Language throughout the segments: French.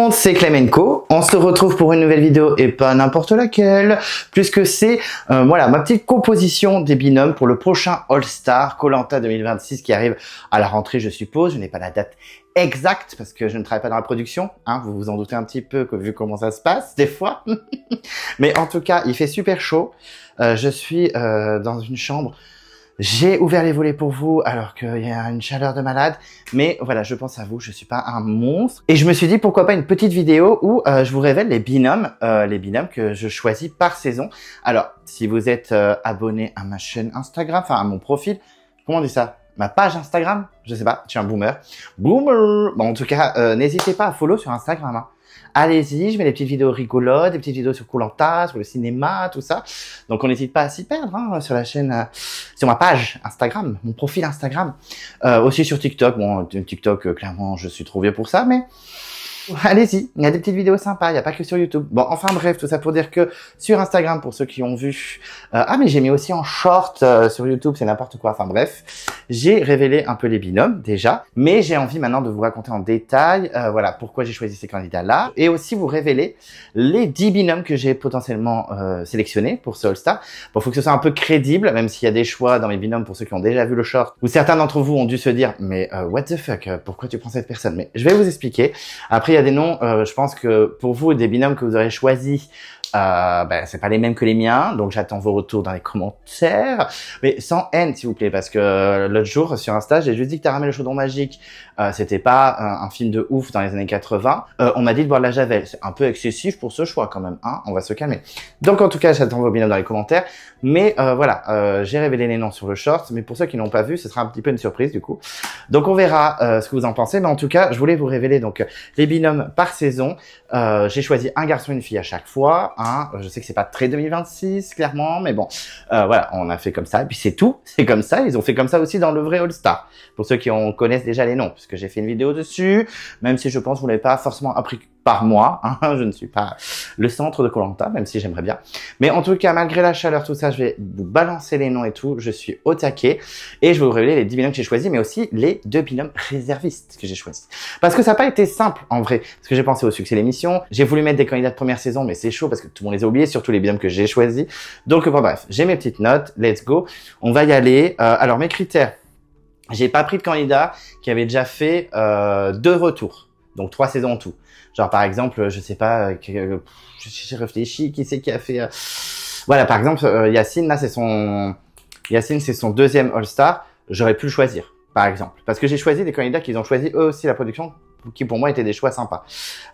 monde, c'est Clemenco. On se retrouve pour une nouvelle vidéo et pas n'importe laquelle, puisque c'est voilà ma petite composition des binômes pour le prochain All-Star Koh-Lanta 2026 qui arrive à la rentrée, je suppose. Je n'ai pas la date exacte parce que je ne travaille pas dans la production, hein, vous vous en doutez un petit peu vu comment ça se passe des fois. Mais en tout cas, il fait super chaud. Je suis dans une chambre. J'ai ouvert les volets pour vous alors qu'il y a une chaleur de malade, mais voilà, je pense à vous, je suis pas un monstre. Et je me suis dit pourquoi pas une petite vidéo où je vous révèle les binômes que je choisis par saison. Alors, si vous êtes abonné à ma chaîne Instagram, enfin à mon profil, comment on dit ça? Ma page Instagram? Je sais pas, je suis un boomer. Boomer! Bon, en tout cas, n'hésitez pas à follow sur Instagram, hein. Allez-y, je mets des petites vidéos rigolotes, des petites vidéos sur Koh-Lanta, sur le cinéma, tout ça. Donc on n'hésite pas à s'y perdre hein, sur la chaîne, sur ma page Instagram, mon profil Instagram. Aussi sur TikTok. Bon, TikTok, clairement, je suis trop vieux pour ça, mais allez-y, il y a des petites vidéos sympas, il n'y a pas que sur YouTube. Bon, enfin bref, tout ça pour dire que sur Instagram, pour ceux qui ont vu... ah, mais j'ai mis aussi en short sur YouTube, c'est n'importe quoi. Enfin bref, j'ai révélé un peu les binômes déjà, mais j'ai envie maintenant de vous raconter en détail, voilà, pourquoi j'ai choisi ces candidats-là, et aussi vous révéler les 10 binômes que j'ai potentiellement sélectionnés pour ce All-Star. Bon, faut que ce soit un peu crédible, même s'il y a des choix dans mes binômes pour ceux qui ont déjà vu le short, où certains d'entre vous ont dû se dire, mais what the fuck, pourquoi tu prends cette personne? Mais je vais vous expliquer. Après, il y a des noms, je pense que pour vous, des binômes que vous aurez choisis, c'est pas les mêmes que les miens, donc j'attends vos retours dans les commentaires, mais sans haine s'il vous plaît, parce que l'autre jour sur Insta, j'ai juste dit que Caramel le chaudron magique, c'était pas un film de ouf dans les années 80, on m'a dit de boire de la javel, c'est un peu excessif pour ce choix quand même, hein, on va se calmer. Donc en tout cas, j'attends vos binômes dans les commentaires, mais voilà, j'ai révélé les noms sur le short, mais pour ceux qui n'ont pas vu, ce sera un petit peu une surprise du coup. Donc on verra ce que vous en pensez, mais en tout cas, je voulais vous révéler donc les binômes par saison. J'ai choisi un garçon et une fille à chaque fois, hein. Je sais que c'est pas très 2026 clairement, mais bon, voilà, on a fait comme ça et puis c'est tout, c'est comme ça. Ils ont fait comme ça aussi dans le vrai All-Star. Pour ceux qui connaissent déjà les noms, puisque j'ai fait une vidéo dessus, même si je pense que vous l'avez pas forcément appris par moi, hein, je ne suis pas le centre de Koh-Lanta, même si j'aimerais bien. Mais en tout cas, malgré la chaleur, tout ça, je vais vous balancer les noms et tout. Je suis au taquet et je vais vous révéler les 10 binômes que j'ai choisis, mais aussi les 2 binômes réservistes que j'ai choisis. Parce que ça n'a pas été simple en vrai, parce que j'ai pensé au succès de l'émission. J'ai voulu mettre des candidats de première saison, mais c'est chaud parce que tout le monde les a oubliés, surtout les binômes que j'ai choisis. Donc bon, bref, j'ai mes petites notes, let's go. On va y aller. Alors mes critères, j'ai pas pris de candidats qui avaient déjà fait 2 retours, donc 3 saisons en tout. Genre par exemple, je sais pas, j'ai réfléchi, qui c'est qui a fait... Voilà, par exemple, Yacine, là, Yacine, c'est son 2e All-Star. J'aurais pu le choisir, par exemple. Parce que j'ai choisi des candidats qu'ils ont choisi eux aussi la production, qui pour moi étaient des choix sympas.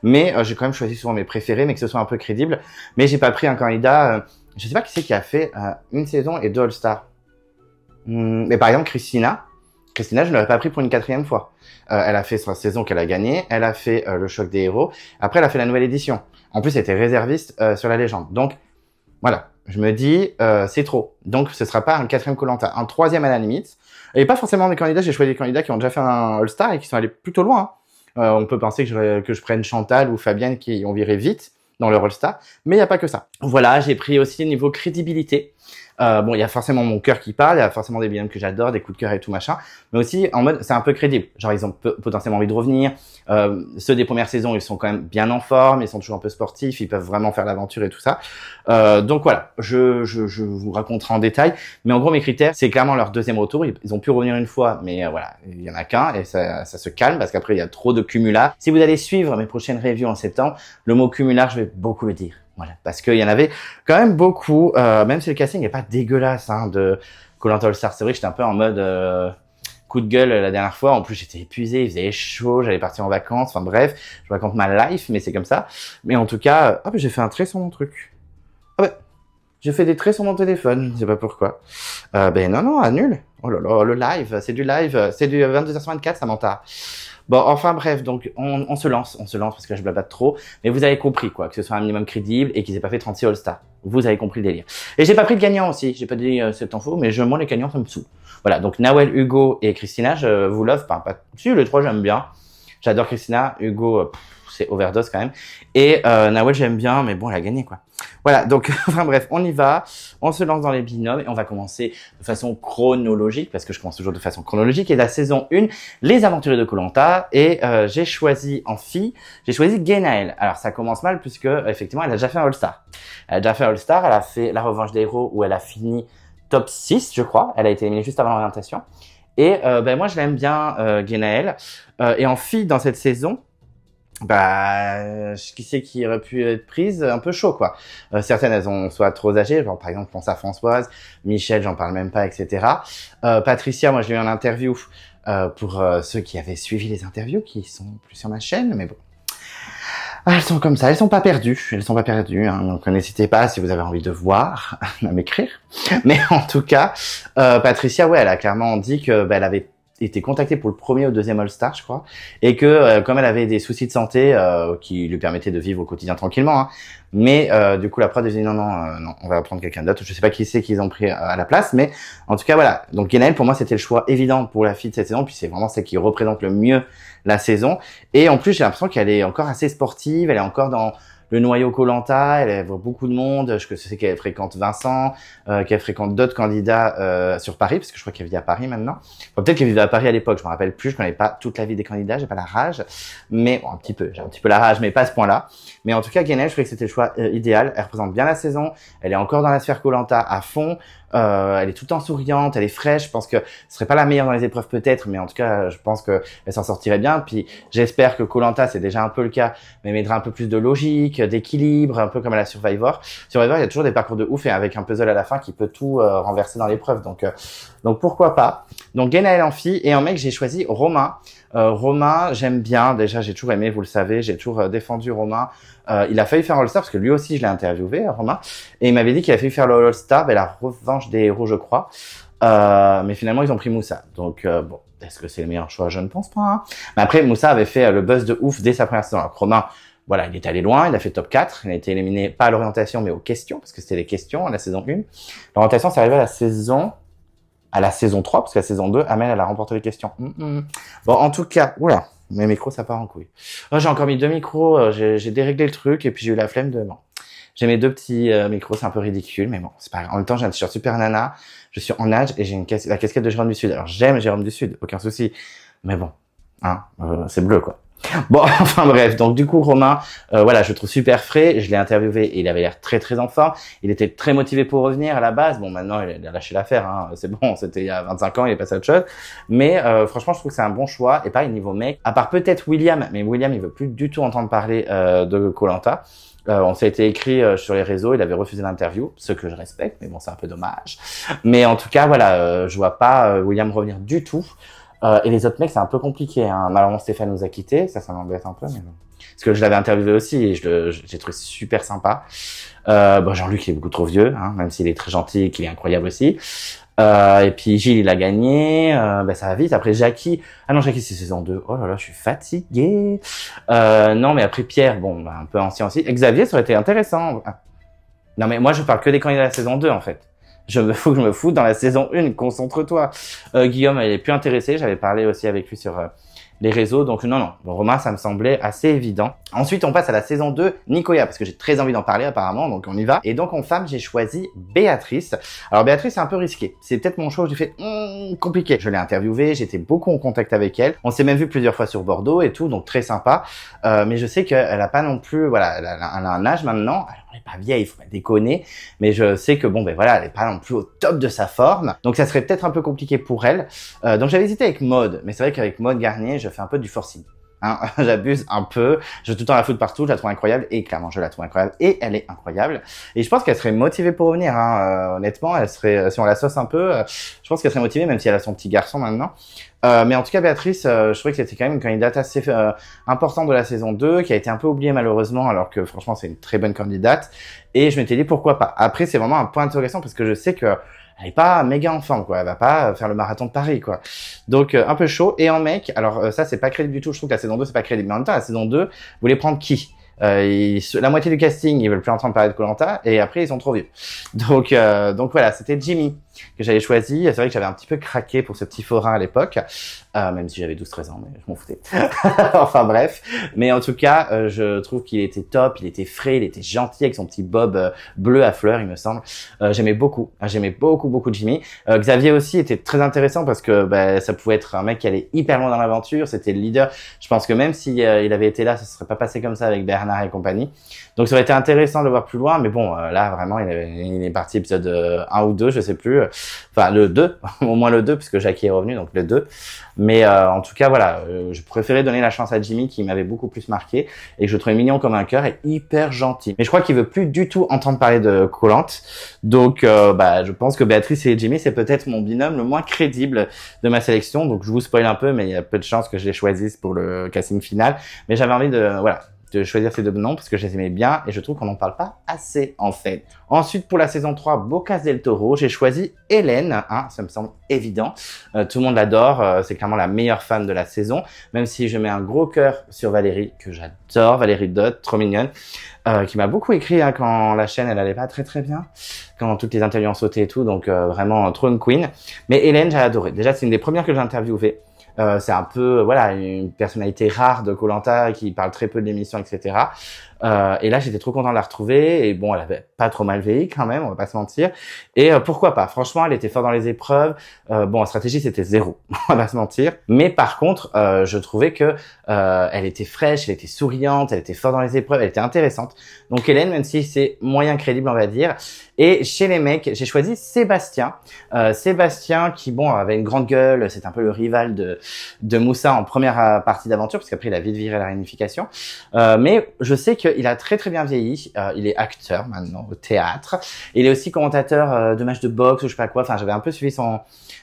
Mais j'ai quand même choisi souvent mes préférés, mais que ce soit un peu crédible. Mais j'ai pas pris un candidat... je sais pas qui c'est qui a fait une saison et 2 All-Stars. Mais par exemple, Christina, je ne l'aurais pas pris pour une 4e fois. Elle a fait sa saison qu'elle a gagnée, elle a fait le choc des héros, après elle a fait la nouvelle édition. En plus, elle était réserviste sur la légende. Donc, voilà, je me dis, c'est trop. Donc, ce sera pas un 4e Koh-Lanta, un 3e à la limite. Et pas forcément des candidats, j'ai choisi des candidats qui ont déjà fait un All-Star et qui sont allés plutôt loin. Hein. On peut penser que je prenne Chantal ou Fabienne qui ont viré vite dans leur All-Star, mais il n'y a pas que ça. Voilà, j'ai pris aussi niveau crédibilité. Bon, il y a forcément mon cœur qui parle, il y a forcément des binômes que j'adore, des coups de cœur et tout machin, mais aussi en mode c'est un peu crédible. Genre ils ont potentiellement envie de revenir. Ceux des premières saisons, ils sont quand même bien en forme, ils sont toujours un peu sportifs, ils peuvent vraiment faire l'aventure et tout ça. Donc voilà, je vous raconterai en détail. Mais en gros mes critères, c'est clairement leur 2e retour. Ils ont pu revenir une fois, mais voilà, il y en a qu'un et ça se calme parce qu'après il y a trop de cumulats. Si vous allez suivre mes prochaines reviews en septembre, le mot cumulat, je vais beaucoup le dire. Voilà, parce qu'il y en avait quand même beaucoup, même si le casting n'est pas dégueulasse hein, de Koh-Lanta All-Star. C'est vrai que j'étais un peu en mode coup de gueule la dernière fois. En plus, j'étais épuisé, il faisait chaud, j'allais partir en vacances. Enfin bref, je raconte ma life, mais c'est comme ça. Mais en tout cas, j'ai fait un trait sur mon truc. Ah bah, j'ai fait des traits sur mon téléphone, je ne sais pas pourquoi. Non, annule. Oh là là, le live, c'est du 22h24, Samantha. Bon, enfin bref, donc on se lance parce que là, je blabate trop, mais vous avez compris quoi, que ce soit un minimum crédible et qu'ils aient pas fait 36 All-Star. Vous avez compris le délire. Et j'ai pas pris de gagnant aussi, j'ai pas dit c'est faux, mais moi les gagnants ça me saoule. Voilà, donc Nawel, Hugo et Christina, je vous love, pas si les 3 j'aime bien. J'adore Christina, Hugo, c'est overdose quand même. Et Nawel, j'aime bien, mais bon, elle a gagné, quoi. Voilà, donc, enfin bref, on y va, on se lance dans les binômes et on va commencer de façon chronologique, parce que je commence toujours de façon chronologique, et la saison 1, Les Aventuriers de koh et j'ai choisi en fille, j'ai choisi Genaël. Alors ça commence mal puisque, effectivement, elle a déjà fait un All-Star. Elle a déjà fait un All-Star, elle a fait La Revanche des Héros où elle a fini top 6, je crois, elle a été éliminée juste avant l'orientation. Et moi, je l'aime bien, Genaël. Et en fille, dans cette saison, qui c'est qui aurait pu être prise? Un peu chaud, quoi. Certaines, elles ont soit trop âgées, genre, par exemple, je pense à Françoise, Michel, j'en parle même pas, etc. Patricia, moi, j'ai eu un interview pour ceux qui avaient suivi les interviews, qui sont plus sur ma chaîne, mais bon. Ah, elles sont comme ça, elles sont pas perdues, hein. Donc n'hésitez pas si vous avez envie de voir à m'écrire. Mais en tout cas, Patricia, ouais, elle a clairement dit que elle avait été contactée pour le premier ou deuxième All-Star, je crois, et que comme elle avait des soucis de santé qui lui permettaient de vivre au quotidien tranquillement, hein, mais du coup la prod a dit non, on va prendre quelqu'un d'autre. Je sais pas qui c'est qu'ils ont pris à la place, mais en tout cas voilà. Donc Genaël, pour moi, c'était le choix évident pour la fille de cette saison, puis c'est vraiment celle qui représente le mieux la saison. Et en plus, j'ai l'impression qu'elle est encore assez sportive, elle est encore dans le noyau koh, elle voit beaucoup de monde. Je sais qu'elle fréquente Vincent, qu'elle fréquente d'autres candidats sur Paris, parce que je crois qu'elle vit à Paris maintenant. Enfin, peut-être qu'elle vivait à Paris à l'époque, je me rappelle plus, je connais pas toute la vie des candidats, j'ai pas la rage, mais bon, j'ai un petit peu la rage, mais pas à ce point-là. Mais en tout cas, Genaël, je trouvais que c'était le choix idéal. Elle représente bien la saison, elle est encore dans la sphère koh à fond. Elle est tout le temps souriante, elle est fraîche. Je pense que ce serait pas la meilleure dans les épreuves peut-être, mais en tout cas, je pense que elle s'en sortirait bien. Puis j'espère que koh c'est déjà un peu le cas, mais mettra un peu plus de logique, d'équilibre, un peu comme à la Survivor. Survivor, il y a toujours des parcours de ouf et avec un puzzle à la fin qui peut tout renverser dans l'épreuve. Donc pourquoi pas. Donc Genaël en fille et en mec, j'ai choisi Romain. Romain, j'aime bien. Déjà, j'ai toujours aimé, vous le savez, j'ai toujours défendu Romain. Il a failli faire All-Star parce que lui aussi, je l'ai interviewé, Romain, et il m'avait dit qu'il a failli faire le All-Star, la Revanche des Héros, je crois. Mais finalement, ils ont pris Moussa. Donc bon, est-ce que c'est le meilleur choix? Je ne pense pas. Hein. Mais après, Moussa avait fait le buzz de ouf dès sa première saison. Alors Romain, voilà, il est allé loin, il a fait top 4, il a été éliminé pas à l'orientation, mais aux questions, parce que c'était les questions à la saison 1. L'orientation, c'est arrivé à la saison 3, parce que la saison 2, Amel, elle a remporté les questions. Bon, en tout cas, oula, mes micros, ça part en couille. J'ai encore mis 2 micros, j'ai déréglé le truc, et puis j'ai eu la flemme de... Bon. J'ai mes 2 petits micros, c'est un peu ridicule, mais bon, c'est pas grave. En même temps, j'ai un t-shirt super nana, je suis en nage, et j'ai la casquette de Jérôme du Sud. Alors, j'aime Jérôme du Sud, aucun souci. Mais bon, hein, c'est bleu, quoi. Bon, enfin bref, donc du coup Romain, voilà, je le trouve super frais, je l'ai interviewé et il avait l'air très très en forme, il était très motivé pour revenir à la base, bon maintenant il a lâché l'affaire, hein. C'est bon, c'était il y a 25 ans, il est passé à autre chose, mais franchement je trouve que c'est un bon choix, et pareil niveau mec, à part peut-être William, mais William il veut plus du tout entendre parler de koh on s'est été écrit sur les réseaux, il avait refusé l'interview, ce que je respecte, mais bon c'est un peu dommage, mais en tout cas voilà, je vois pas William revenir du tout. Et les autres mecs, c'est un peu compliqué, hein. Malheureusement, Stéphane nous a quittés. Ça m'embête un peu, mais bon. Parce que je l'avais interviewé aussi et j'ai trouvé super sympa. Jean-Luc, il est beaucoup trop vieux, hein, même s'il est très gentil et qu'il est incroyable aussi. Et puis Gilles, il a gagné. Ça va vite. Après Jackie. Ah non, Jackie, c'est saison 2. Oh là là, je suis fatigué. Non, mais après Pierre, bon, un peu ancien aussi. Xavier, ça aurait été intéressant. Non, mais moi, je parle que des candidats de la saison 2, en fait. Faut que je me foute dans la saison 1, concentre-toi. Guillaume, il est plus intéressé, j'avais parlé aussi avec lui sur les réseaux, donc non. Bon, Romain, ça me semblait assez évident. Ensuite, on passe à la saison 2, Nicoya, parce que j'ai très envie d'en parler apparemment, donc on y va. Et donc en femme, j'ai choisi Béatrice. Alors Béatrice, c'est un peu risqué. C'est peut-être mon choix où j'ai fait compliqué. Je l'ai interviewée, j'étais beaucoup en contact avec elle. On s'est même vu plusieurs fois sur Bordeaux et tout, donc très sympa. Mais je sais qu'elle a pas non plus, voilà, elle a un âge maintenant. Alors, elle est pas vieille, faut pas déconner, mais je sais que bon, voilà, elle est pas non plus au top de sa forme. Donc ça serait peut-être un peu compliqué pour elle. Donc j'avais hésité avec Maud, mais c'est vrai qu'avec Maud Garnier, je fais un peu du forcing. Hein, j'abuse un peu, je veux tout le temps la foutre partout, je la trouve incroyable, et clairement je la trouve incroyable, et elle est incroyable, et je pense qu'elle serait motivée pour revenir, hein. Honnêtement, elle serait, si on la sauce un peu, je pense qu'elle serait motivée, même si elle a son petit garçon maintenant. Mais en tout cas, Béatrice, je trouvais que c'était quand même une candidate assez importante de la saison 2, qui a été un peu oubliée malheureusement, alors que franchement c'est une très bonne candidate, et je m'étais dit pourquoi pas. Après c'est vraiment un point d'interrogation, parce que je sais que elle est pas méga en forme, quoi. Elle va pas faire le marathon de Paris, quoi. Donc, un peu chaud. Et en mec, alors ça, c'est pas crédible du tout. Je trouve que la saison 2, c'est pas crédible. Mais en même temps, la saison 2, vous voulez prendre qui? La moitié du casting, ils veulent plus entendre parler de koh, et après, ils sont trop vieux. Donc voilà, c'était Jimmy. que j'avais choisi. C'est vrai que j'avais un petit peu craqué pour ce petit forain à l'époque, même si j'avais 12-13 ans, mais je m'en foutais. Enfin bref, mais en tout cas, je trouve qu'il était top, il était frais, il était gentil avec son petit bob bleu à fleurs, il me semble. J'aimais beaucoup Jimmy. Xavier aussi était très intéressant parce que ça pouvait être un mec qui allait hyper loin dans l'aventure, c'était le leader. Je pense que même si il avait été là, ça se serait pas passé comme ça avec Bernard et compagnie. Donc ça aurait été intéressant de le voir plus loin, mais bon, là vraiment, il est parti épisode 1 ou 2, je sais plus. Enfin le 2, au moins le 2, puisque Jackie est revenu, donc le 2. Mais en tout cas, voilà, je préférais donner la chance à Jimmy qui m'avait beaucoup plus marqué et que je trouvais mignon comme un cœur et hyper gentil. Mais je crois qu'il veut plus du tout entendre parler de Koh-Lanta. Donc je pense que Béatrice et Jimmy, c'est peut-être mon binôme le moins crédible de ma sélection. Donc je vous spoil un peu, mais il y a peu de chances que je les choisisse pour le casting final. Mais j'avais envie de choisir ces deux noms parce que je les aimais bien et je trouve qu'on n'en parle pas assez en fait. Ensuite, pour la saison 3, Bocas del Toro, j'ai choisi Hélène, ça me semble évident. Tout le monde l'adore, c'est clairement la meilleure femme de la saison, même si je mets un gros cœur sur Valérie, que j'adore, Valérie Dott, trop mignonne, qui m'a beaucoup écrit quand la chaîne elle allait pas très bien, quand toutes les interviews ont sauté et tout, donc vraiment trop une queen. Mais Hélène, j'ai adoré. Déjà, c'est une des premières que j'ai interviewées. C'est un peu, une personnalité rare de Koh-Lanta qui parle très peu de l'émission, etc. Et là, j'étais trop content de la retrouver. Et bon, elle avait pas trop mal vieilli quand même, on va pas se mentir. Et pourquoi pas? Franchement, elle était forte dans les épreuves. En stratégie, c'était 0, on va pas se mentir. Mais par contre, je trouvais que elle était fraîche, elle était souriante, elle était forte dans les épreuves, elle était intéressante. Donc Hélène, même si c'est moyen crédible, on va dire. Et chez les mecs, j'ai choisi Sébastien. Sébastien qui, avait une grande gueule. C'est un peu le rival de Moussa en première partie d'aventure, parce qu'après, il a vite viré la réunification. Mais je sais qu'il a très bien vieilli. Il est acteur maintenant au théâtre. Il est aussi commentateur de matchs de boxe ou je sais pas quoi. Enfin, j'avais un peu suivi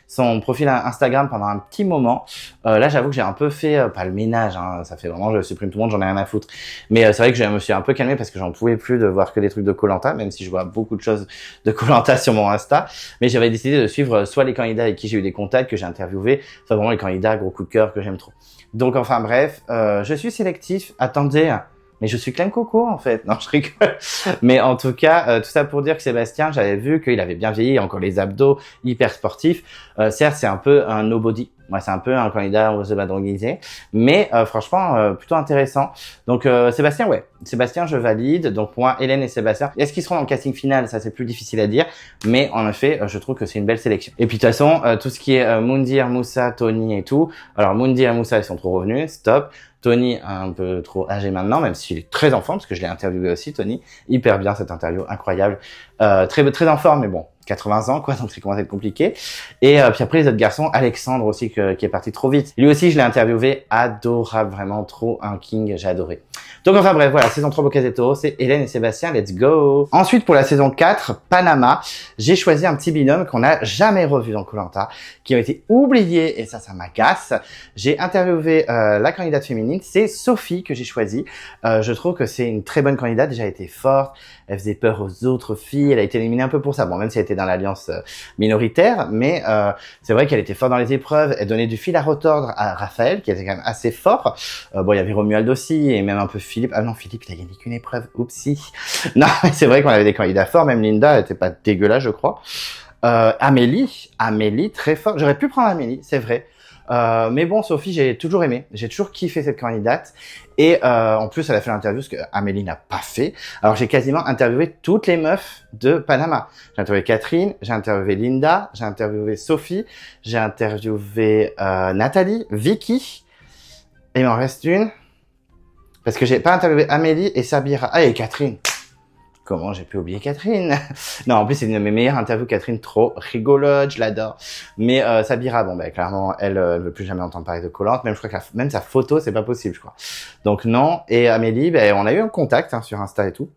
son profil Instagram pendant un petit moment. Là, j'avoue que j'ai un peu fait, pas le ménage, ça fait vraiment, je supprime tout le monde, j'en ai rien à foutre. Mais c'est vrai que je me suis un peu calmé parce que j'en pouvais plus de voir que des trucs de Koh-Lanta, même si je vois beaucoup de choses de Koh-Lanta sur mon Insta. Mais j'avais décidé de suivre soit les candidats avec qui j'ai eu des contacts, que j'ai interviewés, soit vraiment les candidats gros coup de cœur que j'aime trop. Donc enfin bref, je suis sélectif. Attendez, mais je suis Clem Coco en fait. Non, je rigole. Mais en tout cas, tout ça pour dire que Sébastien, j'avais vu qu'il avait bien vieilli, encore les abdos, hyper sportifs. Certes, c'est un peu un nobody. Moi, c'est un peu un candidat aux badronguisés. Mais franchement, plutôt intéressant. Donc Sébastien, ouais. Sébastien, je valide. Donc moi, Hélène et Sébastien. Est-ce qu'ils seront dans le casting final? Ça, c'est plus difficile à dire. Mais en effet, je trouve que c'est une belle sélection. Et puis de toute façon, tout ce qui est Moundir, Moussa, Tony et tout. Alors Moundir et Moussa, ils sont trop revenus. Stop. Tony, un peu trop âgé maintenant, même s'il est très en forme, parce que je l'ai interviewé aussi, Tony. Hyper bien cette interview, incroyable. Très en forme, mais bon, 80 ans, quoi, donc ça commence à être compliqué. Et puis après, les autres garçons, Alexandre aussi, qui est parti trop vite. Lui aussi, je l'ai interviewé, adorable, vraiment trop un king, j'ai adoré. Donc enfin bref, voilà, saison 3 Bocas del Toro, c'est Hélène et Sébastien, let's go. Ensuite, pour la saison 4, Panama, j'ai choisi un petit binôme qu'on n'a jamais revu dans Koh-Lanta, qui ont été oubliés, et ça m'agace. J'ai interviewé la candidate féminine, c'est Sophie que j'ai choisie. Je trouve que c'est une très bonne candidate, déjà elle était forte, elle faisait peur aux autres filles, elle a été éliminée un peu pour ça, bon même si elle était dans l'alliance minoritaire, mais c'est vrai qu'elle était forte dans les épreuves, elle donnait du fil à retordre à Raphaël, qui était quand même assez fort. Il y avait Romuald aussi, et même un peu Philippe. Ah non, Philippe, il a gagné qu'une épreuve, oupsie. Non, mais c'est vrai qu'on avait des candidats forts, même Linda, elle était pas dégueulasse, je crois. Amélie, très forte. J'aurais pu prendre Amélie, c'est vrai. Mais bon, Sophie, j'ai toujours aimé. J'ai toujours kiffé cette candidate. Et en plus, elle a fait l'interview, ce que Amélie n'a pas fait. Alors, j'ai quasiment interviewé toutes les meufs de Panama. J'ai interviewé Catherine, j'ai interviewé Linda, j'ai interviewé Sophie, j'ai interviewé Nathalie, Vicky. Et il m'en reste une. Parce que j'ai pas interviewé Amélie et Sabira. Ah, et Catherine. Comment j'ai pu oublier Catherine? Non, en plus, c'est une de mes meilleures interviews. Catherine, trop rigolote, je l'adore. Mais Sabira, clairement, elle veut plus jamais entendre parler de Koh-Lanta. Même, je crois que même sa photo, c'est pas possible, je crois. Donc non. Et Amélie, on a eu un contact sur Insta et tout.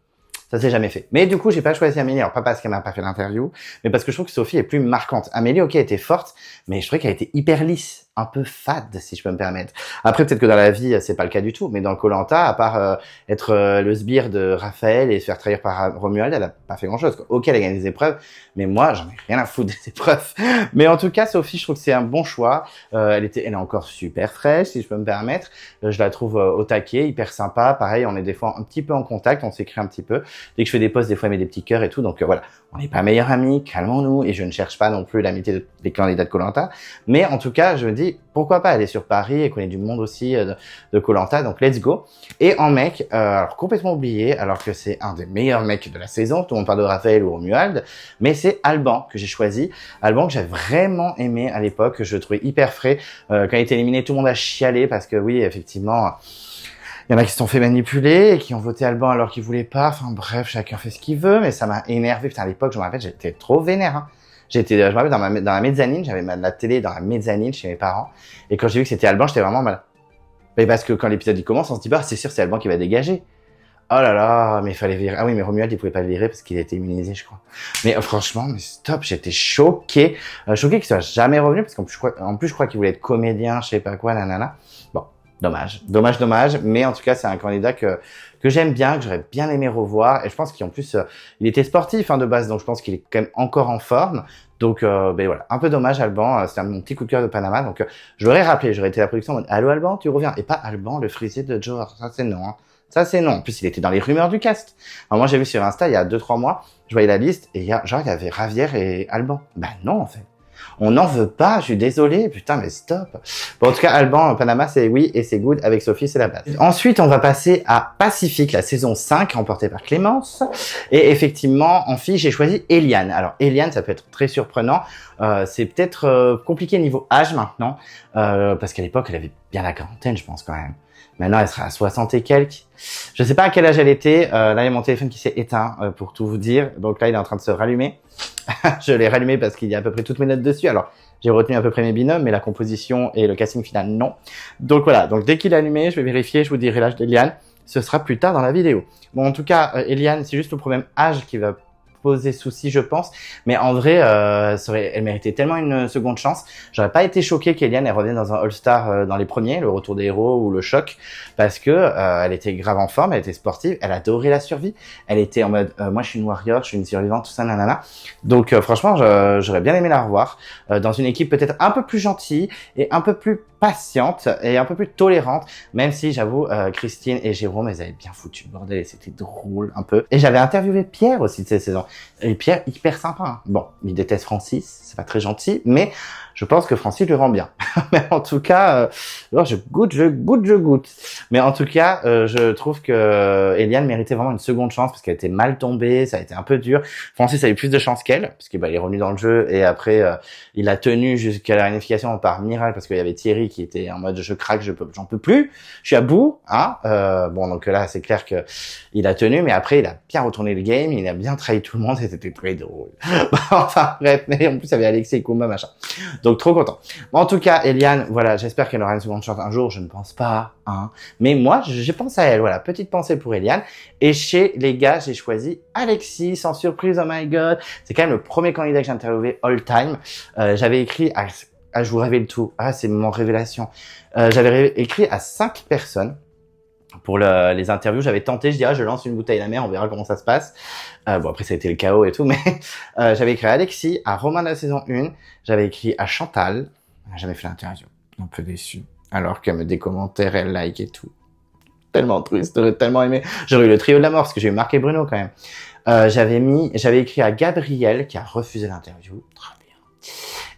Ça s'est jamais fait. Mais du coup, j'ai pas choisi Amélie. Alors, pas parce qu'elle m'a pas fait l'interview, mais parce que je trouve que Sophie est plus marquante. Amélie, ok, elle était forte, mais je trouvais qu'elle était hyper lisse. un peu fade, si je peux me permettre. Après, peut-être que dans la vie, c'est pas le cas du tout, mais dans Koh-Lanta, à part être le sbire de Raphaël et se faire trahir par Romuald, elle a pas fait grand-chose, quoi. Ok, elle a gagné des épreuves, mais moi, j'en ai rien à foutre des épreuves. Mais en tout cas, Sophie, je trouve que c'est un bon choix. Elle est encore super fraîche, si je peux me permettre. Je la trouve au taquet, hyper sympa. Pareil, on est des fois un petit peu en contact, on s'écrit un petit peu. Dès que je fais des posts, des fois, elle met des petits cœurs et tout. Donc voilà, on n'est pas meilleurs amis, calmons-nous. Et je ne cherche pas non plus l'amitié des candidats de Koh-Lanta. Mais en tout cas, je me dis, pourquoi pas aller sur Paris et qu'on ait du monde aussi de Koh-Lanta. Donc let's go. Et en mec, alors complètement oublié, alors que c'est un des meilleurs mecs de la saison. Tout le monde parle de Raphaël ou Romuald, mais c'est Alban que j'ai choisi. Alban que j'avais vraiment aimé à l'époque, que je trouvais hyper frais. Quand il était éliminé, tout le monde a chialé parce que oui, effectivement, il y en a qui se sont fait manipuler et qui ont voté Alban alors qu'ils voulaient pas. Enfin bref, chacun fait ce qu'il veut, mais ça m'a énervé. Putain, à l'époque, je me rappelle, j'étais trop vénère. Hein. Je me rappelle dans la mezzanine, j'avais la télé dans la mezzanine chez mes parents, et quand j'ai vu que c'était Alban, j'étais vraiment mal. Mais parce que quand l'épisode il commence, on se dit bah c'est sûr c'est Alban qui va dégager. Oh là là, mais il fallait virer. Ah oui, mais Romuald il pouvait pas le virer parce qu'il a été immunisé, je crois. Mais franchement, mais stop, j'étais choqué, choqué qu'il soit jamais revenu parce qu'en plus je crois qu'il voulait être comédien, je sais pas quoi, nanana. Bon, dommage. Mais en tout cas, c'est un candidat que j'aime bien, que j'aurais bien aimé revoir. Et je pense qu'en plus, il était sportif de base, donc je pense qu'il est quand même encore en forme. Donc, ben voilà, un peu dommage, Alban. C'était mon petit coup de cœur de Panama. Donc, je l'aurais rappelé, j'aurais été à la production en mode, allô Alban, tu reviens? Et pas Alban, le frisier de Joe. Ça, c'est non. Hein. Ça, c'est non. En plus, il était dans les rumeurs du cast. Alors, moi, j'ai vu sur Insta, il y a 2-3 mois, je voyais la liste, et il y avait Ravière et Alban. Ben non, en fait. On n'en veut pas, je suis désolé, putain, mais stop. Bon, en tout cas, Alban, Panama, c'est oui et c'est good. Avec Sophie, c'est la base. Ensuite, on va passer à Pacifique, la saison 5, remportée par Clémence. Et effectivement, en fille, j'ai choisi Eliane. Alors, Eliane, ça peut être très surprenant. C'est peut-être compliqué niveau âge maintenant, parce qu'à l'époque, elle avait bien la quarantaine, je pense, quand même. Maintenant, elle sera à 60 et quelques. Je sais pas à quel âge elle était. Là, il y a mon téléphone qui s'est éteint, pour tout vous dire. Donc là, il est en train de se rallumer. Je l'ai rallumé parce qu'il y a à peu près toutes mes notes dessus. Alors, j'ai retenu à peu près mes binômes, mais la composition et le casting final, non. Donc voilà. Donc dès qu'il est allumé, je vais vérifier, je vous dirai l'âge d'Eliane. Ce sera plus tard dans la vidéo. Bon, en tout cas, Eliane, c'est juste le problème âge qui va poser souci, je pense. Mais en vrai, elle méritait tellement une seconde chance. J'aurais pas été choqué qu'Eliane elle revienne dans un All-Star dans les premiers, le retour des héros ou le choc, parce que elle était grave en forme, elle était sportive, elle adorait la survie. Elle était en mode, moi je suis une warrior, je suis une survivante, tout ça, nanana. Donc franchement, j'aurais bien aimé la revoir dans une équipe peut-être un peu plus gentille et un peu plus patiente et un peu plus tolérante, même si j'avoue Christine et Jérôme, elles avaient bien foutu le bordel et c'était drôle un peu. Et j'avais interviewé Pierre aussi de cette saison. Et Pierre, hyper sympa. Hein. Bon, il déteste Francis, c'est pas très gentil, mais je pense que Francis lui rend bien. Mais en tout cas, je goûte. Mais en tout cas, je trouve que Eliane méritait vraiment une seconde chance parce qu'elle était mal tombée, ça a été un peu dur. Francis a eu plus de chance qu'elle parce qu'il est revenu dans le jeu et après il a tenu jusqu'à la réunification par miracle parce qu'il y avait Thierry qui était en mode je craque, j'en peux plus, je suis à bout. Hein bon, donc là c'est clair que il a tenu, mais après il a bien retourné le game, il a bien trahi tout le monde et c'était très drôle. Enfin bref, mais en plus il y avait Alexis et Kouma machin. Donc trop content. Bon, en tout cas, Eliane, voilà, j'espère qu'elle aura une seconde chance un jour, je ne pense pas, hein. Mais moi, je pense à elle, voilà, petite pensée pour Eliane. Et chez les gars, j'ai choisi Alexis, sans surprise, oh my god. C'est quand même le premier candidat que j'ai interviewé all time. J'avais écrit je vous révèle tout. Ah, c'est mon révélation. J'avais écrit à 5 personnes. Pour les interviews, j'avais tenté, je dis je lance une bouteille à la mer, on verra comment ça se passe. Bon après ça a été le chaos et tout, mais j'avais écrit à Alexis, à Romain de la saison 1, j'avais écrit à Chantal, elle n'a jamais fait l'interview, un peu déçu, alors qu'elle me des commentaires, elle like et tout. Tellement triste, j'aurais tellement aimé. J'aurais eu le trio de la mort, parce que j'ai eu Marc et Bruno quand même. J'avais écrit à Gabriel, qui a refusé l'interview, très bien.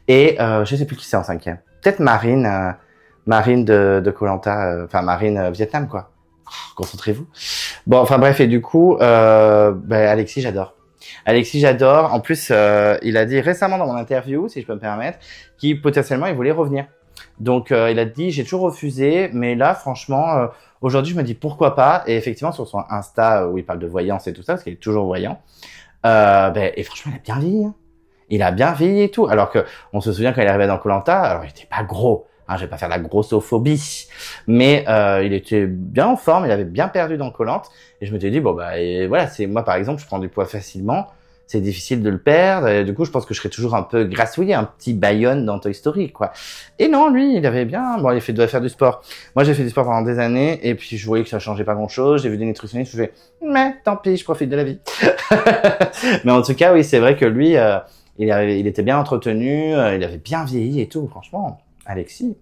Et je sais plus qui c'est en 5e. Peut-être Marine de Koh-Lanta, enfin Marine Vietnam quoi. Concentrez-vous. Bon, enfin bref, et du coup, Alexis, j'adore. En plus, il a dit récemment dans mon interview, si je peux me permettre, qu'il potentiellement il voulait revenir. Donc, il a dit, j'ai toujours refusé, mais là, franchement, aujourd'hui, je me dis pourquoi pas. Et effectivement, sur son Insta, où il parle de voyance et tout ça, parce qu'il est toujours voyant, et franchement, il a bien vieilli. Hein. Il a bien vieilli et tout. Alors que, on se souvient quand il est arrivé dans Koh-Lanta, alors il était pas gros. Hein, je vais pas faire la grossophobie, mais il était bien en forme, il avait bien perdu dans Koh-Lanta, et je me suis dit et voilà, c'est moi par exemple, je prends du poids facilement, c'est difficile de le perdre. Et du coup, je pense que je serais toujours un peu grassouillé, un petit Bayonne dans Toy Story, quoi. Et non, lui, il avait bien, bon, doit faire du sport. Moi, j'ai fait du sport pendant des années, et puis je voyais que ça changeait pas grand chose. J'ai vu des nutritionnistes, je fais, mais tant pis, je profite de la vie. Mais en tout cas, oui, c'est vrai que lui, il était bien entretenu, il avait bien vieilli et tout, franchement. Alexis,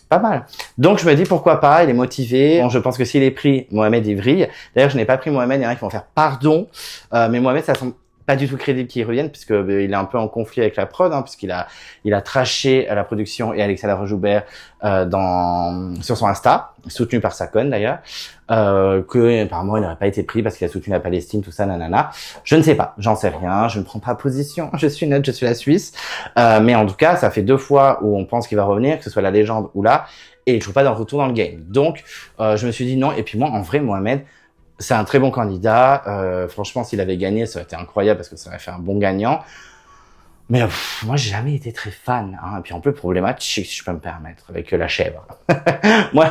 pas mal. Donc je me dis pourquoi pas, il est motivé. Bon, je pense que s'il est pris, Mohamed il vrille. D'ailleurs, je n'ai pas pris Mohamed, il y en a qui vont faire pardon. Mais Mohamed, ça semble pas du tout crédible qu'il revienne, puisque il est un peu en conflit avec la prod, puisqu'il a trashé la production et Alexandre Joubert sur son Insta, soutenu par sa conne d'ailleurs, que apparemment il n'aurait pas été pris parce qu'il a soutenu la Palestine, tout ça, nanana. Je ne sais pas, j'en sais rien, je ne prends pas position, je suis neutre, je suis la Suisse. Mais en tout cas, ça fait 2 fois où on pense qu'il va revenir, que ce soit la légende ou là, et je trouve pas d'un retour dans le game. Donc, je me suis dit non, et puis moi, en vrai, Mohamed, c'est un très bon candidat. Franchement, s'il avait gagné, ça aurait été incroyable parce que ça aurait fait un bon gagnant. Mais moi, j'ai jamais été très fan. Et puis un peu problématique, si je peux me permettre, avec la chèvre. Moi,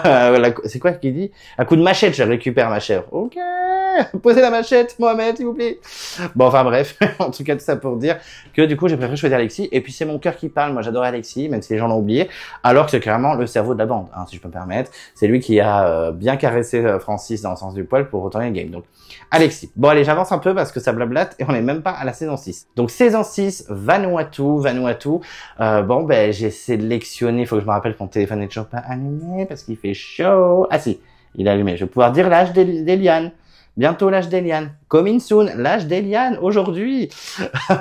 c'est quoi qu'il dit? À coup de machette, je récupère ma chèvre. Ok, posez la machette, Mohamed, s'il vous plaît. Bon, enfin bref, en tout cas, tout ça pour dire que du coup, j'ai préféré choisir Alexis. Et puis, c'est mon cœur qui parle. Moi, j'adore Alexis, même si les gens l'ont oublié. Alors que c'est clairement le cerveau de la bande, si je peux me permettre. C'est lui qui a bien caressé Francis dans le sens du poil pour retourner le game. Donc, Alexis. Bon, allez, j'avance un peu parce que ça blablate et on n'est même pas à la saison 6. Donc, saison 6, Vanuatu. J'ai sélectionné, il faut que je me rappelle que mon téléphone n'est toujours pas allumé parce qu'il fait chaud. Ah si, il est allumé. Je vais pouvoir dire l'âge d'Eliane. Bientôt l'âge d'Eliane. Coming soon, l'âge d'Eliane, aujourd'hui.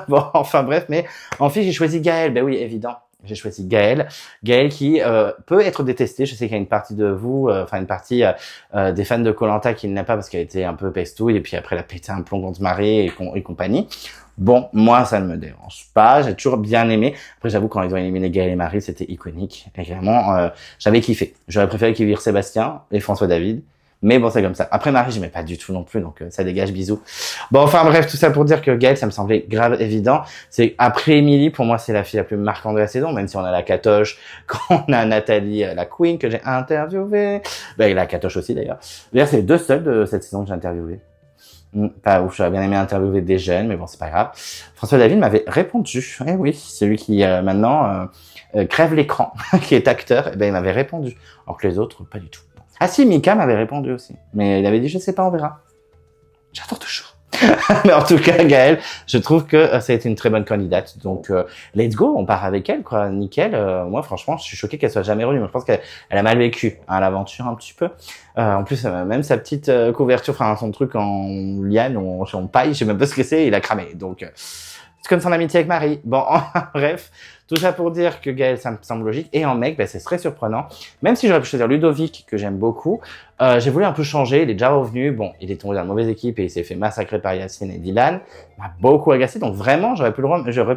Bon, enfin bref, mais en fait, j'ai choisi Gaël. Ben oui, évident. J'ai choisi Gaël. Gaël qui peut être détesté. Je sais qu'il y a une partie de vous, une partie des fans de Koh-Lanta qui ne l'aiment pas parce qu'elle était un peu pestouille et puis après elle a pété un plomb contre Marie et compagnie. Bon, moi, ça ne me dérange pas. J'ai toujours bien aimé. Après, j'avoue, quand ils ont éliminé Gaël et Marie, c'était iconique. Et vraiment, j'avais kiffé. J'aurais préféré qu'ils virent Sébastien et François David. Mais bon, c'est comme ça. Après, Marie, j'aimais pas du tout non plus. Donc, ça dégage, bisous. Bon, enfin, bref, tout ça pour dire que Gaël, ça me semblait grave évident. C'est après Émilie, pour moi, c'est la fille la plus marquante de la saison. Même si on a la Catoche, qu'on a Nathalie, la Queen, que j'ai interviewée. Ben, la Catoche aussi, d'ailleurs. D'ailleurs, c'est les 2 seuls de cette saison que j'ai interviewé. Pas ouf, j'aurais bien aimé interviewer des jeunes, mais bon, c'est pas grave. François David m'avait répondu. Eh oui, celui qui maintenant crève l'écran, qui est acteur, il m'avait répondu. Alors que les autres, pas du tout. Ah si, Mika m'avait répondu aussi. Mais il avait dit, je sais pas, on verra. J'attends toujours. Mais en tout cas, Gaëlle, je trouve que ça a été une très bonne candidate. Donc, let's go, on part avec elle, quoi. Nickel. Moi, franchement, je suis choqué qu'elle soit jamais revenue. Mais je pense qu'elle a mal vécu l'aventure un petit peu. En plus, même sa petite couverture, son truc en liane ou en paille, je sais même pas ce que c'est, il a cramé. Donc, c'est comme son amitié avec Marie. Bon, bref, tout ça pour dire que Gaël, ça me semble logique. Et en mec, c'est très surprenant. Même si j'aurais pu choisir Ludovic, que j'aime beaucoup, j'ai voulu un peu changer. Il est déjà revenu. Bon, il est tombé dans la mauvaise équipe et il s'est fait massacrer par Yacine et Dylan. Il m'a beaucoup agacé. Donc vraiment, j'aurais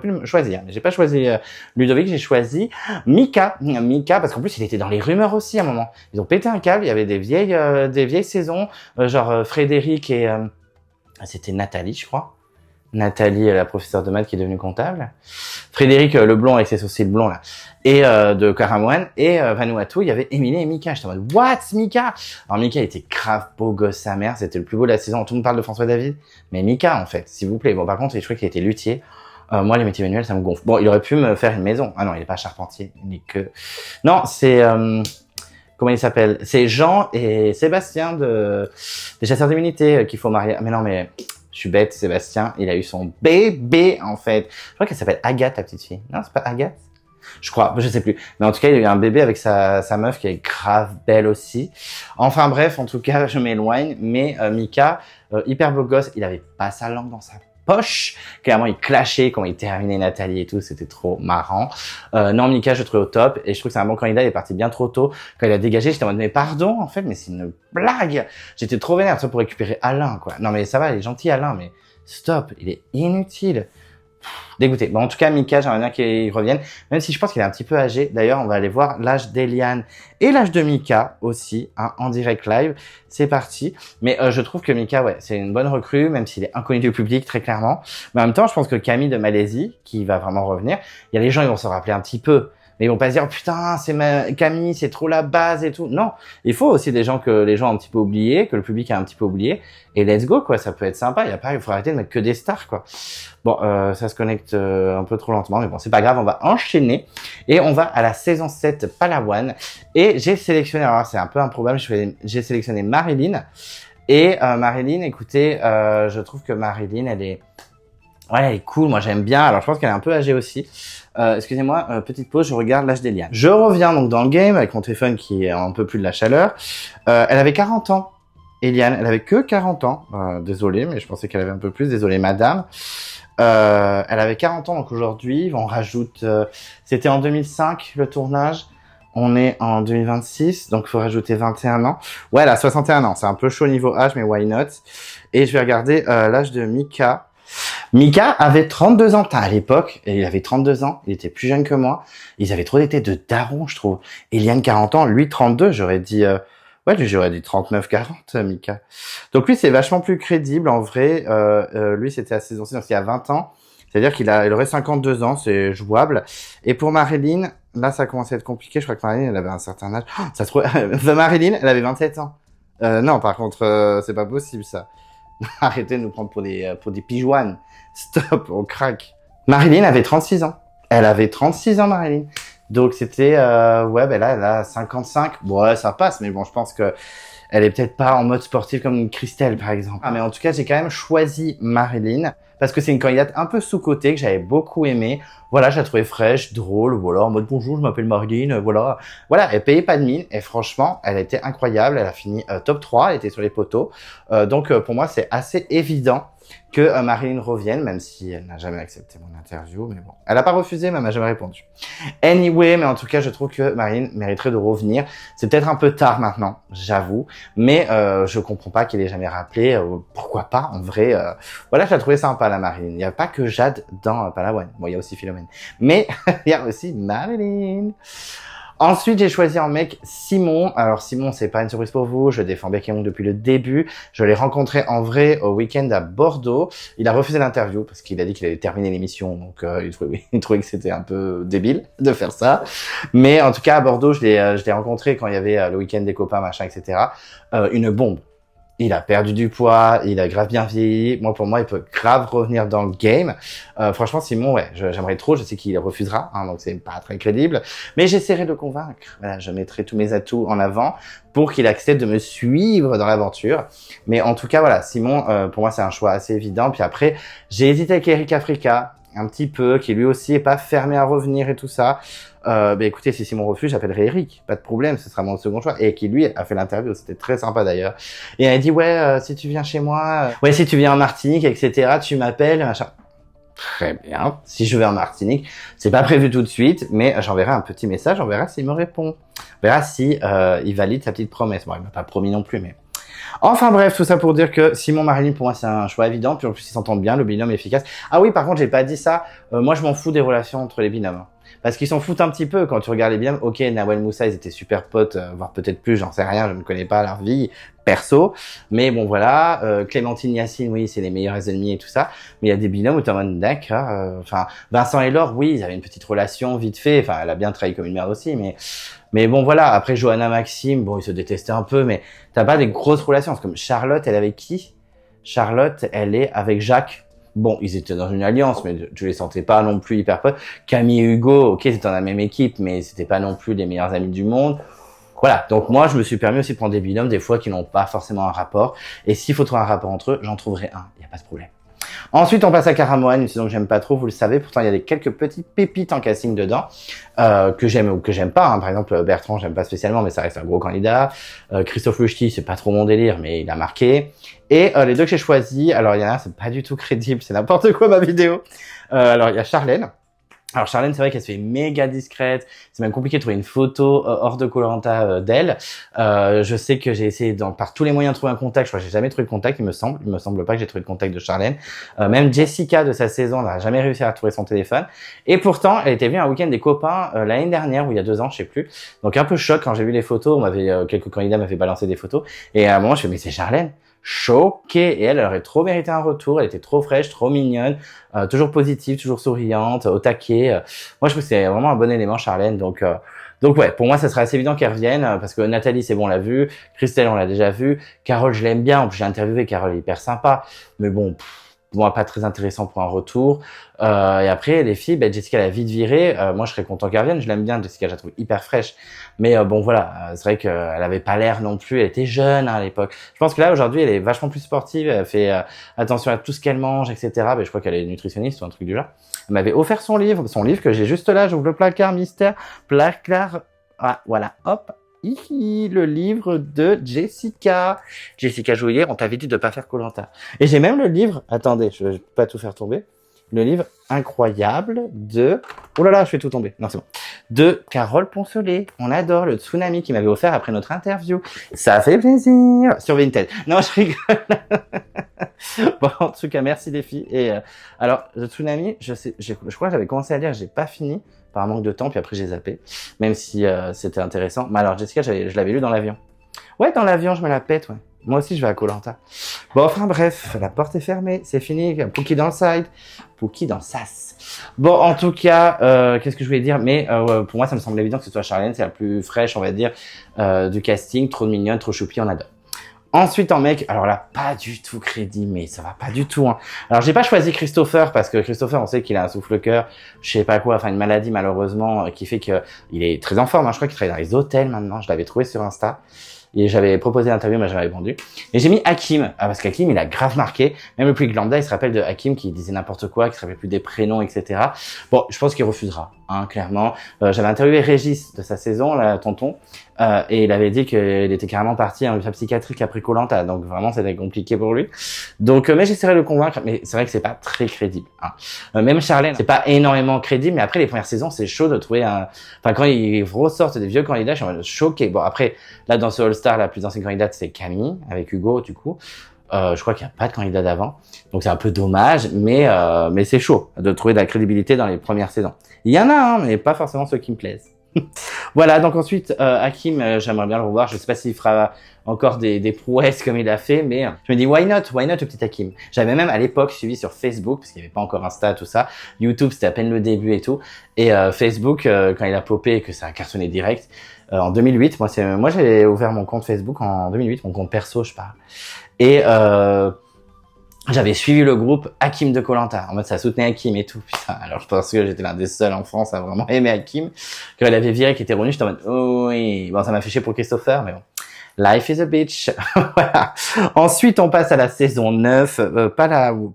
pu le choisir. Mais j'ai pas choisi Ludovic, j'ai choisi Mika. Mika, parce qu'en plus, il était dans les rumeurs aussi à un moment. Ils ont pété un câble. Il y avait des vieilles saisons, genre Frédéric et c'était Nathalie, je crois. Nathalie, la professeure de maths qui est devenue comptable. Frédéric, le blond avec ses sourcils blonds, là. Et de Karamoan. Et Vanuatu, il y avait Émilie et Mika. J'étais en mode, what, Mika? Alors, Mika, il était grave beau gosse, sa mère. C'était le plus beau de la saison. Tout le monde parle de François David. Mais Mika, en fait, s'il vous plaît. Bon, par contre, je crois qu'il était luthier. Moi, les métiers manuels, ça me gonfle. Bon, il aurait pu me faire une maison. Ah non, il est pas charpentier. Il est que... Non, c'est... Comment il s'appelle? C'est Jean et Sébastien des chasseurs d'immunité qu'il faut marier. Mais non, mais... Je suis bête, Sébastien, il a eu son bébé, en fait. Je crois qu'elle s'appelle Agathe, la petite fille. Non, c'est pas Agathe? Je crois, je sais plus. Mais en tout cas, il a eu un bébé avec sa meuf qui est grave belle aussi. Enfin bref, en tout cas, je m'éloigne. Mais Mika, hyper beau gosse, il avait pas sa langue dans sa poche. Clairement, il clashait quand il terminait Nathalie et tout. C'était trop marrant. Non, Mika, je le trouvais au top. Et je trouve que c'est un bon candidat. Il est parti bien trop tôt. Quand il a dégagé, j'étais en mode, mais pardon, en fait, mais c'est une blague. J'étais trop vénère, ça pour récupérer Alain, quoi. Non, mais ça va, il est gentil, Alain, mais stop, il est inutile. Dégoûté. Bon, en tout cas, Mika, j'aimerais bien qu'il revienne, même si je pense qu'il est un petit peu âgé. D'ailleurs, on va aller voir l'âge d'Eliane et l'âge de Mika aussi, en direct live. C'est parti. Mais je trouve que Mika, ouais, c'est une bonne recrue, même s'il est inconnu du public, très clairement. Mais en même temps, je pense que Camille de Malaisie, qui va vraiment revenir, il y a les gens, ils vont se rappeler un petit peu. Mais ils vont pas se dire, putain, Camille, c'est trop la base et tout. Non. Il faut aussi des gens que les gens ont un petit peu oubliés, que le public a un petit peu oublié. Et let's go, quoi. Ça peut être sympa. Il faut arrêter de mettre que des stars, quoi. Bon, ça se connecte un peu trop lentement, mais bon, c'est pas grave. On va enchaîner. Et on va à la saison 7 Palawan. Et j'ai sélectionné, alors c'est un peu improbable, j'ai sélectionné Marilyn. Et Marilyn, écoutez, je trouve que Marilyn, elle est cool. Moi, j'aime bien. Alors, je pense qu'elle est un peu âgée aussi. Excusez-moi, petite pause, je regarde l'âge d'Eliane. Je reviens donc dans le game avec mon téléphone qui est un peu plus de la chaleur. Elle avait 40 ans. Eliane, elle avait que 40 ans. Désolé, mais je pensais qu'elle avait un peu plus. Désolé, madame. Elle avait 40 ans, donc aujourd'hui, on rajoute... c'était en 2005, le tournage. On est en 2026, donc il faut rajouter 21 ans. Ouais, elle a 61 ans. C'est un peu chaud niveau âge, mais why not? Et je vais regarder l'âge de Mika. Mika avait 32 ans. À l'époque, il avait 32 ans. Il était plus jeune que moi. Ils avaient trop des têtes de daron, je trouve. Eliane, 40 ans. Lui, 32. J'aurais dit... j'aurais dit 39-40, Mika. Donc lui, c'est vachement plus crédible, en vrai. Lui, c'était à saison 6, donc il y a 20 ans. C'est-à-dire il aurait 52 ans, c'est jouable. Et pour Marilyn, là, ça commence à être compliqué. Je crois que Marilyn, elle avait un certain âge. Oh, ça se trouve, Marilyn, elle avait 27 ans. Non, par contre, c'est pas possible, ça. Arrêtez de nous prendre pour des pigeouanes. Stop, on craque. Marilyn avait 36 ans. Elle avait 36 ans, Marilyn. Donc c'était, là, elle a 55. Bon, ouais, ça passe, mais bon, je pense que elle est peut-être pas en mode sportif comme Christelle, par exemple. Mais en tout cas, j'ai quand même choisi Marilyn parce que c'est une candidate un peu sous-cotée que j'avais beaucoup aimée. Voilà, je la trouvais fraîche, drôle, voilà, en mode bonjour, je m'appelle Marilyn, voilà. Voilà, elle payait pas de mine et franchement, elle était incroyable. Elle a fini top 3, elle était sur les poteaux. Donc pour moi, c'est assez évident que Marilyn revienne, même si elle n'a jamais accepté mon interview, mais bon. Elle n'a pas refusé, mais elle m'a jamais répondu. Anyway, mais en tout cas, je trouve que Marilyn mériterait de revenir. C'est peut-être un peu tard maintenant, j'avoue, mais je comprends pas qu'elle ait jamais rappelé. Pourquoi pas, en vrai. Voilà, je la trouvais sympa, la Marilyn. Il n'y a pas que Jade dans Palawan. Bon, il y a aussi Philomène. Mais il y a aussi Marilyn. Ensuite, j'ai choisi un mec, Simon. Alors Simon, c'est pas une surprise pour vous, je défends bec et ongle depuis le début. Je l'ai rencontré en vrai au week-end à Bordeaux. Il a refusé l'interview parce qu'il a dit qu'il allait terminer l'émission, donc il trouvait que c'était un peu débile de faire ça. Mais en tout cas, à Bordeaux, je l'ai rencontré quand il y avait le week-end des copains, machin, etc. Une bombe. Il a perdu du poids, il a grave bien vieilli. Moi, pour moi, il peut grave revenir dans le game. Franchement, Simon, ouais, j'aimerais trop. Je sais qu'il refusera, hein, donc c'est pas très crédible. Mais j'essaierai de le convaincre. Voilà, je mettrai tous mes atouts en avant pour qu'il accepte de me suivre dans l'aventure. Mais en tout cas, voilà, Simon, pour moi, c'est un choix assez évident. Puis après, j'ai hésité avec Eric Africa, un petit peu, qui lui aussi est pas fermé à revenir et tout ça. Écoutez, si Simon refuse, j'appellerai Eric, pas de problème, ce sera mon second choix. Et qui lui a fait l'interview, c'était très sympa d'ailleurs. Et elle a dit si tu viens chez moi, si tu viens en Martinique, etc., tu m'appelles, machin. Très bien. Si je vais en Martinique, c'est pas prévu tout de suite, mais j'enverrai un petit message, on verra s'il me répond. On verra si il valide sa petite promesse. Bon, il m'a pas promis non plus, mais... Enfin bref, tout ça pour dire que Simon Marilyn, pour moi, c'est un choix évident. Puis en plus, ils s'entendent bien, le binôme est efficace. Ah oui, par contre, j'ai pas dit ça. Moi, je m'en fous des relations entre les binômes. Parce qu'ils s'en foutent un petit peu quand tu regardes les binômes. Ok, Nawel Moussa, ils étaient super potes, voire peut-être plus, j'en sais rien, je ne connais pas leur vie perso. Mais bon, voilà. Clémentine, Yacine, oui, c'est les meilleurs ennemis et tout ça. Mais il y a des binômes où t'es en mode d'accord. Enfin, Vincent et Laure, oui, ils avaient une petite relation vite fait. Enfin, elle a bien trahi comme une merde aussi, mais bon, voilà. Après, Johanna, Maxime, bon, ils se détestaient un peu, mais t'as pas des grosses relations. C'est comme Charlotte, elle est avec qui? Charlotte, elle est avec Jacques. Bon, ils étaient dans une alliance, mais je les sentais pas non plus hyper potes. Camille et Hugo, ok, c'était dans la même équipe, mais c'était pas non plus les meilleurs amis du monde. Voilà. Donc moi, je me suis permis aussi de prendre des binômes, des fois, qui n'ont pas forcément un rapport. Et s'il faut trouver un rapport entre eux, j'en trouverai un. Il n'y a pas de problème. Ensuite, on passe à Caramoan, une saison que j'aime pas trop, vous le savez. Pourtant, il y a quelques petites pépites en casting dedans, que j'aime ou que j'aime pas. Hein. Par exemple, Bertrand, j'aime pas spécialement, mais ça reste un gros candidat. Christophe Louchki, c'est pas trop mon délire, mais il a marqué. Et les deux que j'ai choisis, alors il y en a un, c'est pas du tout crédible, c'est n'importe quoi ma vidéo. Alors il y a Charlène. Alors Charlène, c'est vrai qu'elle se fait méga discrète. C'est même compliqué de trouver une photo hors de Koh-Lanta d'elle. Je sais que j'ai essayé par tous les moyens de trouver un contact. Je crois que j'ai jamais trouvé de contact, il me semble. Il me semble pas que j'ai trouvé de contact de Charlène. Même Jessica de sa saison n'a jamais réussi à trouver son téléphone. Et pourtant, elle était venue à un week-end des copains l'année dernière ou il y a 2 ans, je sais plus. Donc un peu choc quand j'ai vu les photos. Quelques candidats m'avaient balancé des photos. Et à un moment, je me suis dit, mais c'est Charlène. choqué. Et elle aurait trop mérité un retour. Elle était trop fraîche, trop mignonne, toujours positive, toujours souriante, au taquet. Moi, je trouve que c'est vraiment un bon élément, Charlène. Donc ouais, pour moi, ça serait assez évident qu'elle revienne, parce que Nathalie, c'est bon, on l'a vu. Christelle, on l'a déjà vu. Carole, je l'aime bien. En plus, j'ai interviewé Carole, elle est hyper sympa. Mais bon, moi, pas très intéressant pour un retour. Et après, les filles, Jessica l'a vite virée. Moi, je serais content qu'elle revienne. Je l'aime bien, Jessica, je la trouve hyper fraîche. Mais bon, voilà, c'est vrai qu'elle avait pas l'air non plus. Elle était jeune à l'époque. Je pense que là, aujourd'hui, elle est vachement plus sportive. Elle fait attention à tout ce qu'elle mange, etc. Je crois qu'elle est nutritionniste ou un truc du genre. Elle m'avait offert son livre que j'ai juste là. J'ouvre le placard mystère, placard. Ah, voilà, hop. Hihi, le livre de Jessica. Jessica Joulier, on t'avait dit de pas faire Koh-Lanta. Et j'ai même le livre, attendez, je vais pas tout faire tomber. Le livre incroyable de... Oh là là, je fais tout tomber. Non, c'est bon. De Carole Poncelet. On adore le tsunami qu'il m'avait offert après notre interview. Ça fait plaisir. Sur Vinted. Non, je rigole. Bon, en tout cas, merci les filles. Et alors, le tsunami, je crois que j'avais commencé à lire, j'ai pas fini par manque de temps, puis après j'ai zappé, même si c'était intéressant. Mais alors, Jessica, je l'avais lu dans l'avion. Ouais, dans l'avion, je me la pète, ouais. Moi aussi, je vais à Koh-Lanta. Bon, enfin bref, la porte est fermée, c'est fini. Pookie dans le side, Pookie dans le sas. Bon, en tout cas, qu'est-ce que je voulais dire? Mais pour moi, ça me semble évident que ce soit Charlène, c'est la plus fraîche, on va dire, du casting. Trop mignonne, trop choupi, on adore. Ensuite, en mec, alors là, pas du tout crédit, mais ça va pas du tout, hein. Alors, j'ai pas choisi Christopher, parce que Christopher, on sait qu'il a un souffle-cœur, je sais pas quoi, enfin, une maladie, malheureusement, qui fait que il est très en forme, hein. Je crois qu'il travaille dans les hôtels, maintenant. Je l'avais trouvé sur Insta. Et j'avais proposé l'interview, mais j'avais répondu. Et j'ai mis Hakim, parce qu'Hakim, il a grave marqué. Même le public lambda, il se rappelle de Hakim qui disait n'importe quoi, qui se rappelle plus des prénoms, etc. Bon, je pense qu'il refusera, hein, clairement. J'avais interviewé Régis de sa saison, là, tonton, et il avait dit qu'il était carrément parti en hôpital psychiatrique après Koh-Lanta. Donc vraiment, c'était compliqué pour lui. Donc, mais j'essaierai de le convaincre, mais c'est vrai que c'est pas très crédible, hein. Même Charlène, c'est pas énormément crédible, mais après les premières saisons, c'est chaud de trouver enfin, quand ils ressortent des vieux candidats, je suis en mode choqué. Bon, après, là, dans ce All-Star, la plus ancienne candidate, c'est Camille, avec Hugo, du coup. Je crois qu'il n'y a pas de candidat d'avant. Donc c'est un peu dommage, mais c'est chaud de trouver de la crédibilité dans les premières saisons. Il y en a, hein, mais pas forcément ceux qui me plaisent. Voilà, donc ensuite, Hakim, j'aimerais bien le revoir. Je sais pas s'il fera encore des prouesses comme il a fait, mais je me dis, why not le petit Hakim. J'avais même à l'époque suivi sur Facebook, parce qu'il n'y avait pas encore Insta, tout ça. YouTube, c'était à peine le début et tout. Et Facebook, quand il a popé et que ça a cartonné direct, en 2008, moi j'ai ouvert mon compte Facebook en 2008, mon compte perso, je parle. Et j'avais suivi le groupe Hakim de Koh-Lanta. En mode, ça soutenait Hakim et tout. Putain, alors je pense que j'étais l'un des seuls en France à vraiment aimer Hakim. Quand il avait viré, qui était revenu, j'étais en mode, oh oui. Bon, ça m'a fait chier pour Christopher, mais bon. Life is a bitch. Voilà. Ensuite, on passe à la saison 9, Palao,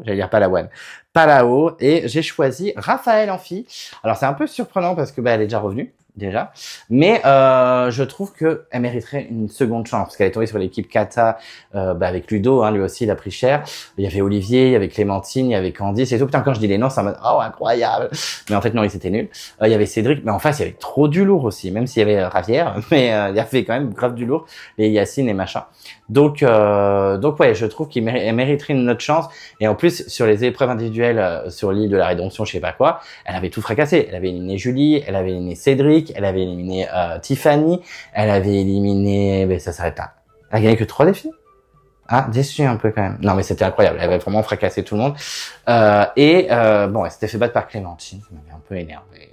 j'allais dire Palawan. Palao, et j'ai choisi Raphaël en fille. Alors, c'est un peu surprenant parce que, elle est déjà revenue. Déjà, mais je trouve que elle mériterait une seconde chance parce qu'elle est tombée sur l'équipe Kata avec Ludo, hein, lui aussi il a pris cher. Il y avait Olivier, il y avait Clémentine, il y avait Candice et tout. Putain, quand je dis les noms, c'est en mode oh incroyable, mais en fait non, ils étaient nuls. Il y avait Cédric, mais en face il y avait trop du lourd aussi, même s'il y avait Ravière, mais il y avait quand même grave du lourd, et Yacine et machin. Donc ouais, je trouve qu'il mériterait une autre chance. Et en plus sur les épreuves individuelles sur l'île de la Rédemption, je sais pas quoi, elle avait tout fracassé. Elle avait éliminé Julie, elle avait éliminé Cédric, elle avait éliminé Tiffany, elle avait éliminé, ça s'arrête là. Elle a gagné que 3 défis. Ah, déçu un peu quand même. Non mais c'était incroyable, elle avait vraiment fracassé tout le monde. Bon, elle s'était fait battre par Clémentine, ça m'avait un peu énervé.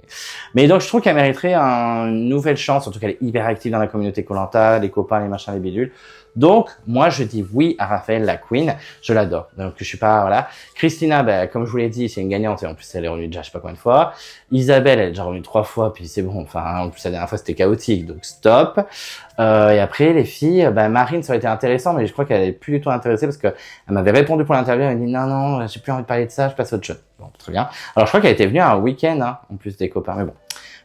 Mais donc je trouve qu'elle mériterait une nouvelle chance, surtout qu'elle est hyper active dans la communauté Koh-Lanta, les copains, les machins, les bidules. Donc, moi, je dis oui à Raphaël, la queen. Je l'adore. Donc, je suis pas, voilà. Christina, comme je vous l'ai dit, c'est une gagnante. Et en plus, elle est revenue déjà, je sais pas combien de fois. Isabelle, elle est déjà revenue 3 fois. Puis c'est bon. Enfin, en plus, la dernière fois, c'était chaotique. Donc, stop. Et après, les filles, Marine, ça aurait été intéressant. Mais je crois qu'elle est plus du tout intéressée parce que elle m'avait répondu pour l'interview. Elle m'a dit, non, j'ai plus envie de parler de ça. Je passe à autre chose. Bon, très bien. Alors, je crois qu'elle était venue à un week-end, hein, en plus des copains. Mais bon.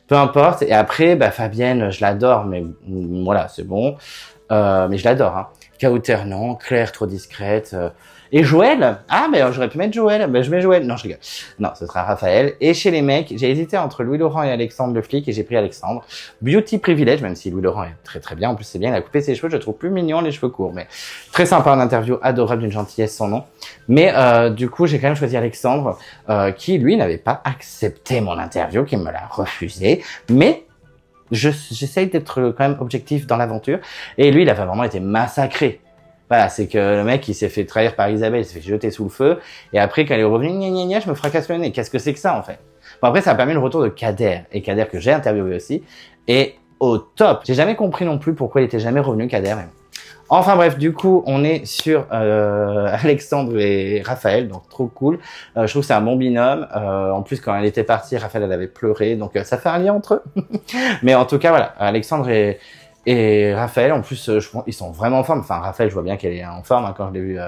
Peu importe. Et après, Fabienne, je l'adore. Mais voilà, c'est bon. Mais je l'adore, hein. Kauter, non. Claire, trop discrète. Et Joël, j'aurais pu mettre Joël. Je mets Joël. Non, je rigole. Non, ce sera Raphaël. Et chez les mecs, j'ai hésité entre Louis Laurent et Alexandre le flic, et j'ai pris Alexandre. Beauty privilège, même si Louis Laurent est très très bien. En plus, c'est bien, il a coupé ses cheveux. Je le trouve plus mignon, les cheveux courts. Mais très sympa en interview, adorable, d'une gentillesse sans nom. Mais du coup, j'ai quand même choisi Alexandre, qui lui n'avait pas accepté mon interview, qui me l'a refusé. Mais j'essaye d'être quand même objectif dans l'aventure. Et lui, il avait vraiment été massacré. Voilà, c'est que le mec, il s'est fait trahir par Isabelle, il s'est fait jeter sous le feu. Et après, quand elle est revenue, gna gna gna, je me fracasse le nez. Qu'est-ce que c'est que ça, en fait? Bon, après, ça a permis le retour de Kader. Et Kader, que j'ai interviewé aussi, est au top. J'ai jamais compris non plus pourquoi il était jamais revenu, Kader. Enfin bref, du coup, on est sur Alexandre et Raphaël, donc trop cool. Je trouve que c'est un bon binôme. En plus, quand elle était partie, Raphaël, elle avait pleuré, donc ça fait un lien entre eux. Mais en tout cas, voilà, Alexandre et Raphaël, en plus, ils sont vraiment en forme. Enfin, Raphaël, je vois bien qu'elle est en forme quand je l'ai vu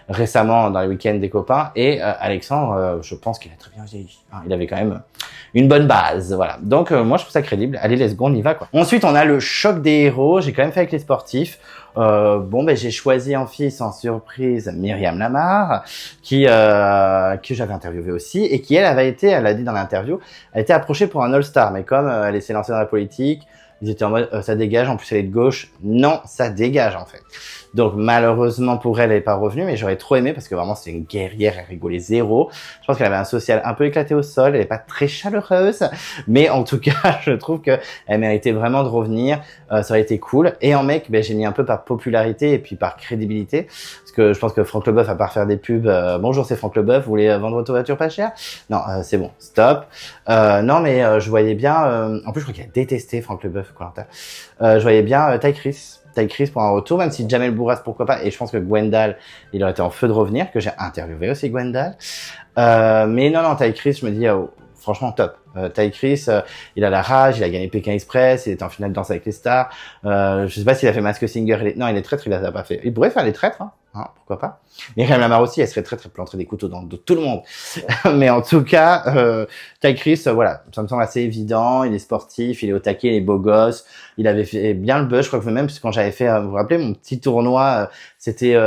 récemment dans les week-ends des copains. Et Alexandre, je pense qu'il a très bien vieilli. Hein, il avait quand même une bonne base, voilà. Donc, moi, je trouve ça crédible. Allez, let's go, on y va, quoi. Ensuite, on a le choc des héros. J'ai quand même fait avec les sportifs. J'ai choisi en fille sans surprise Myriam Lamar, que j'avais interviewé aussi, et qui, elle a dit dans l'interview, elle a été approchée pour un All-Star. Mais comme elle s'est lancée dans la politique, ils étaient en mode ça dégage, en plus elle est de gauche. Non, ça dégage en fait. Donc malheureusement pour elle, elle n'est pas revenue, mais j'aurais trop aimé parce que vraiment c'est une guerrière, elle rigolait zéro. Je pense qu'elle avait un social un peu éclaté au sol, elle n'est pas très chaleureuse, mais en tout cas je trouve que elle méritait vraiment de revenir. Ça aurait été cool. Et en mec, j'ai mis un peu par popularité et puis par crédibilité, parce que je pense que Franck Leboeuf, à part faire des pubs, bonjour c'est Franck Leboeuf, vous voulez vendre votre voiture pas cher? Non, c'est bon, stop. Non mais je voyais bien, en plus je crois qu'il a détesté Franck Leboeuf, Koh-Lanta. Je voyais bien Ty Chris pour un retour, même si Jamel Bourras, pourquoi pas, et je pense que Gwendal, il aurait été en feu de revenir, que j'ai interviewé aussi Gwendal. Mais non, Ty Chris, je me dis, franchement top. Ty Chris, il a la rage, il a gagné Pékin Express, il était en finale de Danse avec les stars. Je sais pas s'il a fait Mask Singer. Non, il est traître, il a pas fait. Il pourrait faire les traîtres, hein, pourquoi pas. Myriam Lamar aussi, elle serait traître, elle planterait des couteaux dans tout le monde. Mais en tout cas, Ty Chris, voilà, ça me semble assez évident. Il est sportif, il est au taquet, il est beau gosse. Il avait fait bien le buzz. Je crois que même quand j'avais fait, vous vous rappelez, mon petit tournoi, c'était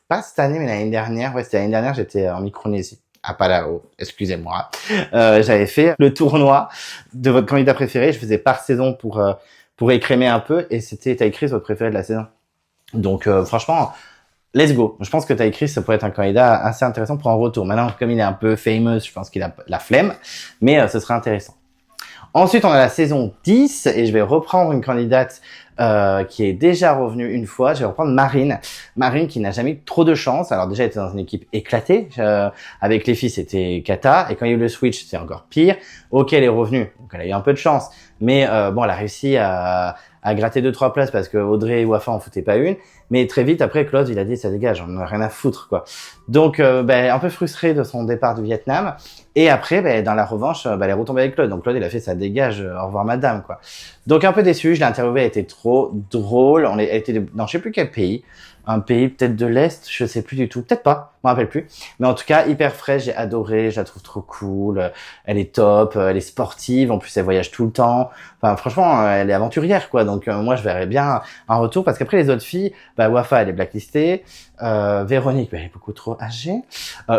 pas cette année, mais l'année dernière. Ouais, c'était l'année dernière, j'étais en Micronésie. À Palau, excusez-moi. J'avais fait le tournoi de votre candidat préféré. Je faisais par saison pour écrémer un peu, et c'était Ty Chris, votre préféré de la saison. Donc franchement, let's go. Je pense que Ty Chris, ça pourrait être un candidat assez intéressant pour un retour. Maintenant, comme il est un peu famous, je pense qu'il a la flemme, mais ce serait intéressant. Ensuite, on a la saison 10 et je vais reprendre une candidate qui est déjà revenue une fois. Je vais reprendre Marine. Marine qui n'a jamais eu trop de chance. Alors déjà, elle était dans une équipe éclatée. Avec les filles, c'était cata. Et quand il y a eu le switch, c'est encore pire. Ok, elle est revenue. Donc elle a eu un peu de chance. Mais bon, elle a réussi à gratter 2-3 places parce que Audrey et Wafa en foutaient pas une. Mais très vite, après, Claude, il a dit, ça dégage, on en a rien à foutre, quoi. Donc, un peu frustré de son départ du Vietnam. Et après, dans la revanche, elle est retombée avec Claude. Donc, Claude, il a fait, ça dégage, au revoir madame, quoi. Donc, un peu déçu, je l'ai interviewé, elle était trop drôle. Elle était dans je sais plus quel pays. Un pays peut-être de l'Est, je sais plus du tout. Peut-être pas, je me rappelle plus. Mais en tout cas, hyper fraîche, j'ai adoré, je la trouve trop cool. Elle est top, elle est sportive, en plus elle voyage tout le temps. Enfin, franchement, elle est aventurière, quoi. Donc, moi, je verrais bien un retour. Parce qu'après, les autres filles, Wafa, elle est blacklistée. Véronique, elle est beaucoup trop âgée.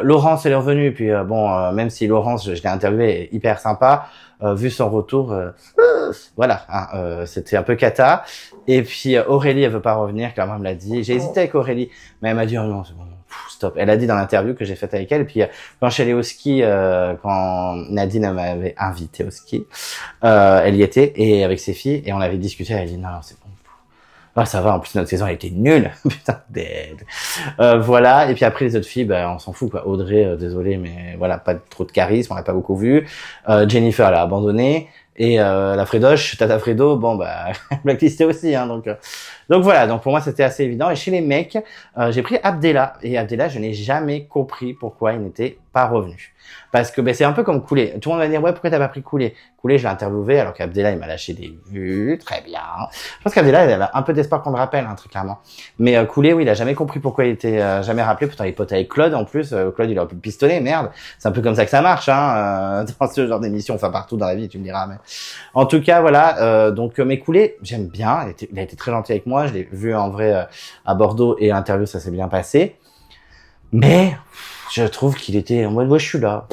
Laurence, elle est revenue. Puis, même si Laurence, je l'ai interviewée, elle est hyper sympa. Vu son retour, voilà, c'était un peu cata. Et puis Aurélie, elle veut pas revenir, clairement, elle me l'a dit. J'ai hésité avec Aurélie, mais elle m'a dit, oh non, c'est bon, stop. Elle a dit dans l'interview que j'ai faite avec elle. Et puis quand je suis allé au ski, quand Nadine m'avait invité au ski, elle y était, et avec ses filles, et on avait discuté, elle a dit, non, c'est bon. Ah, ça va, en plus notre saison a été nulle. Putain, dead. Voilà, et puis après les autres filles, on s'en fout, quoi. Audrey, désolé, mais voilà, pas trop de charisme, on l'a pas beaucoup vu. Jennifer, elle a abandonné. Et la Fredoche, Tata Fredo, blacklistée aussi, hein, donc voilà, donc pour moi c'était assez évident. Et chez les mecs, j'ai pris Abdella, et Abdella, je n'ai jamais compris pourquoi il n'était pas revenu. Parce que c'est un peu comme Koulé. Tout le monde va dire, ouais, pourquoi t'as pas pris Koulé? Koulé, je l'ai interviewé, alors qu'Abdella, il m'a lâché des vues, très bien. Je pense qu'Abdella, il avait un peu d'espoir qu'on le rappelle, très clairement. Mais Koulé, oui, il a jamais compris pourquoi il était jamais rappelé. Pourtant, il est pote avec Claude, en plus. Claude, il a un peu pistonné, merde. C'est un peu comme ça que ça marche, dans ce genre d'émission, enfin partout dans la vie, tu me diras. Mais en tout cas, voilà. Mais Koulé, j'aime bien. Il a été très gentil avec moi. Je l'ai vu en vrai à Bordeaux, et l'interview, ça s'est bien passé. Mais je trouve qu'il était en mode, ouais, je suis là.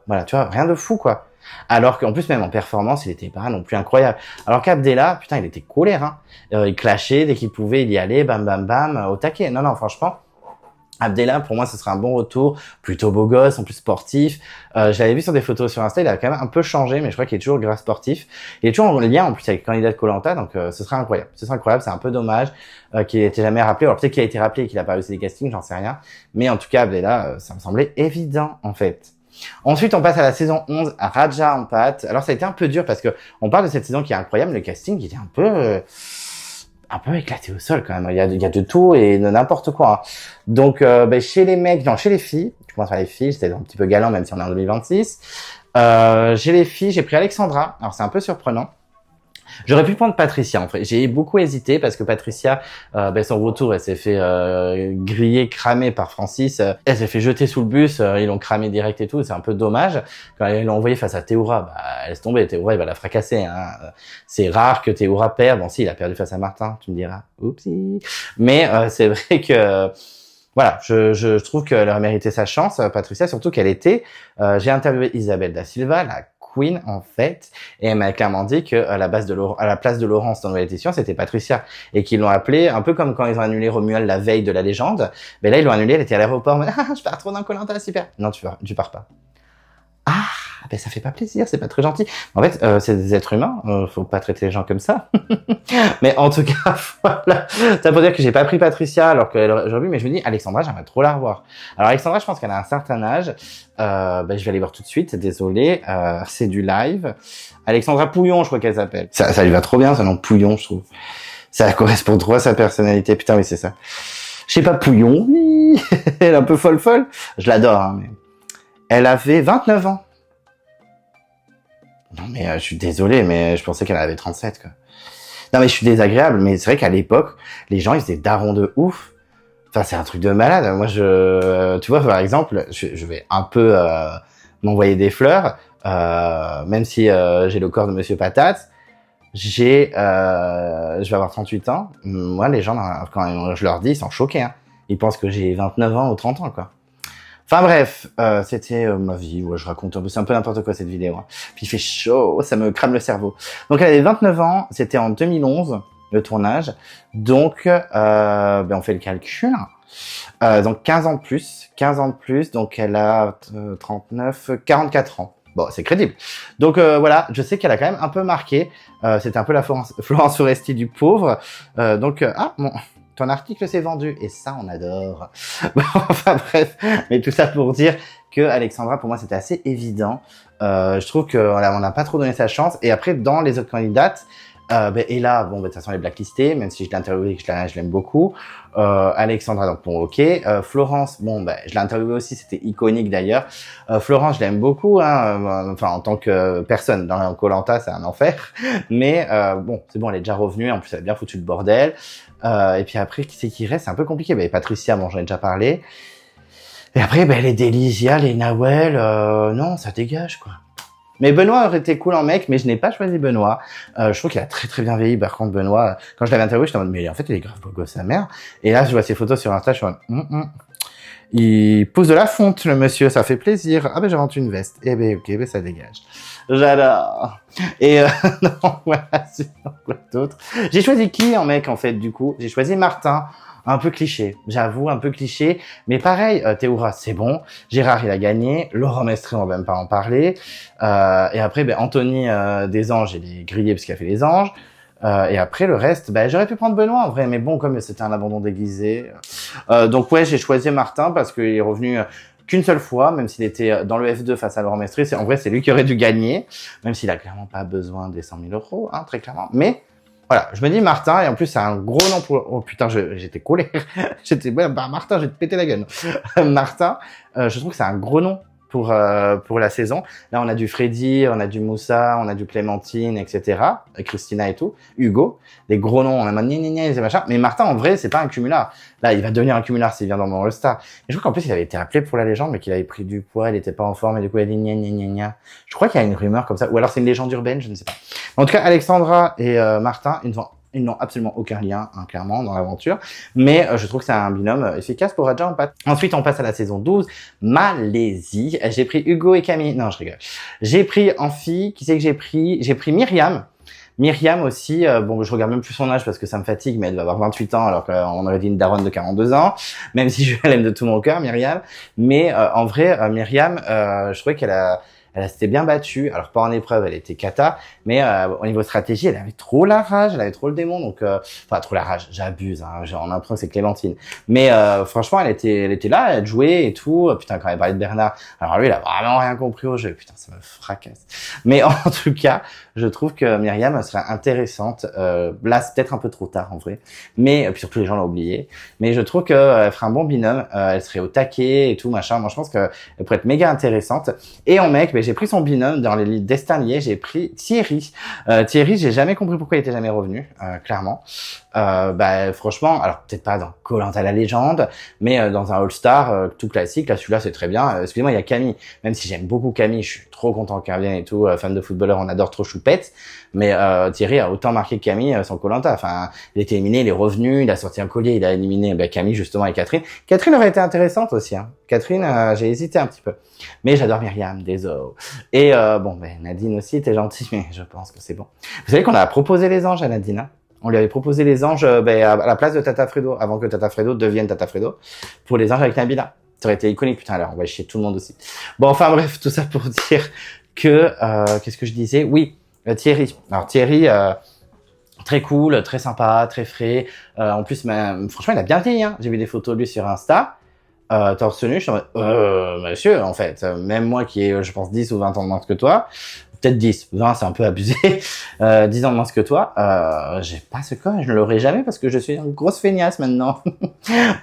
Voilà, tu vois, rien de fou, quoi. Alors qu'en plus, même en performance, il était pas non plus incroyable. Alors qu'Abdella, putain, il était colère, il clashait dès qu'il pouvait, il y allait, bam, bam, bam, au taquet. Non, franchement, Abdellah, pour moi, ce serait un bon retour, plutôt beau gosse, en plus sportif. Je l'avais vu sur des photos sur Insta, il a quand même un peu changé, mais je crois qu'il est toujours grave sportif. Il est toujours en lien, en plus, avec le candidat de koh-Lanta, donc ce serait incroyable. Ce serait incroyable, c'est un peu dommage qu'il ait été jamais rappelé. Alors peut-être qu'il a été rappelé et qu'il a pas réussi les castings, j'en sais rien. Mais en tout cas, Abdellah, ça me semblait évident, en fait. Ensuite, on passe à la saison 11, à Raja Ampat. Alors ça a été un peu dur parce que on parle de cette saison qui est incroyable, le casting, il est un peu éclaté au sol quand même. Il y a de tout et de n'importe quoi. Hein. Donc, chez les mecs, non, chez les filles, je commence par les filles, c'était un petit peu galant même si on est en 2026. Chez les filles, j'ai pris Alexandra. Alors, c'est un peu surprenant. J'aurais pu prendre Patricia, en fait. J'ai beaucoup hésité parce que Patricia, son retour, elle s'est fait griller, cramer par Francis. Elle s'est fait jeter sous le bus, ils l'ont cramé direct et tout. C'est un peu dommage. Quand ils l'ont envoyé face à Théoura, elle laisse tomber. Théoura, il va la fracasser. Hein. C'est rare que Théoura perde. Bon, si, il a perdu face à Martin, tu me diras. Oupsie. Mais c'est vrai que... Voilà, je trouve qu'elle aurait mérité sa chance, Patricia, surtout qu'elle était... j'ai interviewé Isabelle da Silva, la Queen en fait, et elle m'a clairement dit que à la place de Laurence dans Nouvelle Édition, c'était Patricia, et qu'ils l'ont appelée un peu comme quand ils ont annulé Romuald la veille de la légende. Mais là ils l'ont annulée, elle était à l'aéroport, mais je pars trop dans koh-Lanta, super. Non, tu pars pas. Ah, ça fait pas plaisir, c'est pas très gentil. En fait, c'est des êtres humains, faut pas traiter les gens comme ça. Mais en tout cas, voilà. Ça pour dire que j'ai pas pris Patricia alors qu'elle aurait vu, mais je me dis, Alexandra, j'aimerais trop la revoir. Alors Alexandra, je pense qu'elle a un certain âge. Je vais aller voir tout de suite, désolé. C'est du live. Alexandra Pouillon, je crois qu'elle s'appelle. Ça lui va trop bien, ce nom Pouillon, je trouve. Ça correspond trop à sa personnalité. Putain, oui, c'est ça. Je sais pas, Pouillon, oui. Elle est un peu folle. Je l'adore, hein, mais... Elle avait 29 ans. Non, mais je suis désolé, mais je pensais qu'elle avait 37, quoi. Non, mais je suis désagréable, mais c'est vrai qu'à l'époque, les gens, ils étaient darons de ouf. Enfin, c'est un truc de malade. Moi, tu vois, par exemple, je vais un peu m'envoyer des fleurs, même si j'ai le corps de Monsieur Patate. Je vais avoir 38 ans. Moi, les gens, quand je leur dis, ils sont choqués. Hein. Ils pensent que j'ai 29 ans ou 30 ans, quoi. Enfin bref, c'était ma vie, ouais, je raconte un peu, c'est un peu n'importe quoi cette vidéo. Hein. Puis il fait chaud, ça me crame le cerveau. Donc elle avait 29 ans, c'était en 2011 le tournage. Donc on fait le calcul. Donc 15 ans de plus, donc elle a 39, 44 ans. Bon, c'est crédible. Donc voilà, je sais qu'elle a quand même un peu marqué. C'était un peu la Florence Foresti du pauvre. Ton article s'est vendu, et ça, on adore. Bon, enfin bref, mais tout ça pour dire que Alexandra, pour moi, c'était assez évident. Je trouve qu'on n'a pas trop donné sa chance. Et après, dans les autres candidates, et là, de toute façon, elle est blacklistée, même si je l'ai interviewée et que je l'aime beaucoup. Alexandra, donc bon, ok. Florence, je l'ai interviewée aussi, c'était iconique d'ailleurs. Florence, je l'aime beaucoup, hein, enfin en tant que personne. Dans koh-Lanta, c'est un enfer. Mais c'est bon, elle est déjà revenue. En plus, elle a bien foutu le bordel. Et puis après, qui c'est qui reste? C'est un peu compliqué. Patricia, j'en ai déjà parlé. Et après, les Delisia, les Nawel, non, ça dégage, quoi. Mais Benoît aurait été cool en mec, mais je n'ai pas choisi Benoît. Je trouve qu'il a très très bien vieilli. Par contre, Benoît, quand je l'avais interviewé, j'étais en mode, mais en fait, il est grave beau gosse, sa mère. Et là, je vois ses photos sur Insta, je suis en mode, il pousse de la fonte, le monsieur, ça fait plaisir. Ah j'invente une veste. Ok, ça dégage. J'adore. Et non, voilà, sinon, quoi d'autre. J'ai choisi qui en mec, en fait, du coup? J'ai choisi Martin. Un peu cliché, j'avoue, un peu cliché. Mais pareil, Théoura, c'est bon. Gérard, il a gagné. Laurent Mestré, on va même pas en parler. Et après, Anthony Desanges, il est grillé parce qu'il a fait les anges. Et après, le reste, j'aurais pu prendre Benoît, en vrai. Mais bon, comme c'était un abandon déguisé. Donc ouais, j'ai choisi Martin parce qu'il est revenu qu'une seule fois, même s'il était dans le F2 face à Laurent Mestré. En vrai, c'est lui qui aurait dû gagner. Même s'il a clairement pas besoin des 100 000 €, hein, très clairement. Mais... voilà, je me dis Martin, et en plus c'est un gros nom pour... Oh putain, j'étais collé. Martin, je vais te péter la gueule. Martin, je trouve que c'est un gros nom pour la saison. Là, on a du Freddy, on a du Moussa, on a du Clémentine, etc. Christina et tout. Hugo, des gros noms, on a et machin. Mais Martin, en vrai, c'est pas un cumulard. Là, il va devenir un cumulard s'il vient dans mon All-Star. Et je crois qu'en plus, il avait été appelé pour la légende, mais qu'il avait pris du poids, il était pas en forme, et du coup, il a dit gna. Je crois qu'il y a une rumeur comme ça. Ou alors c'est une légende urbaine, je ne sais pas. En tout cas, Alexandra et Martin, ils n'ont absolument aucun lien, hein, clairement, dans l'aventure. Mais je trouve que c'est un binôme efficace pour Raja Ampat. Ensuite, on passe à la saison 12, Malaisie. J'ai pris Hugo et Camille. Non, je rigole. J'ai pris en fille, qui c'est que j'ai pris? J'ai pris Myriam. Myriam aussi, bon, je regarde même plus son âge parce que ça me fatigue, mais elle va avoir 28 ans alors qu'on aurait dit une daronne de 42 ans, même si je l'aime de tout mon cœur, Myriam. Mais en vrai, Myriam, je trouvais elle s'était bien battue. Alors pas en épreuve, elle était cata, mais au niveau stratégie, elle avait trop la rage, elle avait trop le démon. Donc, enfin trop la rage, j'abuse. Hein, on a l'impression que c'est Clémentine. Mais franchement, elle était là, elle jouait et tout. Putain, quand elle parlait de Bernard, alors lui, il a vraiment rien compris au jeu. Putain, ça me fracasse. Mais en tout cas, je trouve que Myriam serait intéressante. Là, c'est peut-être un peu trop tard en vrai, mais puis surtout les gens l'ont oublié. Mais je trouve que elle ferait un bon binôme. Elle serait au taquet et tout machin. Moi, je pense qu'elle pourrait être méga intéressante. Et en mec, j'ai pris son binôme dans les destins liés, j'ai pris Thierry. Thierry, j'ai jamais compris pourquoi il était jamais revenu, clairement. Franchement, alors peut-être pas dans Koh-Lanta la légende, mais dans un All-Star tout classique, là celui-là c'est très bien. Excusez-moi, il y a Camille, même si j'aime beaucoup Camille, je suis trop content qu'elle revienne et tout, fan de footballeur, on adore trop Choupette, mais Thierry a autant marqué que Camille sans Koh-Lanta. Enfin, il était éliminé, il est revenu, il a sorti un collier, il a éliminé Camille justement et Catherine. Catherine aurait été intéressante aussi, hein. Catherine, j'ai hésité un petit peu, mais j'adore Myriam, désolé. Et Nadine aussi était gentille, mais je pense que c'est bon. Vous savez qu'on a proposé les anges à Nadine, hein. On lui avait proposé les anges à la place de Tata Fredo, avant que Tata Fredo devienne Tata Fredo, pour les anges avec Nabila. Ça aurait été iconique, putain, alors on va chier tout le monde aussi. Bon, enfin bref, tout ça pour dire que, qu'est-ce que je disais? Oui, Thierry. Alors Thierry, très cool, très sympa, très frais. En plus, franchement, il a bien vieilli, hein. J'ai vu des photos de lui sur Insta. Torse nu, je suis en mode, monsieur, en fait, même moi qui ai, je pense, 10 ou 20 ans de moins que toi, peut-être 10, 20 c'est un peu abusé, 10 ans de moins que toi, j'ai pas ce corps, je ne l'aurai jamais parce que je suis une grosse feignasse maintenant.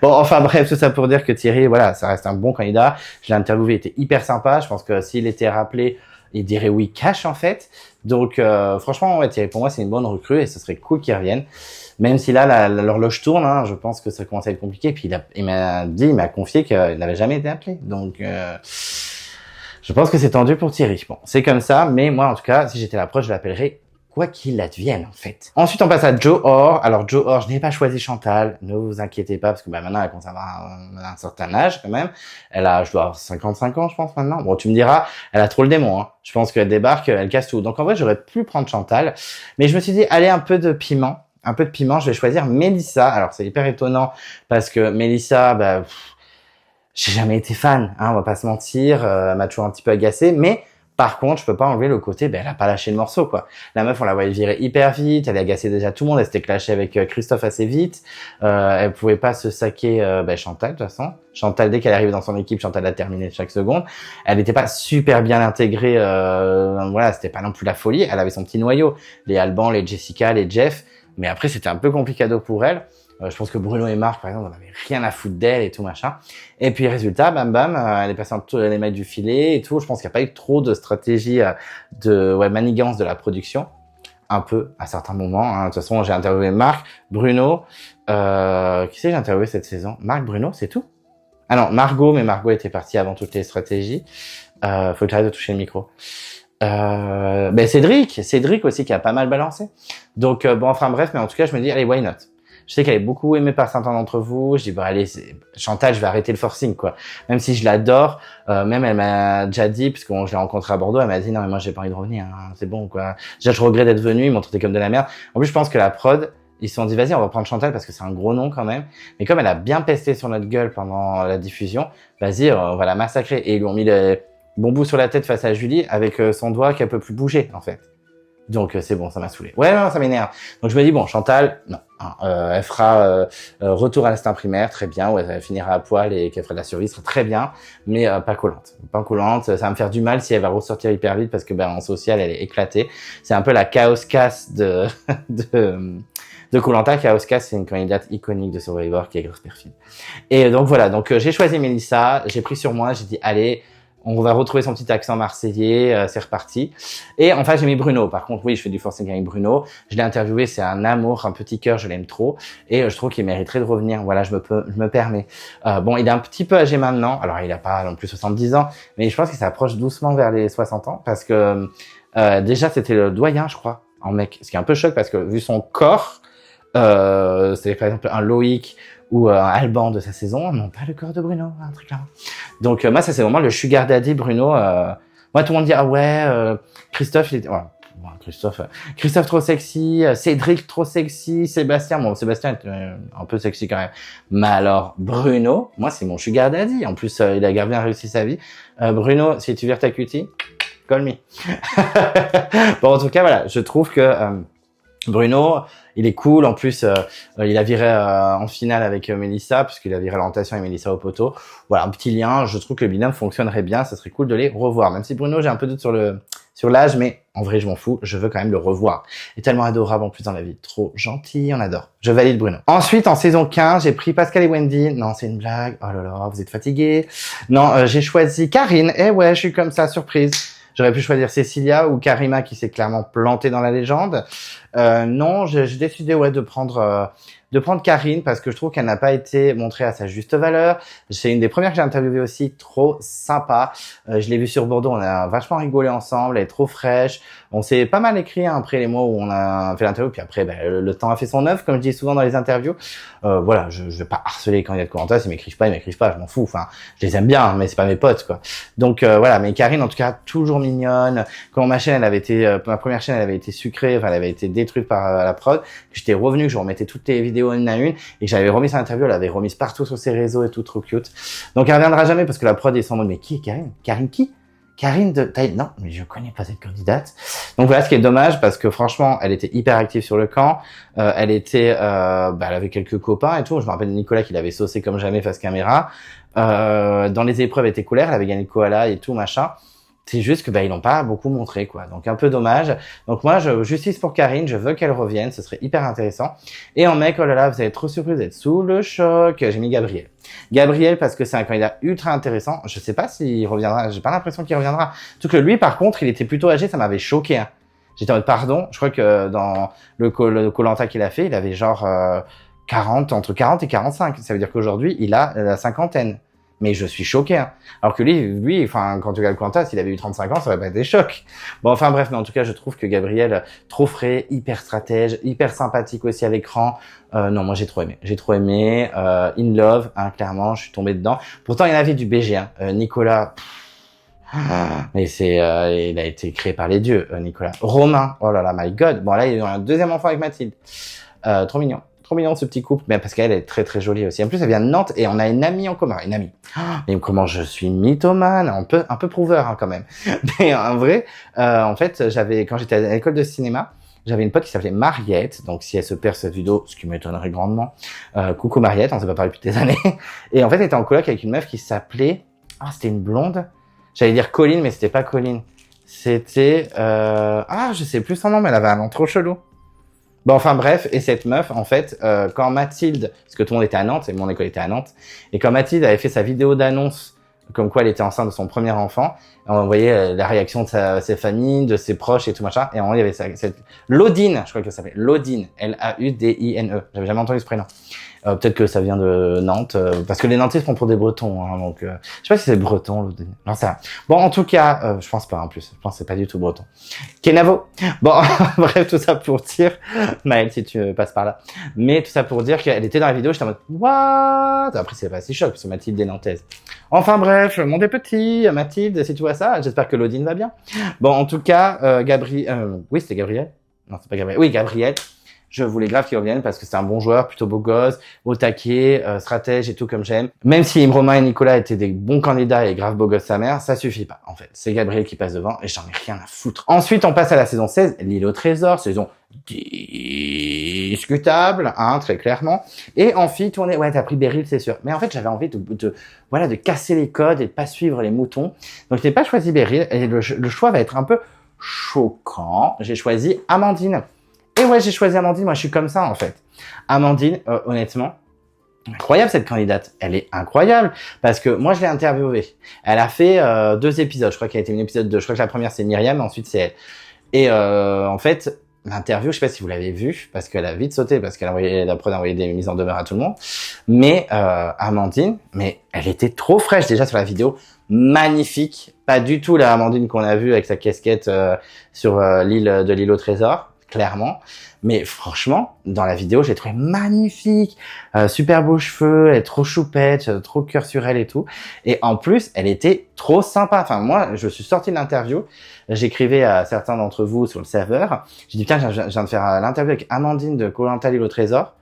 Bon, enfin bref, tout ça pour dire que Thierry, voilà, ça reste un bon candidat. Je l'ai interviewé, il était hyper sympa, je pense que s'il était rappelé, il dirait oui cash en fait. Donc franchement, ouais, Thierry, pour moi, c'est une bonne recrue et ce serait cool qu'il revienne. Même si là, l'horloge tourne, hein, je pense que ça commence à être compliqué. Puis il m'a confié qu'il n'avait jamais été appelé. Donc, je pense que c'est tendu pour Thierry. Bon, c'est comme ça, mais moi, en tout cas, si j'étais là proche, je l'appellerais quoi qu'il advienne, en fait. Ensuite, on passe à Jo Or. Alors, Jo Or, je n'ai pas choisi Chantal. Ne vous inquiétez pas, parce que maintenant, elle commence à avoir un certain âge, quand même. Je dois avoir 55 ans, je pense, maintenant. Bon, tu me diras, elle a trop le démon, hein. Je pense qu'elle débarque, elle casse tout. Donc, en vrai, j'aurais pu prendre Chantal. Mais je me suis dit, allez, un peu de piment, je vais choisir Mélissa. Alors, c'est hyper étonnant, parce que Mélissa, j'ai jamais été fan, hein, on va pas se mentir, elle m'a toujours un petit peu agacé, mais par contre, je peux pas enlever le côté, elle a pas lâché le morceau, quoi. La meuf, on la voyait virer hyper vite, elle agaçait déjà tout le monde, elle s'était clashée avec Christophe assez vite, elle pouvait pas se saquer Chantal, de toute façon. Chantal, dès qu'elle arrivait dans son équipe, Chantal a terminé chaque seconde. Elle n'était pas super bien intégrée, voilà, c'était pas non plus la folie, elle avait son petit noyau, les Alban, les Jessica, les Jeff, mais après, c'était un peu complicado pour elle. Je pense que Bruno et Marc, par exemple, on avait rien à foutre d'elle et tout machin. Et puis résultat, bam bam, elle est passée entre les mailles du filet et tout. Je pense qu'il n'y a pas eu trop de stratégie manigance de la production. Un peu à certains moments. Hein. De toute façon, j'ai interviewé Marc, Bruno. Qui c'est que j'ai interviewé cette saison? Marc, Bruno, c'est tout? Ah non, Margot, mais Margot était partie avant toutes les stratégies. Faut que j'arrête de toucher le micro. Cédric aussi qui a pas mal balancé. Donc enfin bref, mais en tout cas, je me dis allez, why not? Je sais qu'elle est beaucoup aimée par certains d'entre vous. Je dis, allez, Chantal, je vais arrêter le forcing, quoi. Même si je l'adore, même elle m'a déjà dit, parce que je l'ai rencontrée à Bordeaux, elle m'a dit, non, mais moi, j'ai pas envie de revenir, hein, c'est bon, quoi. Déjà, je regrette d'être venu, ils m'ont traité comme de la merde. En plus, je pense que la prod, ils se sont dit, vas-y, on va prendre Chantal parce que c'est un gros nom quand même. Mais comme elle a bien pesté sur notre gueule pendant la diffusion, vas-y, on va la massacrer. Et ils lui ont mis les bons bouts sur la tête face à Julie avec son doigt qu'elle peut plus bouger, en fait. Donc c'est bon, ça m'a saoulé. Ouais, non, ça m'énerve. Donc je me dis bon, Chantal, non, elle fera retour à l'instinct primaire, très bien, ouais, elle finira à poil et qu'elle fera de la survie, ce sera très bien, mais pas collante. Pas collante, ça va me faire du mal si elle va ressortir hyper vite parce que en social, elle est éclatée. C'est un peu la chaos casse de Koh-Lanta. Chaos Cass, c'est une candidate iconique de Survivor qui est grosse perfide. Et donc voilà, donc j'ai choisi Mélissa, j'ai pris sur moi, j'ai dit allez, on va retrouver son petit accent marseillais, c'est reparti. Et enfin, j'ai mis Bruno. Par contre, oui, je fais du forcing avec Bruno. Je l'ai interviewé, c'est un amour, un petit cœur, je l'aime trop. Et je trouve qu'il mériterait de revenir. Voilà, je me permets. Bon, il est un petit peu âgé maintenant. Alors, il a pas non plus 70 ans, mais je pense qu'il s'approche doucement vers les 60 ans parce que déjà, c'était le doyen, je crois, en mec. Ce qui est un peu choc parce que vu son corps, c'est par exemple un Loïc ou un Alban de sa saison, non pas le corps de Bruno, hein, très clairement. Donc moi, ça c'est vraiment le sugar daddy Bruno. Moi, tout le monde dit ah ouais, Christophe, il était... Ouais, Bon, Christophe trop sexy, Cédric trop sexy, Sébastien, bon Sébastien est un peu sexy quand même. Mais alors Bruno, moi c'est mon sugar daddy. En plus il a bien réussi sa vie. Bruno, si tu vires ta cutie, call me. Bon en tout cas voilà, je trouve que Bruno, il est cool. En plus, il a viré en finale avec Mélissa, puisqu'il a viré l'orientation et Mélissa au poteau. Voilà, un petit lien. Je trouve que le binôme fonctionnerait bien. Ça serait cool de les revoir. Même si Bruno, j'ai un peu de doute sur l'âge, mais en vrai, je m'en fous. Je veux quand même le revoir. Il est tellement adorable en plus dans la vie. Trop gentil, on adore. Je valide Bruno. Ensuite, en saison 15, j'ai pris Pascal et Wendy. Non, c'est une blague. Oh là là, vous êtes fatigués. Non, j'ai choisi Karine. Eh ouais, je suis comme ça, surprise. J'aurais pu choisir Cécilia ou Karima qui s'est clairement plantée dans la légende. Non, j'ai décidé de prendre Karine parce que je trouve qu'elle n'a pas été montrée à sa juste valeur. C'est une des premières que j'ai interviewées aussi, trop sympa. Je l'ai vue sur Bordeaux, on a vachement rigolé ensemble, elle est trop fraîche. On s'est pas mal écrit après les mois où on a fait l'interview, puis après le temps a fait son œuvre, comme je dis souvent dans les interviews. Voilà, je vais pas harceler les candidats de commentaires, s'ils m'écrivent pas, je m'en fous. Enfin, je les aime bien, mais c'est pas mes potes quoi. Donc voilà, mais Karine en tout cas toujours mignonne. Quand ma première chaîne elle avait été sucrée, enfin elle avait été détruite par la prod, que j'étais revenu, que je remettais toutes les vidéos une à une et que j'avais remis son interview, elle avait remise partout sur ses réseaux et tout, trop cute. Donc elle reviendra jamais parce que la prod est sans mode, mais qui est Karine? Karine qui? Karine de taille, non, mais je connais pas cette candidate. Donc voilà, ce qui est dommage parce que franchement, elle était hyper active sur le camp. Elle avait quelques copains et tout. Je me rappelle de Nicolas qui l'avait saucé comme jamais face caméra. Dans les épreuves, elle était couleur, elle avait gagné le koala et tout machin. C'est juste que ils l'ont pas beaucoup montré quoi. Donc un peu dommage. Donc moi je justice pour Karine, je veux qu'elle revienne, ce serait hyper intéressant. Et en mec, oh là là, vous êtes trop surpris, vous êtes sous le choc. J'ai mis Gabriel. Gabriel parce que c'est un candidat ultra intéressant. Je sais pas s'il reviendra, j'ai pas l'impression qu'il reviendra. Tout que lui par contre, il était plutôt âgé, ça m'avait choqué. Hein. J'étais en mode pardon, je crois que dans le Koh-Lanta qu'il a fait, il avait genre 40, entre 40 et 45. Ça veut dire qu'aujourd'hui, il a la cinquantaine. Mais je suis choqué, hein. Alors que lui, enfin, quand tu regardes Quentin, s'il avait eu 35 ans, ça aurait pas été choc. Bon, enfin bref, mais en tout cas, je trouve que Gabriel, trop frais, hyper stratège, hyper sympathique aussi à l'écran. Non, moi j'ai trop aimé. In Love, hein, clairement, je suis tombé dedans. Pourtant, il y en avait du BG, hein. Nicolas, mais il a été créé par les dieux, Nicolas. Romain, oh là là, my God. Bon là, il y a eu un deuxième enfant avec Mathilde. Trop mignon. Trop mignon ce petit couple, mais parce qu'elle est très très jolie aussi. En plus, elle vient de Nantes et on a une amie en commun, une amie. Mais comment je suis mythomane, un peu prouveur hein, quand même. Mais en vrai, en fait, quand j'étais à l'école de cinéma, j'avais une pote qui s'appelait Mariette. Donc si elle se perd cette vidéo, ce qui m'étonnerait grandement, coucou Mariette, on s'est pas parlé depuis des années. Et en fait, elle était en coloc avec une meuf qui s'appelait, c'était une blonde. J'allais dire Colline, mais c'était pas Colline. C'était, je sais plus son nom, mais elle avait un nom trop chelou. Bon, enfin bref, et cette meuf, en fait, quand Mathilde, parce que tout le monde était à Nantes, et mon école était à Nantes, et quand Mathilde avait fait sa vidéo d'annonce, comme quoi elle était enceinte de son premier enfant, on voyait la réaction de ses familles, de ses proches et tout machin, et il y avait cette Laudine, je crois que ça s'appelait Laudine, Laudine, j'avais jamais entendu ce prénom. Peut-être que ça vient de Nantes, parce que les Nantais se prennent pour des Bretons, hein, donc je sais pas si c'est breton, Laudine. Non, ça. Bon, en tout cas, je pense pas en plus, je pense que c'est pas du tout breton. Kenavo. Bon, bref, tout ça pour dire, Maëlle, si tu passes par là, mais tout ça pour dire qu'elle était dans la vidéo, j'étais en mode what? Après, c'est pas si choc, parce que Mathilde est nantaise. Enfin bref, mon des petits, Mathilde, si tu vois ça, j'espère que Laudine va bien. Bon, en tout cas, oui, c'était Gabriel. Non, c'est pas Gabriel. Oui, Gabriel. Je voulais grave qu'il revienne parce que c'est un bon joueur, plutôt beau gosse, au taquet, stratège et tout comme j'aime. Même si Romain et Nicolas étaient des bons candidats et grave beau gosse sa mère, ça suffit pas, en fait. C'est Gabriel qui passe devant et j'en ai rien à foutre. Ensuite, on passe à la saison 16, l'île au trésor, saison discutable, hein, très clairement. Et ensuite, t'as pris Beryl, c'est sûr. Mais en fait, j'avais envie de casser les codes et de pas suivre les moutons. Donc, je n'ai pas choisi Beryl et le choix va être un peu choquant. J'ai choisi Amandine. Et ouais, j'ai choisi Amandine, moi je suis comme ça en fait. Amandine, honnêtement, incroyable cette candidate. Elle est incroyable parce que moi je l'ai interviewée. Elle a fait 2 épisodes, je crois qu'elle a été une épisode 2. Je crois que la première c'est Myriam, ensuite c'est elle. Et en fait, l'interview, je sais pas si vous l'avez vue, parce qu'elle a vite sauté, parce qu'elle a envoyé des mises en demeure à tout le monde. Mais Amandine, mais elle était trop fraîche déjà sur la vidéo. Magnifique. Pas du tout la Amandine qu'on a vue avec sa casquette sur l'île au trésor. clairement. Mais franchement, dans la vidéo, j'ai trouvé magnifique, super beaux cheveux, elle est trop choupette, trop cœur sur elle et tout. Et en plus, elle était trop sympa. Enfin, moi, je suis sorti de l'interview, j'écrivais à certains d'entre vous sur le serveur, j'ai dit, tiens, je viens de faire l'interview avec Amandine de Koh-Lanta l'île au trésor,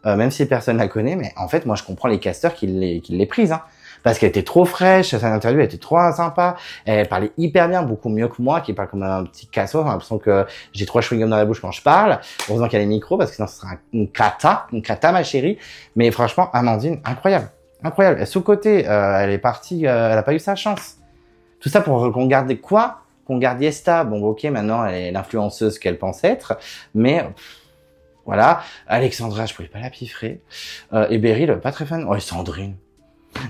même si personne la connaît, mais en fait, moi, je comprends les casteurs qui l'aient prise, hein. Parce qu'elle était trop fraîche, cette interview elle était trop sympa, elle parlait hyper bien, beaucoup mieux que moi, qui parle comme un petit cassos, j'ai l'impression que j'ai 3 chewing-gums dans la bouche quand je parle, heureusement qu'il y a les micros, parce que sinon ce sera une cata ma chérie, mais franchement, Amandine, incroyable, incroyable, et sous-côté, elle est partie, elle a pas eu sa chance. Tout ça pour qu'on garde quoi? Qu'on garde Yesta, bon ok, maintenant elle est l'influenceuse qu'elle pense être, mais... voilà, Alexandra, je pouvais pas la piffrer, et Beryl, pas très fan, oh et Sandrine.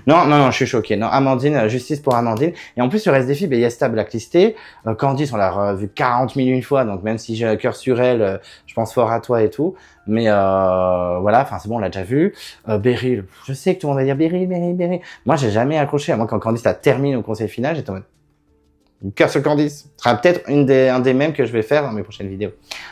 Non, je suis choqué. Non, Amandine, justice pour Amandine. Et en plus, le reste des filles, Yesta blacklisté. Candice, on l'a revu 40 000 une fois, donc même si j'ai un cœur sur elle, je pense fort à toi et tout. Mais voilà, enfin c'est bon, on l'a déjà vu. Beryl, je sais que tout le monde va dire Beryl. Moi, j'ai jamais accroché. Moi, quand Candice la termine au conseil final, j'étais en mode cœur sur Candice. Ce sera peut-être un des mêmes que je vais faire dans mes prochaines vidéos.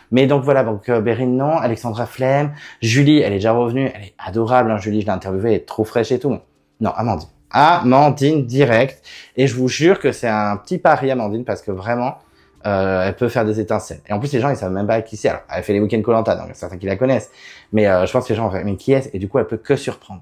Mais donc voilà, donc Beryl non, Alexandra flemme, Julie, elle est déjà revenue, elle est adorable, hein, Julie, je l'ai interviewée, elle est trop fraîche et tout. Non, Amandine. Amandine direct. Et je vous jure que c'est un petit pari, Amandine, parce que vraiment, elle peut faire des étincelles. Et en plus, les gens, ils savent même pas qui c'est. Alors, elle fait les week-ends Koh-Lanta, donc certains qui la connaissent. Mais je pense que les gens vont faire, mais qui est-ce? Et du coup, elle peut que surprendre.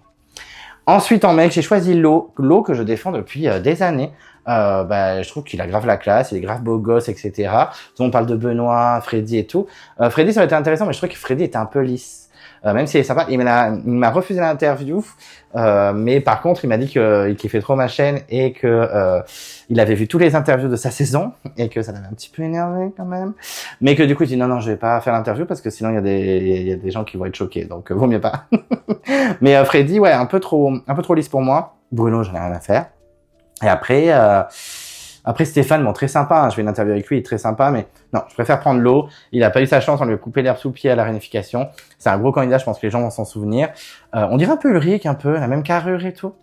Ensuite, en mec, j'ai choisi Lo que je défends depuis des années. Je trouve qu'il a grave la classe, il est grave beau gosse, etc. On parle de Benoît, Freddy et tout. Freddy, ça aurait été intéressant, mais je trouve que Freddy était un peu lisse. Même s'il est sympa, il m'a refusé l'interview, mais par contre, il m'a dit qu'il kiffait trop ma chaîne et que il avait vu tous les interviews de sa saison et que ça l'avait un petit peu énervé quand même, mais que du coup, il dit non, je vais pas faire l'interview parce que sinon il y a des gens qui vont être choqués, donc vaut mieux pas. Mais Freddy, ouais, un peu trop lisse pour moi. Bruno, j'en ai rien à faire. Et après Stéphane, bon, très sympa, hein, je vais l'interviewer avec lui, il est très sympa, mais non, je préfère prendre Lo. Il a pas eu sa chance, on lui a coupé l'herbe sous le pied à la réunification. C'est un gros candidat, je pense que les gens vont s'en souvenir. On dirait un peu Ulrich, la même carrure et tout.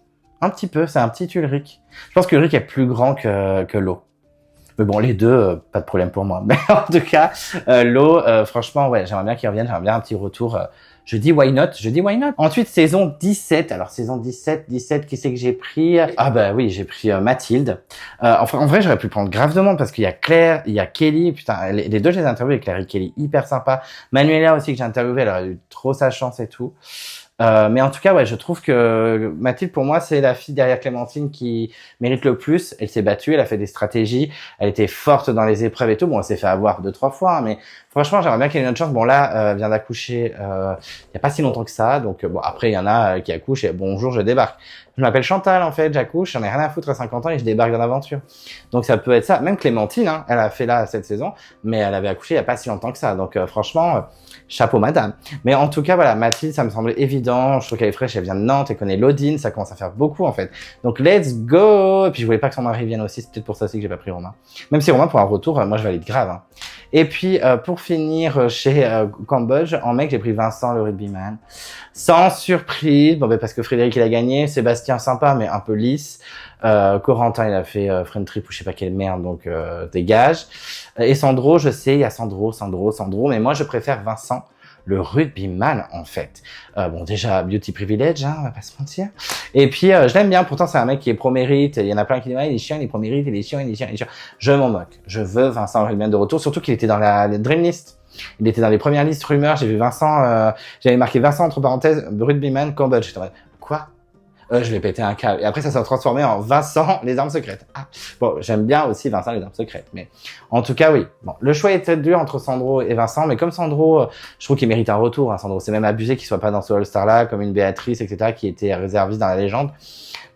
Un petit peu, c'est un petit Ulrich. Je pense que Ulrich est plus grand que Lo. Mais bon, les deux, pas de problème pour moi. Mais en tout cas, Lo, franchement, ouais, j'aimerais bien qu'il revienne, j'aimerais bien un petit retour. Je dis why not. Ensuite, saison 17. Alors, saison 17, qui c'est que j'ai pris? Ah bah oui, j'ai pris Mathilde. Enfin, en vrai, j'aurais pu prendre grave de monde parce qu'il y a Claire, il y a Kelly. Putain, les deux, je les ai interviewés, Claire et Kelly, hyper sympa. Manuela aussi, que j'ai interviewé, elle a eu trop sa chance et tout. Mais en tout cas, ouais, je trouve que Mathilde, pour moi, c'est la fille derrière Clémentine qui mérite le plus. Elle s'est battue, elle a fait des stratégies, elle était forte dans les épreuves et tout. Bon, elle s'est fait avoir 2-3 fois, hein, mais franchement, j'aimerais bien qu'elle ait une autre chance. Bon, là, vient d'accoucher il y a pas si longtemps que ça. Donc, bon, après, il y en a qui accouchent et bonjour, je débarque. Je m'appelle Chantal, en fait, j'accouche, j'en ai rien à foutre à 50 ans et je débarque dans l'aventure. Donc, ça peut être ça. Même Clémentine, hein, elle a fait là cette saison, mais elle avait accouché il y a pas si longtemps que ça. Donc, franchement, chapeau madame. Mais en tout cas, voilà, Mathilde, ça me semblait évident. Je trouve qu'elle est fraîche, elle vient de Nantes, elle connaît l'Odine, ça commence à faire beaucoup, en fait. Donc, let's go! Et puis, je voulais pas que son mari vienne aussi, c'est peut-être pour ça aussi que j'ai pas pris Romain. Même si Romain, pour un retour, moi, je valide grave, hein. Et puis, pour finir, chez Cambodge, en mec, j'ai pris Vincent, le rugbyman. Sans surprise, bon, parce que Frédéric, il a gagné. Sébastien, sympa, mais un peu lisse. Corentin, il a fait friend trip ou je sais pas quelle merde, donc dégage. Et Sandro, je sais, il y a Sandro, mais moi, je préfère Vincent, le rugbyman, en fait. Bon, déjà, beauty privilege, hein, on va pas se mentir. Et puis, je l'aime bien, pourtant, c'est un mec qui est pro-mérite. Il y en a plein qui disent, ouais, il est chiant, il est pro-mérite, il est chiant. Je m'en moque. Je veux Vincent, le rugbyman de retour, surtout qu'il était dans la Dream List. Il était dans les premières listes rumeurs, j'ai vu Vincent, j'avais marqué Vincent, entre parenthèses, rugbyman, Cambodge. J'étais en mode, quoi? Je vais péter un câble. Et après, ça s'est transformé en Vincent, les armes secrètes. Ah. Bon, j'aime bien aussi Vincent, les armes secrètes. Mais en tout cas, oui. Bon, le choix était dur entre Sandro et Vincent. Mais comme Sandro, je trouve qu'il mérite un retour. Hein, Sandro, c'est même abusé qu'il soit pas dans ce All-Star-là, comme une Béatrice, etc., qui était réserviste dans la légende.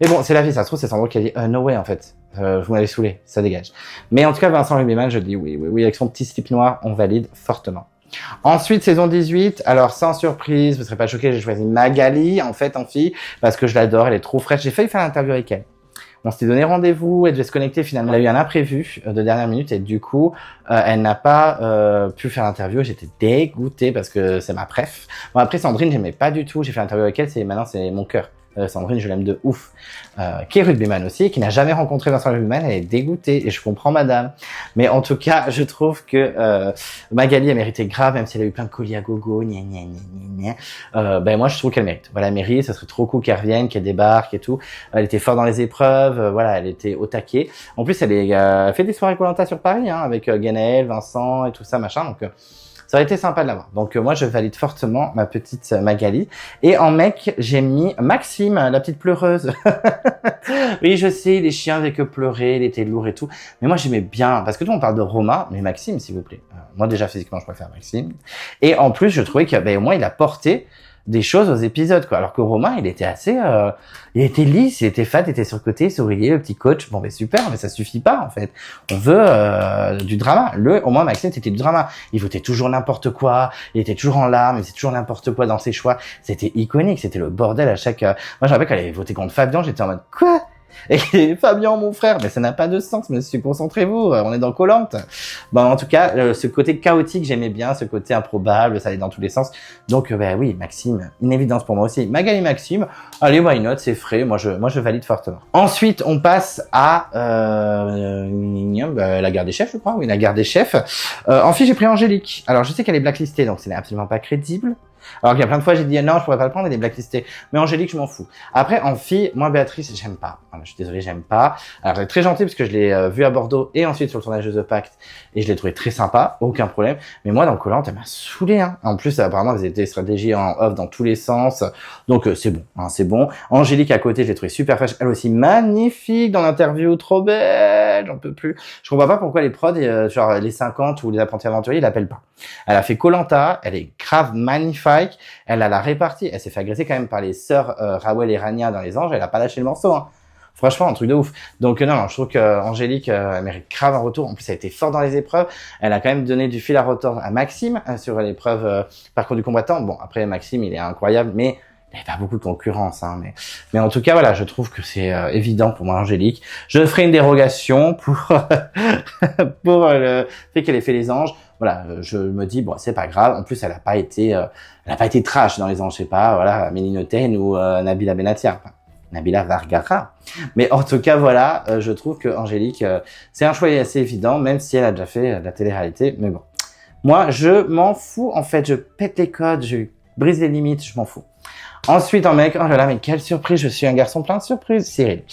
Mais bon, c'est la vie. Ça se trouve, c'est Sandro qui a dit no way, en fait. Vous m'avez saoulé. Ça dégage. Mais en tout cas, Vincent Rugbyman, je dis oui. Avec son petit slip noir, on valide fortement. Ensuite, saison 18, alors sans surprise, vous serez pas choqués, j'ai choisi Magali, en fait, en fille, parce que je l'adore, elle est trop fraîche. J'ai failli faire l'interview avec elle. On s'était donné rendez-vous, elle devait se connecter, finalement, elle a eu un imprévu de dernière minute, et du coup, elle n'a pas pu faire l'interview. J'étais dégoûté parce que c'est ma préf. Bon, après, Sandrine, j'aimais pas du tout, j'ai fait l'interview avec elle, maintenant, c'est mon cœur. Sandrine, je l'aime de ouf. Qui est rugbyman aussi, qui n'a jamais rencontré Vincent rugbyman, elle est dégoûtée, et je comprends madame. Mais en tout cas, je trouve que Magali a mérité grave, même si elle a eu plein de colis à gogo, moi je trouve qu'elle mérite. Voilà, elle mérite, ça serait trop cool qu'elle revienne, qu'elle débarque et tout. Elle était forte dans les épreuves, voilà, elle était au taquet. En plus, elle fait des soirées Koh-Lanta sur Paris, hein, avec Guénaël, Vincent et tout ça, machin, donc... ça aurait été sympa de l'avoir. Donc moi, je valide fortement ma petite Magali. Et en mec, j'ai mis Maxime, la petite pleureuse. Oui, je sais, les chiens avaient que pleurer, il était lourd et tout. Mais moi, j'aimais bien, parce que nous, on parle de Romain, mais Maxime, s'il vous plaît. Moi, déjà, physiquement, je préfère Maxime. Et en plus, je trouvais que, au moins, il a porté des choses aux épisodes, quoi. Alors que Romain, il était assez, il était lisse, il était fat, il était surcoté, souriait, le petit coach. Bon, super, mais ça suffit pas, en fait. On veut du drama. Au moins, Maxime, c'était du drama. Il votait toujours n'importe quoi, il était toujours en larmes, il faisait toujours n'importe quoi dans ses choix. C'était iconique, c'était le bordel à chaque... Moi, je rappelle qu'elle avait voté contre Fabien, j'étais en mode, quoi? Et Fabien, mon frère, mais ça n'a pas de sens, monsieur, concentrez-vous, on est dans Koh-Lanta. Bon, en tout cas, ce côté chaotique, j'aimais bien, ce côté improbable, ça allait dans tous les sens. Donc, oui, Maxime, une évidence pour moi aussi. Magali Maxime, allez, why not, c'est frais, moi je valide fortement. Ensuite, on passe à la garde des chefs, je crois, oui, la garde des chefs. En fille, j'ai pris Angélique. Alors, je sais qu'elle est blacklistée, donc ce n'est absolument pas crédible. Alors qu'il y a plein de fois, j'ai dit non, je pourrais pas le prendre, elle est blacklistée. Mais Angélique, je m'en fous. Après, en fille, moi, Béatrice, j'aime pas. Voilà, je suis désolé, j'aime pas. Alors, elle est très gentille parce que je l'ai vue à Bordeaux et ensuite sur le tournage de The Pact et je l'ai trouvée très sympa, aucun problème. Mais moi, dans Koh-Lanta, elle m'a saoulé, hein. En plus, apparemment, vous avez des stratégies en off dans tous les sens. Donc, c'est bon, hein, c'est bon. Angélique à côté, je l'ai trouvée super fraîche. Elle aussi magnifique dans l'interview, trop belle, j'en peux plus. Je comprends pas pourquoi les prods, genre les 50 ou les apprentis aventuriers, ils l'appellent pas. Elle a fait Koh-Lanta, elle est grave magnifique. Elle a la répartie. Elle s'est fait agresser quand même par les sœurs Rawel et Rania dans Les Anges. Elle a pas lâché le morceau. Hein. Franchement, un truc de ouf. Donc non, je trouve que Angélique elle mérite grave un retour. En plus, elle a été forte dans les épreuves. Elle a quand même donné du fil à retordre à Maxime sur l'épreuve parcours du combattant. Bon, après Maxime, il est incroyable, mais il n'y a pas beaucoup de concurrence. Hein, mais en tout cas, voilà, je trouve que c'est évident pour moi, Angélique. Je ferai une dérogation pour pour le fait qu'elle ait fait Les Anges. Voilà, je me dis bon, c'est pas grave. En plus, elle a pas été trash dans Les Anges, je sais pas, voilà, Méline Oten ou Nabila Benatia, enfin, Nabila Vargara. Mais en tout cas, voilà, je trouve que Angélique, c'est un choix assez évident, même si elle a déjà fait de la télé-réalité. Mais bon, moi, je m'en fous. En fait, je pète les codes, je brise les limites, je m'en fous. Ensuite, en mec, oh là là, mais quelle surprise, je suis un garçon plein de surprises, Cyril.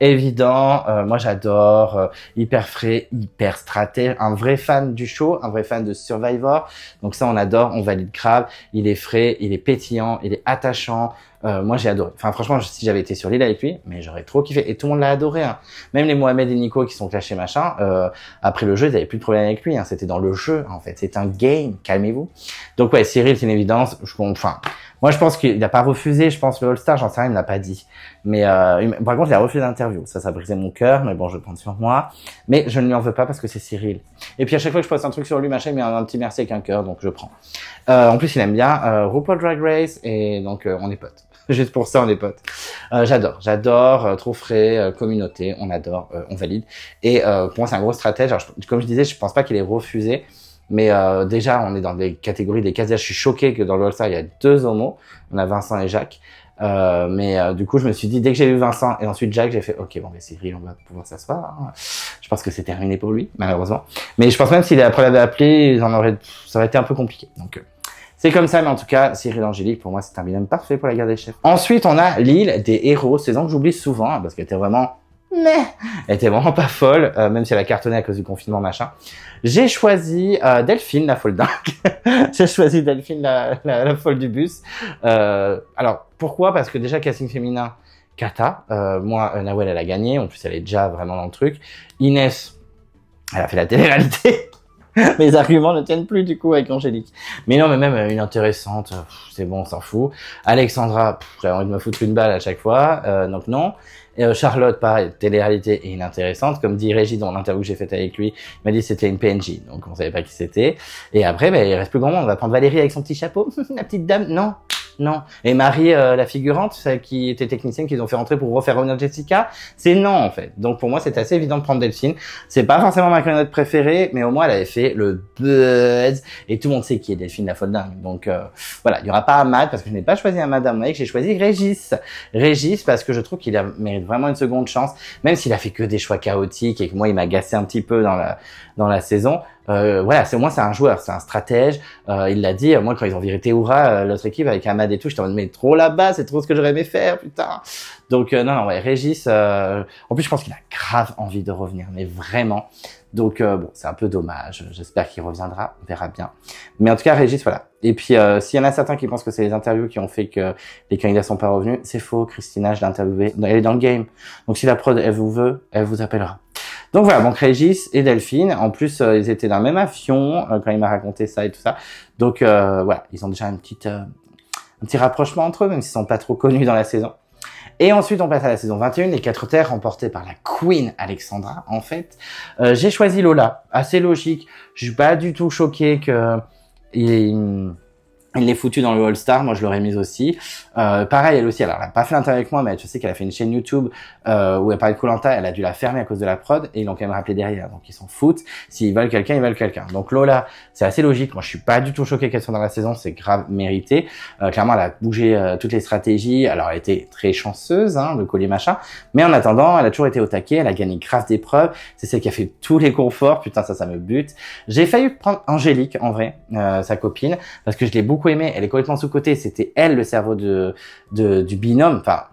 Évident, moi j'adore, hyper frais, hyper stratège, un vrai fan du show, un vrai fan de Survivor. Donc ça on adore, on valide grave. Il est frais, il est pétillant, il est attachant. Moi j'ai adoré. Enfin franchement, si j'avais été sur l'île avec lui, mais j'aurais trop kiffé. Et tout le monde l'a adoré. Hein. Même les Mohamed et Nico qui sont clashés machin, après le jeu, ils avaient plus de problème avec lui. Hein. C'était dans le jeu en fait. C'est un game. Calmez-vous. Donc ouais, Cyril, c'est une évidence. Moi, je pense qu'il n'a pas refusé, je pense, le All-Star, j'en sais rien, il ne l'a pas dit. Mais par contre, il a refusé l'interview. Ça brisait mon cœur, mais bon, je compte sur moi. Mais je ne lui en veux pas parce que c'est Cyril. Et puis à chaque fois que je poste un truc sur lui, machin, il met un petit merci avec un cœur, donc je prends. En plus, il aime bien RuPaul Drag Race, et donc on est potes. Juste pour ça, on est potes. J'adore, trop frais, communauté, on adore, on valide. Et pour moi, c'est un gros stratège. Alors, comme je disais, je pense pas qu'il ait refusé. Mais déjà, on est dans des catégories, des casiers. Je suis choqué que dans le All-Star, il y a 2 homos. On a Vincent et Jacques. Du coup, je me suis dit, dès que j'ai vu Vincent et ensuite Jacques, j'ai fait, ok, bon, mais Cyril, on va pouvoir s'asseoir. Hein. Je pense que c'est terminé pour lui, malheureusement. Mais je pense même s'il après l'avait appelé, ça aurait été un peu compliqué. Donc, c'est comme ça, mais en tout cas, Cyril Angélique, pour moi, c'est un binôme parfait pour la garde des chefs. Ensuite, on a l'île des héros, saison que j'oublie souvent, hein, parce qu'elle était vraiment... Elle était vraiment pas folle, même si elle a cartonné à cause du confinement, machin. J'ai choisi Delphine, la folle dingue. J'ai choisi Delphine, la folle du bus. Alors, pourquoi? Parce que déjà, casting féminin, Kata. Moi, Nawel, elle a gagné. En plus, elle est déjà vraiment dans le truc. Inès, elle a fait la télé-réalité. Mes arguments ne tiennent plus du coup avec Angélique. Mais non, mais même une intéressante, c'est bon, on s'en fout. Alexandra, j'avais envie de me foutre une balle à chaque fois, donc non. Charlotte, pareil, télé-réalité et inintéressante. Comme dit Régis dans l'interview que j'ai faite avec lui, il m'a dit que c'était une PNJ, donc on savait pas qui c'était. Et après, il reste plus grand monde. On va prendre Valérie avec son petit chapeau, la petite dame. Non, Non. Et Marie, la figurante, celle qui était technicienne, qu'ils ont fait rentrer pour refaire revenir Jessica, c'est non, en fait. Donc, pour moi, c'est assez évident de prendre Delphine. C'est pas forcément ma candidate préférée, mais au moins, elle avait fait le buzz. Et tout le monde sait qui est Delphine la folle dingue. Donc, voilà. Il y aura pas Ahmad, parce que je n'ai pas choisi Ahmad Mike, j'ai choisi Régis. Régis, parce que je trouve qu'il mérite vraiment une seconde chance, même s'il a fait que des choix chaotiques et que moi, il m'a agacé un petit peu dans la saison. Voilà, c'est au moins c'est un joueur, c'est un stratège. Il l'a dit. Moi, quand ils ont viré Théoura, l'autre équipe avec Ahmad et tout, j'étais en mode mais trop là-bas, c'est trop ce que j'aurais aimé faire, putain. Donc non, ouais, Régis. En plus, je pense qu'il a grave envie de revenir, mais vraiment. Donc bon, c'est un peu dommage. J'espère qu'il reviendra, on verra bien. Mais en tout cas, Régis, voilà. Et puis, s'il y en a certains qui pensent que c'est les interviews qui ont fait que les candidats sont pas revenus, c'est faux. Christina, je l'ai interviewée, elle est dans le game. Donc si la prod, elle vous veut, elle vous appellera. Donc voilà, donc Régis et Delphine, en plus ils étaient dans le même avion quand il m'a raconté ça et tout ça. Donc voilà, ils ont déjà un petit rapprochement entre eux, même s'ils sont pas trop connus dans la saison. Et ensuite on passe à la saison 21, les 4 terres remportées par la Queen Alexandra. En fait, j'ai choisi Lola, assez logique. Je suis pas du tout choqué que il l'est foutu dans le All-Star, moi je l'aurais mise aussi. Pareil, elle aussi, alors elle a pas fait l'interview avec moi, mais je sais qu'elle a fait une chaîne YouTube où elle parlait de Koh-Lanta, elle a dû la fermer à cause de la prod, et ils l'ont quand même rappelé derrière, donc ils s'en foutent. S'ils veulent quelqu'un, ils veulent quelqu'un. Donc Lola, c'est assez logique, moi je suis pas du tout choqué qu'elle soit dans la saison, c'est grave mérité. Clairement, elle a bougé toutes les stratégies, alors elle était très chanceuse, hein, le collier machin, mais en attendant, elle a toujours été au taquet, elle a gagné grave d'épreuves, c'est celle qui a fait tous les conforts, putain ça me bute. J'ai failli prendre Angélique, en vrai, sa copine, parce que je l'ai beaucoup aimée, elle est complètement sous-cotée, c'était elle le cerveau du binôme, enfin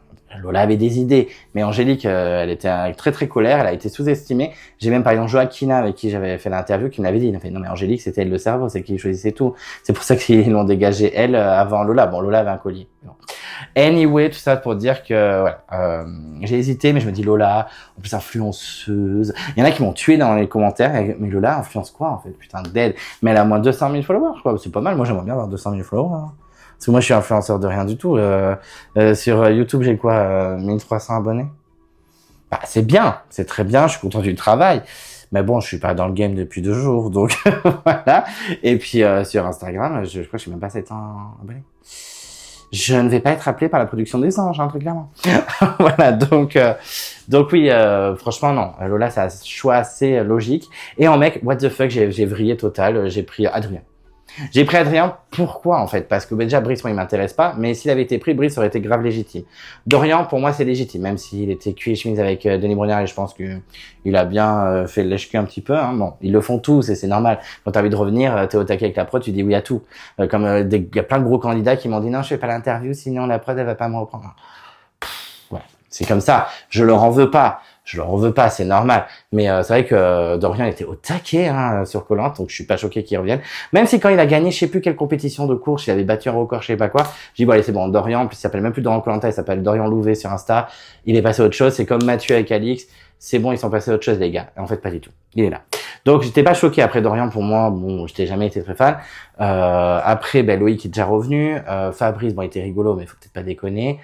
Lola avait des idées, mais Angélique, elle était très très colère, elle a été sous-estimée. J'ai même par exemple Joaquina avec qui j'avais fait l'interview qui me l'avait dit, il a fait non mais Angélique c'était elle le cerveau, c'est qui choisissait tout. C'est pour ça qu'ils l'ont dégagé elle avant Lola. Bon Lola avait un collier. Bon. Anyway, tout ça pour dire que voilà, j'ai hésité, mais je me dis Lola, en plus influenceuse. Il y en a qui m'ont tué dans les commentaires, mais Lola influence quoi en fait, putain dead. Mais elle a moins de 200 000 followers, je crois, c'est pas mal. Moi j'aimerais bien avoir 200 000 followers. Hein. Parce que moi, je suis influenceur de rien du tout. Sur YouTube, j'ai quoi 1300 abonnés. Bah, c'est bien, c'est très bien. Je suis content du travail. Mais bon, je suis pas dans le game depuis 2 jours, donc voilà. Et puis sur Instagram, je crois que je suis même pas 700 abonnés. Je ne vais pas être appelé par la production des anges, hein, très clairement. Voilà, donc oui, franchement non. Lola, c'est un choix assez logique. Et en mec, what the fuck, j'ai vrillé total. J'ai pris Adrien. J'ai pris Adrien, pourquoi en fait? Parce que déjà Brice, moi il m'intéresse pas, mais s'il avait été pris, Brice aurait été grave légitime. Dorian, pour moi c'est légitime, même s'il était cuit et chemise avec Denis Brunner, et je pense que il a bien fait le lèche-cul un petit peu. Hein. Bon, ils le font tous et c'est normal. Quand t'as envie de revenir, t'es au taquet avec la prod, tu dis oui à tout. Comme il y a plein de gros candidats qui m'ont dit non, je fais pas l'interview, sinon la prod elle va pas me reprendre. Ouais, c'est comme ça. Je leur en veux pas. C'est normal. Mais c'est vrai que Dorian était au taquet hein, sur Koh-Lanta, donc je suis pas choqué qu'il revienne. Même si quand il a gagné, je sais plus quelle compétition de course, il avait battu un record, je sais pas quoi. Je dis bon allez c'est bon, Dorian, en plus il s'appelle même plus Dorian Koh-Lanta, il s'appelle Dorian Louvet sur Insta. Il est passé à autre chose. C'est comme Mathieu avec Alix. C'est bon, ils sont passés à autre chose les gars. En fait pas du tout. Il est là. Donc j'étais pas choqué après Dorian. Pour moi, bon, j'étais jamais été très fan. Après, ben Loïc est déjà revenu. Fabrice, bon, il était rigolo, mais faut peut-être pas déconner.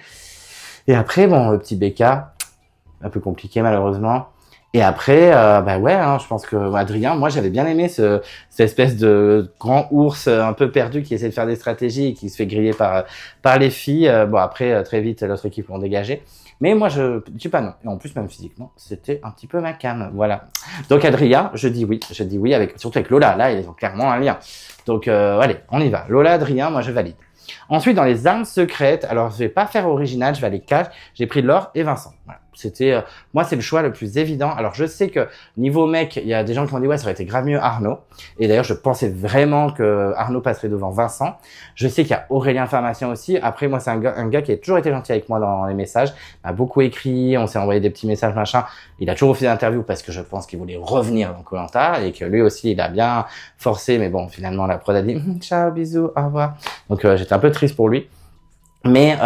Et après, bon, le petit Becca. Un peu compliqué malheureusement. Et après, bah ouais, hein, je pense que Adrien, moi j'avais bien aimé cette espèce de grand ours un peu perdu qui essaie de faire des stratégies et qui se fait griller par les filles. Bon après, très vite, l'autre équipe l'ont dégagé. Mais moi je dis pas non. Et en plus même physiquement, c'était un petit peu ma came. Voilà. Donc Adrien, je dis oui avec surtout avec Lola. Là, ils ont clairement un lien. Donc allez, on y va. Lola, Adrien, moi je valide. Ensuite, dans les armes secrètes, alors je vais pas faire original, je vais aller cash. J'ai pris Laure et Vincent. Voilà. C'était, moi, c'est le choix le plus évident. Alors, je sais que niveau mec, il y a des gens qui m'ont dit ouais, ça aurait été grave mieux Arnaud. Et d'ailleurs, je pensais vraiment que Arnaud passerait devant Vincent. Je sais qu'il y a Aurélien Pharmacien aussi. Après, moi, c'est un gars qui a toujours été gentil avec moi dans les messages. Il m'a beaucoup écrit, on s'est envoyé des petits messages machin. Il a toujours refusé l'interview parce que je pense qu'il voulait revenir dans Koh-Lanta et que lui aussi, il a bien forcé. Mais bon, finalement, la prod a dit ciao, bisous, au revoir. Donc, j'étais un peu triste pour lui. Mais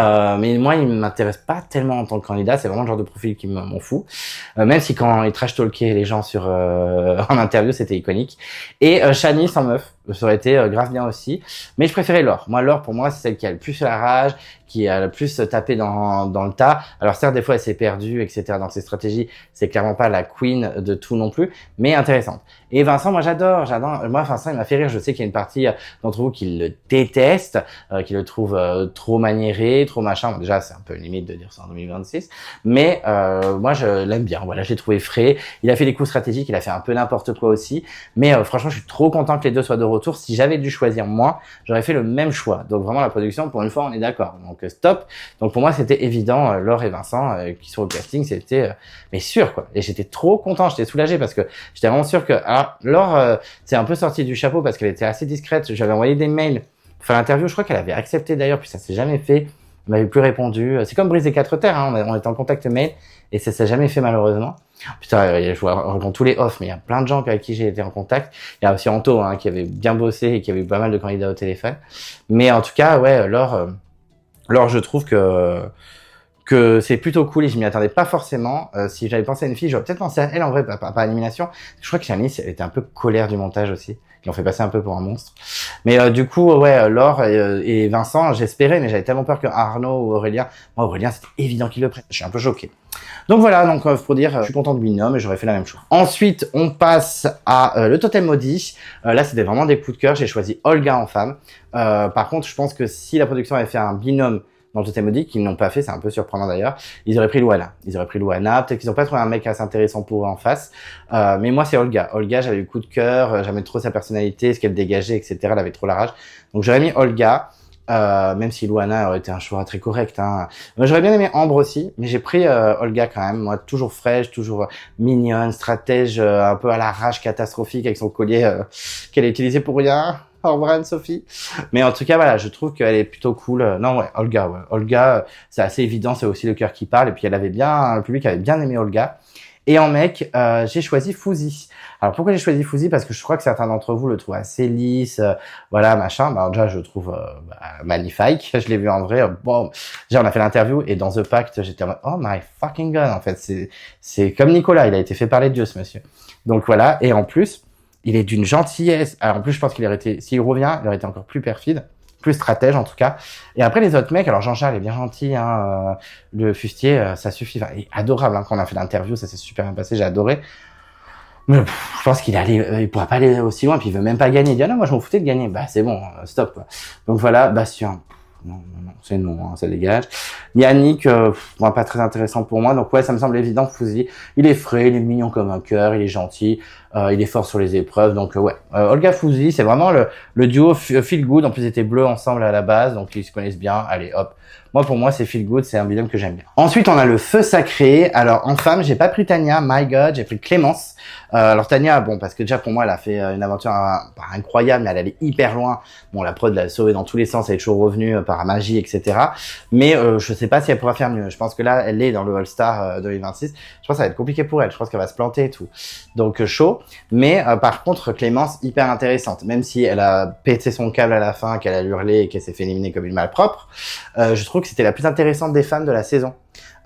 moi, il m'intéresse pas tellement en tant que candidat. C'est vraiment le genre de profil qui m'en fout. Même si quand il trash talkait les gens en interview, c'était iconique. Et Shani sans meuf. ça aurait été grave bien aussi. Mais je préférais Laure. Moi, Laure, pour moi, c'est celle qui a le plus la rage, qui a le plus tapé dans le tas. Alors certes, des fois, elle s'est perdue, etc. dans ses stratégies. C'est clairement pas la queen de tout non plus, mais intéressante. Et Vincent, moi, j'adore. Moi, Vincent, il m'a fait rire. Je sais qu'il y a une partie d'entre vous qui le déteste, qui le trouve trop maniéré, trop machin. Bon, déjà, c'est un peu limite de dire ça en 2026. Mais moi, je l'aime bien. Voilà, je l'ai trouvé frais. Il a fait des coups stratégiques. Il a fait un peu n'importe quoi aussi. Mais franchement, je suis trop content que les deux soient de retour. Si j'avais dû choisir moi, j'aurais fait le même choix. Donc vraiment, la production, pour une fois, on est d'accord. Donc stop. Donc pour moi, c'était évident. Laure et Vincent qui sont au casting, c'était mais sûr quoi. Et j'étais trop content. J'étais soulagé parce que j'étais vraiment sûr que Laure c'est un peu sorti du chapeau parce qu'elle était assez discrète. J'avais envoyé des mails pour faire l'interview. Je crois qu'elle avait accepté d'ailleurs, puis ça s'est jamais fait. Elle m'avait plus répondu. C'est comme Briser quatre terres. Hein. On était en contact mail et ça s'est jamais fait malheureusement. Putain, je regarde tous les offs, mais il y a plein de gens avec qui j'ai été en contact. Il y a aussi Anto qui avait bien bossé et qui avait eu pas mal de candidats au téléphone. Mais en tout cas, ouais, Laure, je trouve que c'est plutôt cool et je m'y attendais pas forcément. Si j'avais pensé à une fille, j'aurais peut-être pensé à elle en vrai, pas à l'élimination. Je crois que Shanice, elle était un peu colère du montage aussi. Ils l'ont fait passer un peu pour un monstre. Mais du coup, ouais, Laure et Vincent, j'espérais, mais j'avais tellement peur que Arnaud ou Aurélien. Moi, Aurélien, c'était évident qu'il le prenne. Je suis un peu choqué. Donc voilà, donc pour dire, je suis content de binôme et j'aurais fait la même chose. Ensuite, on passe à le totem maudit. Là, c'était vraiment des coups de cœur. J'ai choisi Olga en femme. Par contre, je pense que si la production avait fait un binôme dans le totem maudit, qu'ils n'ont pas fait, c'est un peu surprenant d'ailleurs, ils auraient pris Louana. Peut-être qu'ils n'ont pas trouvé un mec assez intéressant pour eux en face. Mais moi, c'est Olga. Olga, j'avais eu coup de cœur, j'aimais trop sa personnalité, ce qu'elle dégageait, etc. Elle avait trop la rage. Donc j'aurais mis Olga. Même si Louana aurait été un choix très correct. J'aurais bien aimé Ambre aussi, mais j'ai pris Olga quand même. Moi, toujours fraîche, toujours mignonne, stratège, un peu à la rage catastrophique avec son collier qu'elle a utilisé pour rien. Au revoir Anne-Sophie. Mais en tout cas, voilà, je trouve qu'elle est plutôt cool. Non, ouais, Olga, ouais. Olga, c'est assez évident, c'est aussi le cœur qui parle. Et puis le public avait bien aimé Olga. Et en mec, j'ai choisi Fouzi. Alors pourquoi j'ai choisi Fouzi? Parce que je crois que certains d'entre vous le trouvent assez lisse, voilà, machin. Bah, déjà, je le trouve magnifique. Je l'ai vu en vrai. Bon, déjà, on a fait l'interview et dans The Pact, j'étais en mode, oh my fucking god, en fait. C'est comme Nicolas, il a été fait parler de Dieu, ce monsieur. Donc voilà. Et en plus, il est d'une gentillesse. Alors en plus, je pense qu'il aurait été, s'il revient, il aurait été encore plus perfide. Plus stratège en tout cas. Et après les autres mecs, alors Jean-Charles est bien gentil, le fustier, ça suffit. Enfin, il est adorable quand on a fait l'interview, ça s'est super bien passé, j'ai adoré. Mais je pense il pourra pas aller aussi loin, puis il veut même pas gagner. Il dit ah non, moi je m'en foutais de gagner. Bah c'est bon, stop quoi. Donc voilà, Bastien. Non, c'est non, ça dégage. Yannick, moi pas très intéressant pour moi. Donc ouais, ça me semble évident. Fouzi, il est frais, il est mignon comme un cœur, il est gentil, il est fort sur les épreuves. Donc ouais, Olga Fouzi, c'est vraiment le duo feel good. En plus, ils étaient bleus ensemble à la base, donc ils se connaissent bien. Allez, hop. Moi, pour moi, c'est feel good, c'est un binôme que j'aime bien. Ensuite, on a le feu sacré. Alors, en femme, j'ai pas pris Tania, my god, j'ai pris Clémence. Alors Tania, bon, parce que déjà pour moi, elle a fait une aventure pas incroyable, mais elle allait hyper loin. Bon, la prod l'a sauvée dans tous les sens, elle est toujours revenue par magie, etc. Mais je sais pas si elle pourra faire mieux. Je pense que là, elle est dans le All-Star 2026. Je pense que ça va être compliqué pour elle. Je pense qu'elle va se planter et tout. Donc chaud. Mais par contre, Clémence, hyper intéressante. Même si elle a pété son câble à la fin, qu'elle a hurlé et qu'elle s'est fait éliminer comme une malpropre, je trouve que c'était la plus intéressante des femmes de la saison.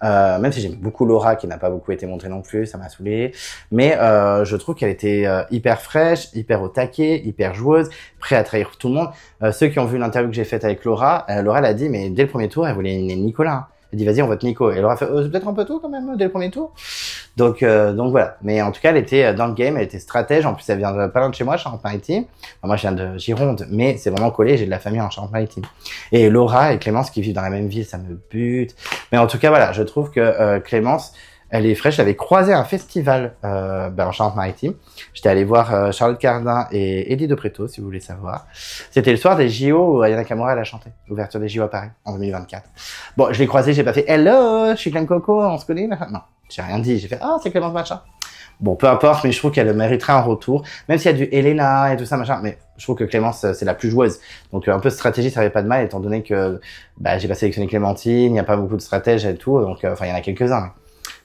Même si j'aime beaucoup Laura qui n'a pas beaucoup été montrée non plus, ça m'a saoulé. Mais je trouve qu'elle était hyper fraîche, hyper au taquet, hyper joueuse, prête à trahir tout le monde. Ceux qui ont vu l'interview que j'ai faite avec Laura, Laura l'a dit, mais dès le premier tour, elle voulait éliminer Nicolas. Elle dit vas-y, on vote Nico. Et Laura fait c'est peut-être un peu tôt quand même dès le premier tour. Donc voilà. Mais en tout cas, elle était dans le game, elle était stratège. En plus, elle vient de pas loin de chez moi, Charente-Maritime. Enfin, moi, je viens de Gironde, mais c'est vraiment collé. J'ai de la famille en Charente-Maritime. Et Laura et Clémence qui vivent dans la même ville, ça me bute. Mais en tout cas, voilà, je trouve que Clémence, elle est fraîche. J'avais croisé un festival en Charente-Maritime. J'étais allé voir Charlotte Cardin et Eddie De Pretto, si vous voulez savoir. C'était le soir des JO où Ayana Kamura elle a chanté. L'ouverture des JO à Paris en 2024. Bon, je l'ai croisé, j'ai pas fait hello, je suis Clem Coco, on se connaît là. Non, j'ai rien dit. J'ai fait c'est Clémence machin. Bon, peu importe, mais je trouve qu'elle mériterait un retour, même s'il y a du Elena et tout ça machin. Mais je trouve que Clémence c'est la plus joueuse. Donc un peu de stratégie, ça avait pas de mal, étant donné que j'ai pas sélectionné Clémentine, il n'y a pas beaucoup de stratèges et tout. Donc il y en a quelques-uns.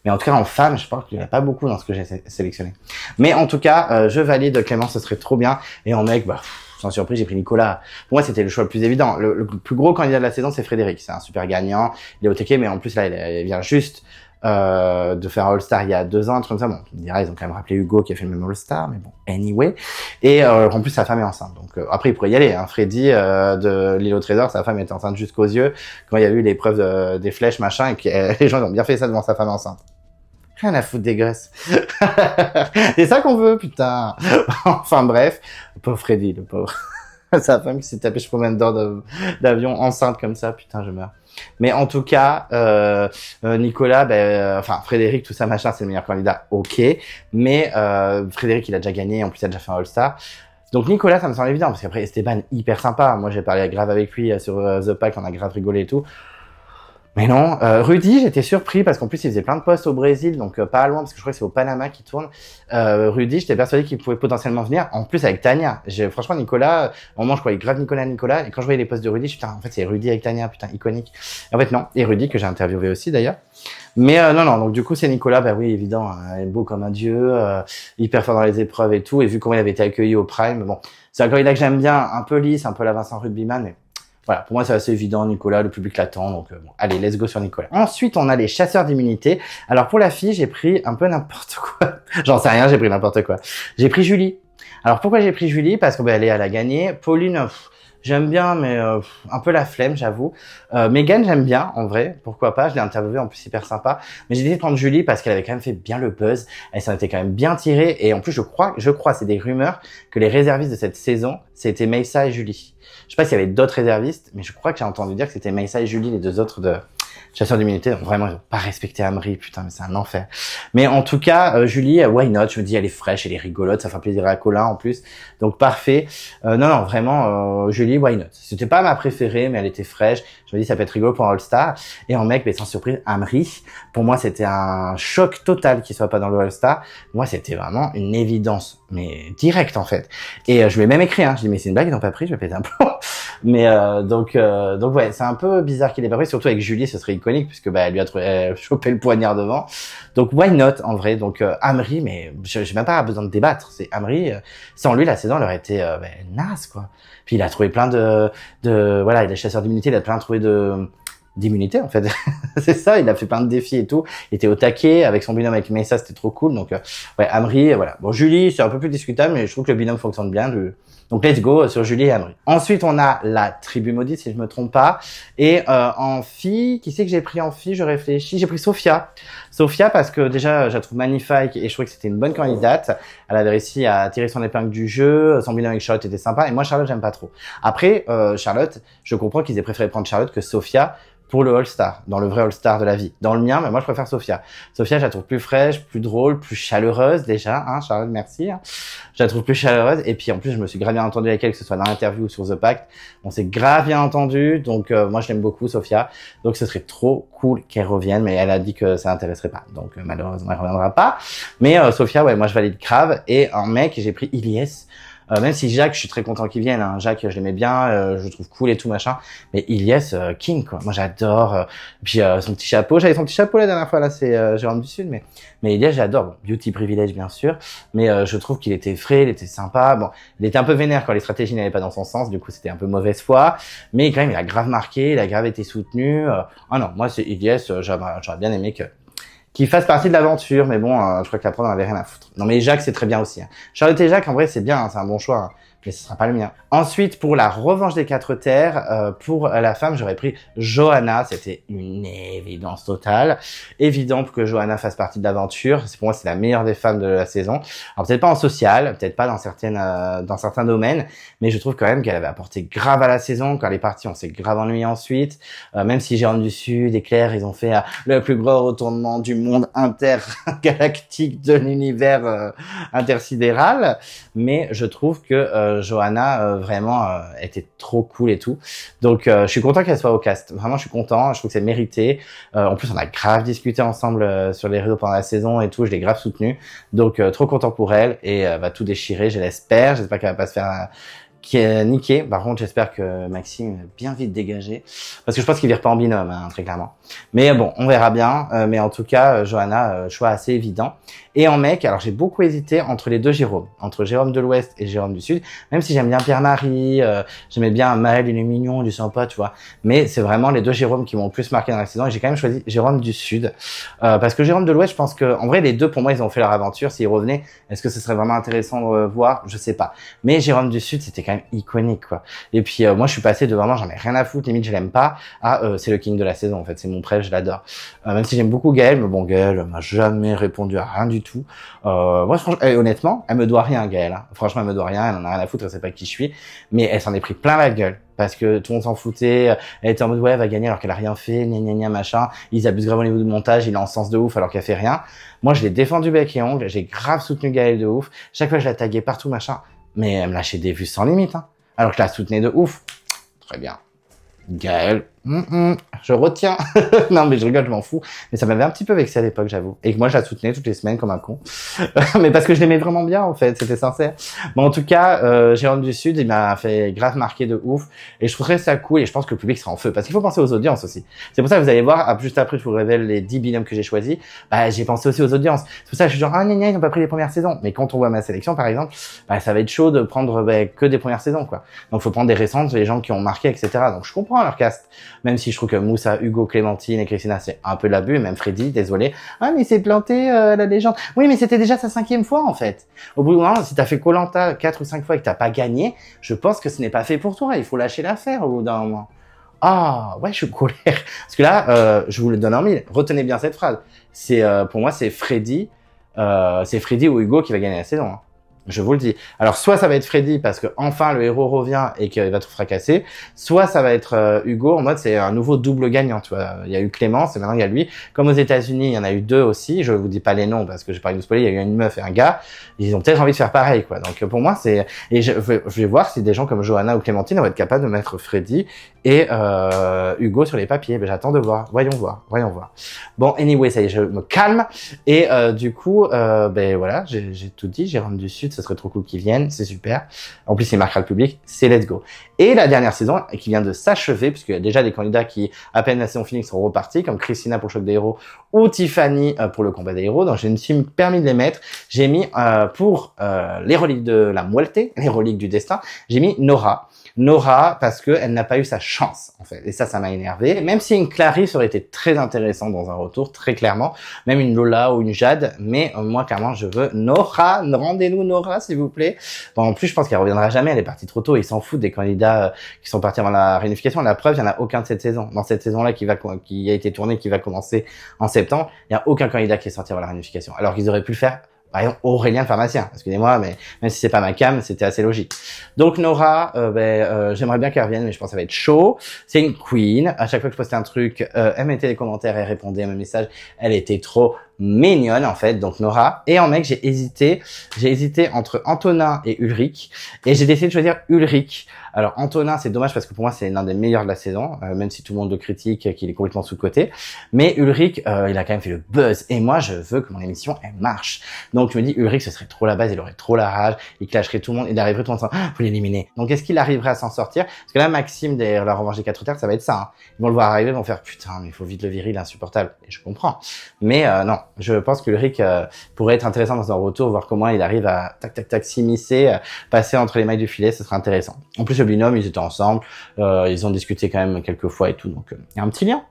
Mais en tout cas, en femme, je pense qu'il n'y en a pas beaucoup dans ce que j'ai sélectionné. Mais en tout cas, je valide Clémence, ce serait trop bien. Et en mec, sans surprise, j'ai pris Nicolas. Pour moi, c'était le choix le plus évident. Le plus gros candidat de la saison, c'est Frédéric. C'est un super gagnant. Il est au taquet, mais en plus, là, il vient juste de faire un All-Star il y a 2 ans, un truc comme ça. Bon, tu me diras, ils ont quand même rappelé Hugo qui a fait le même All-Star, mais bon, anyway. Et en plus, sa femme est enceinte. Donc après, il pourrait y aller. Hein. Freddy de l'île au trésor, sa femme était enceinte jusqu'aux yeux quand il y a eu l'épreuve des flèches, machin, et que les gens ont bien fait ça devant sa femme enceinte. Rien à foutre des gosses. C'est ça qu'on veut, putain. Enfin bref, le pauvre Freddy, le pauvre. Sa femme qui s'est tapé je sais pas combien d'heures d'avion enceinte comme ça, putain, je meurs. Mais en tout cas, Nicolas, enfin Frédéric, tout ça machin, c'est le meilleur candidat, ok. Mais Frédéric, il a déjà gagné, en plus il a déjà fait un All-Star. Donc Nicolas, ça me semble évident, parce qu'après Esteban, hyper sympa. Moi, j'ai parlé grave avec lui sur The Pack, on a grave rigolé et tout. Mais non, Rudy, j'étais surpris parce qu'en plus il faisait plein de posts au Brésil, donc pas loin parce que je crois que c'est au Panama qu'il tourne. Rudy, j'étais persuadé qu'il pouvait potentiellement venir. En plus avec Tania, franchement Nicolas, au moment je croyais grave Nicolas, et quand je voyais les posts de Rudy, je putain en fait c'est Rudy avec Tania, putain iconique. Et en fait non, et Rudy que j'ai interviewé aussi d'ailleurs. Mais non, donc du coup c'est Nicolas, bah oui évident, beau comme un dieu, hyper fort dans les épreuves et tout, et vu comment il avait été accueilli au Prime, bon c'est un candidat que j'aime bien, un peu lisse, un peu la Vincent Rugbyman, mais voilà, pour moi, c'est assez évident, Nicolas, le public l'attend, donc bon, allez, let's go sur Nicolas. Ensuite, on a les chasseurs d'immunité. Alors, pour la fille, j'ai pris un peu n'importe quoi. J'en sais rien, j'ai pris n'importe quoi. J'ai pris Julie. Alors, pourquoi j'ai pris Julie? Parce que elle a gagné. Pauline, j'aime bien, mais un peu la flemme, j'avoue. Megan, j'aime bien, en vrai, pourquoi pas. Je l'ai interviewée, en plus, hyper sympa. Mais j'ai décidé de prendre Julie parce qu'elle avait quand même fait bien le buzz. Elle s'en était quand même bien tirée. Et en plus, je crois, c'est des rumeurs que les réservistes de cette saison, c'était Mayssa et Julie. Je sais pas s'il y avait d'autres réservistes, mais je crois que j'ai entendu dire que c'était Mayssa et Julie, les 2 autres de chasseurs d'immunité. Donc vraiment, ils ont pas respecté Amri, putain, mais c'est un enfer. Mais en tout cas, Julie, why not? Je me dis, elle est fraîche, elle est rigolote, ça fait plaisir à Colin en plus. Donc parfait. Non, vraiment, Julie, why not? C'était pas ma préférée, mais elle était fraîche. Je me dis, ça peut être rigolo pour un All-Star. Et en mec, sans surprise, Amri. Pour moi, c'était un choc total qu'il soit pas dans le All-Star. Moi, c'était vraiment une évidence, mais directe en fait. Et je lui ai même écrit, hein. Je dis, mais c'est une blague, ils n'ont pas pris, je vais péter un plomb. Mais donc ouais, c'est un peu bizarre qu'il ait pas pris, surtout avec Julie, ce serait iconique puisque elle lui a chopé le poignard devant. Donc why not en vrai. Donc Amri, mais j'ai même pas besoin de débattre. C'est Amri. Sans lui, la saison elle aurait été naze quoi. Puis il a trouvé plein voilà, il est chasseur d'immunité, il a plein trouvé d'immunité en fait. C'est ça, il a fait plein de défis et tout. Il était au taquet avec son binôme avec Mayssa, c'était trop cool. Donc ouais, Amri, voilà. Bon, Julie, c'est un peu plus discutable, mais je trouve que le binôme fonctionne bien. Donc let's go sur Julie et Amri. Ensuite, on a la tribu maudite, si je me trompe pas. Et en fille, qui c'est que j'ai pris en fille? Je réfléchis. J'ai pris Sophia. Sophia parce que déjà, je la trouve magnifique et je trouvais que c'était une bonne candidate. Elle avait réussi à tirer son épingle du jeu. Son binôme avec Charlotte était sympa. Et moi, Charlotte, j'aime pas trop. Après, Charlotte, je comprends qu'ils aient préféré prendre Charlotte que Sophia pour le All-Star, dans le vrai All-Star de la vie. Dans le mien, mais moi, je préfère Sophia. Sophia, je la trouve plus fraîche, plus drôle, plus chaleureuse, déjà, hein, Charlotte, merci. Hein. Je la trouve plus chaleureuse. Et puis, en plus, je me suis grave bien entendu avec elle, que ce soit dans l'interview ou sur The Pact. On s'est grave bien entendu. Donc, moi, je l'aime beaucoup, Sophia. Donc, ce serait trop cool qu'elle revienne, mais elle a dit que ça n'intéresserait pas. Donc, malheureusement, elle reviendra pas. Mais, Sophia, ouais, moi, je valide grave. Et en mec, j'ai pris Ilyes. Même si Jacques, je suis très content qu'il vienne. Hein. Jacques, je l'aimais bien, je le trouve cool et tout machin. Mais Ilyes, king quoi. Moi j'adore. Puis son petit chapeau, j'avais son petit chapeau la dernière fois là, c'est Jérôme du Sud. Mais Ilyes, j'adore. Bon, beauty privilege bien sûr. Mais je trouve qu'il était frais, il était sympa. Bon, il était un peu vénère quand les stratégies n'allaient pas dans son sens. Du coup, c'était un peu mauvaise foi. Mais quand même, il a grave marqué, il a grave été soutenu. Ah non, moi c'est Ilyes, j'aurais bien aimé qu'il fasse partie de l'aventure, mais bon, je crois que la prod en avait rien à foutre. Non mais Jacques, c'est très bien aussi. Hein. Charlotte et Jacques, en vrai, c'est bien, hein, c'est un bon choix, hein, mais ce sera pas le mien. Ensuite, pour la revanche des 4 terres, pour la femme, j'aurais pris Johanna, c'était une évidence totale. Évident pour que Johanna fasse partie de l'aventure, pour moi, c'est la meilleure des femmes de la saison. Alors peut-être pas en social, peut-être pas dans certains domaines, mais je trouve quand même qu'elle avait apporté grave à la saison. Quand elle est partie, on s'est grave ennuyé ensuite. Même si Jérôme du Sud et Claire, ils ont fait le plus gros retournement du monde intergalactique de l'univers intersidéral, mais je trouve que Johanna vraiment était trop cool et tout. Donc je suis content qu'elle soit au cast. Vraiment, je suis content. Je trouve que c'est mérité. En plus, on a grave discuté ensemble sur les réseaux pendant la saison et tout. Je l'ai grave soutenue. Donc trop content pour elle et va tout déchirer. Je l'espère. J'espère qu'elle va pas se faire qui est niqué. Par contre, j'espère que Maxime va bien vite dégager. Parce que je pense qu'il vire pas en binôme, hein, très clairement. Mais bon, on verra bien. Mais en tout cas, Johanna, choix assez évident. Et en mec, alors j'ai beaucoup hésité entre les deux Jérôme, entre Jérôme de l'Ouest et Jérôme du Sud, même si j'aime bien Pierre-Marie, j'aimais bien Maël, il est mignon, du sympa, tu vois. Mais c'est vraiment les deux Jérôme qui m'ont le plus marqué dans la saison et j'ai quand même choisi Jérôme du Sud. Parce que Jérôme de l'Ouest, je pense que, en vrai, les deux, pour moi, ils ont fait leur aventure. S'ils revenaient, est-ce que ce serait vraiment intéressant de voir? Je sais pas. Mais Jérôme du Sud, c'était quand même iconique, quoi. Et puis, moi, je suis passé de vraiment, j'en ai rien à foutre, limite, je l'aime pas, à, c'est le king de la saison, en fait. C'est mon préf, je l'adore. Même si j'aime beaucoup Gaëlle, mais bon, Gaëlle m'a jamais répondu à rien du tout. Moi, franchement, honnêtement, elle me doit rien, Gaëlle, hein. Franchement, elle me doit rien, elle en a rien à foutre, elle sait pas qui je suis. Mais elle s'en est pris plein la gueule. Parce que tout le monde s'en foutait, elle était en mode ouais, elle va gagner alors qu'elle a rien fait, gna gna gna machin, ils abusent grave au niveau du montage, il est en sens de ouf alors qu'elle fait rien. Moi je l'ai défendu bec et ongle, j'ai grave soutenu Gaëlle de ouf, chaque fois je la taguais partout machin, mais elle me lâchait des vues sans limite, hein. Alors que je la soutenais de ouf. Très bien. Gaëlle, je retiens. Non mais je rigole, je m'en fous. Mais ça m'avait un petit peu vexé à l'époque, j'avoue. Et que moi je la soutenais toutes les semaines comme un con. Mais parce que je l'aimais vraiment bien en fait, c'était sincère. Bon en tout cas, Jérôme du Sud, il m'a fait grave marquer de ouf. Et je trouverais ça cool et je pense que le public sera en feu. Parce qu'il faut penser aux audiences aussi. C'est pour ça que vous allez voir, juste après je vous révèle les 10 binômes que j'ai choisis. Bah j'ai pensé aussi aux audiences. C'est pour ça que je suis genre, ah gna gna, ils n'ont pas pris les premières saisons. Mais quand on voit ma sélection par exemple, bah ça va être chaud de prendre que des premières saisons quoi. Donc faut prendre des récentes, les gens qui ont marqué, etc. Donc je comprends leur cast. Même si je trouve que Moussa, Hugo, Clémentine et Christina, c'est un peu de l'abus, même Freddy, désolé. Ah, mais il s'est planté, la légende. Oui, mais c'était déjà sa 5e fois, en fait. Au bout d'un moment, si t'as fait Koh-Lanta 4 ou 5 fois et que t'as pas gagné, je pense que ce n'est pas fait pour toi. Il faut lâcher l'affaire au bout d'un moment. Ah, ouais, je suis colère. Parce que là, je vous le donne en mille. Retenez bien cette phrase. C'est, pour moi, c'est Freddy ou Hugo qui va gagner la saison, hein. Je vous le dis. Alors, soit ça va être Freddy parce que enfin le héros revient et qu'il va tout fracasser, soit ça va être Hugo en mode c'est un nouveau double gagnant, tu vois. Il y a eu Clémence et maintenant il y a lui. Comme aux États-Unis, il y en a eu 2 aussi. Je vous dis pas les noms parce que j'ai pas envie de vous spoiler. Il y a eu une meuf et un gars. Ils ont peut-être envie de faire pareil, quoi. Donc pour moi, c'est et je vais voir si des gens comme Johanna ou Clémentine vont être capables de mettre Freddy et Hugo sur les papiers. Ben, j'attends de voir. Voyons voir. Bon, anyway, ça y est, je me calme. Et du coup, ben voilà, j'ai tout dit. Jérôme du Sud, ce serait trop cool qu'ils viennent, c'est super. En plus, il marquera le public, c'est let's go. Et la dernière saison, qui vient de s'achever, puisqu'il y a déjà des candidats qui, à peine la saison finie, sont repartis, comme Christina pour le choc des héros ou Tiffany pour le combat des héros. Donc, je me suis permis de les mettre. J'ai mis pour les reliques de la Muerte, les reliques du destin, j'ai mis Nora, parce que elle n'a pas eu sa chance, en fait. Et ça m'a énervé. Même si une Clarisse aurait été très intéressante dans un retour, très clairement. Même une Lola ou une Jade. Mais moi, clairement, je veux Nora. Rendez-nous Nora, s'il vous plaît. Bon, en plus, je pense qu'elle reviendra jamais. Elle est partie trop tôt. Ils s'en foutent des candidats qui sont partis avant la réunification. La preuve, il n'y en a aucun de cette saison. Dans cette saison-là qui a été tournée, qui va commencer en septembre, il n'y a aucun candidat qui est sorti avant la réunification. Alors qu'ils auraient pu le faire. Par exemple, Aurélien le pharmacien, excusez-moi, mais même si c'est pas ma cam, c'était assez logique. Donc Nora, j'aimerais bien qu'elle revienne, mais je pense que ça va être chaud. C'est une queen. À chaque fois que je postais un truc, elle mettait des commentaires, elle répondait à mes messages. Elle était trop mignonne en fait, donc Nora. Et en mec, j'ai hésité entre Antonin et Ulrich, et j'ai décidé de choisir Ulrich. Alors Antonin, c'est dommage parce que pour moi c'est l'un des meilleurs de la saison, même si tout le monde le critique, qu'il est complètement sous-coté. Mais Ulrich, il a quand même fait le buzz, et moi je veux que mon émission elle marche. Donc je me dis Ulrich, ce serait trop la base, il aurait trop la rage, il clasherait tout le monde, il arriverait tout le monde faut l'éliminer. Donc est-ce qu'il arriverait à s'en sortir? Parce que là Maxime derrière la revanche des 4 terres, ça va être ça, hein. Ils vont le voir arriver, ils vont faire putain mais il faut vite le virer, il est insupportable. Et je comprends. Mais non, je pense que Ulrich pourrait être intéressant dans un retour, voir comment il arrive à tac s'immiscer, passer entre les mailles du filet, ce serait intéressant. En plus le binôme, ils étaient ensemble, ils ont discuté quand même quelques fois et tout, donc il y a un petit lien.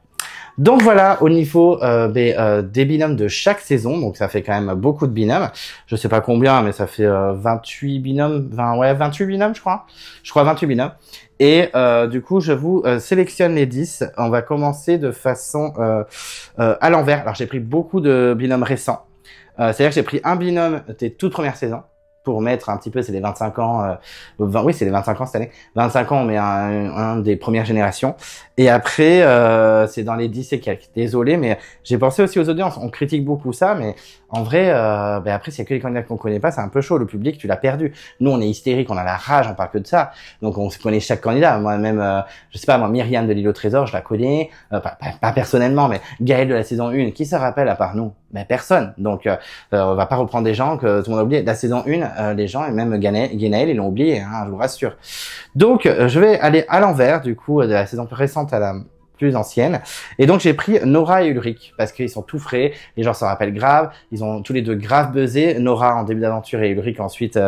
Donc voilà, au niveau des binômes de chaque saison, donc ça fait quand même beaucoup de binômes. Je sais pas combien, mais ça fait 28 binômes, 28 binômes je crois. 28 binômes. Et du coup, je vous sélectionne les 10. On va commencer de façon à l'envers. Alors j'ai pris beaucoup de binômes récents. C'est-à-dire que j'ai pris un binôme des toutes premières saisons. Pour mettre un petit peu, c'est les 25 ans, oui, c'est les 25 ans cette année. 25 ans, on met un des premières générations. Et après, c'est dans les 10 et quelques. Désolé, mais j'ai pensé aussi aux audiences. On critique beaucoup ça, mais en vrai, après, s'il y a que les candidats qu'on connaît pas, c'est un peu chaud. Le public, tu l'as perdu. Nous, on est hystérique, on a la rage, on parle que de ça. Donc, on connaît chaque candidat. Moi-même, je sais pas, moi, Myriam de l'île au trésor, je la connais. Pas personnellement, mais Gaëlle de la saison 1, qui se rappelle à part nous? Ben, personne. Donc, on va pas reprendre des gens que tout le monde a oublié. De la saison 1, les gens, et même Guénaël, ils l'ont oublié, hein, je vous rassure. Donc, je vais aller à l'envers, du coup, de la saison récente à la plus anciennes. Et donc j'ai pris Nora et Ulrich parce qu'ils sont tout frais, les gens s'en rappellent grave, ils ont tous les deux grave buzzé, Nora en début d'aventure et Ulrich ensuite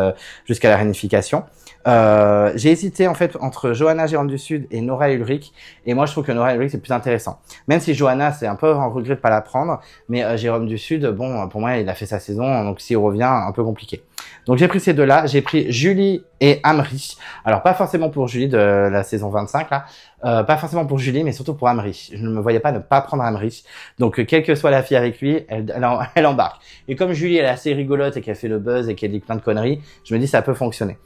jusqu'à la réunification. J'ai hésité en fait entre Johanna Géante du Sud et Nora et Ulrich, et moi je trouve que Nora et Ulrich c'est plus intéressant. Même si Johanna c'est un peu un regret de pas la prendre, mais Jérôme du Sud, bon pour moi il a fait sa saison, donc s'il revient un peu compliqué. Donc j'ai pris ces deux-là, j'ai pris Julie et Amri. Alors pas forcément pour Julie de la saison 25 là, pas forcément pour Julie, mais surtout pour Amri. Je ne me voyais pas ne pas prendre Amri. Donc quelle que soit la fille avec lui, elle embarque. Et comme Julie elle est assez rigolote et qu'elle fait le buzz et qu'elle dit plein de conneries, je me dis ça peut fonctionner.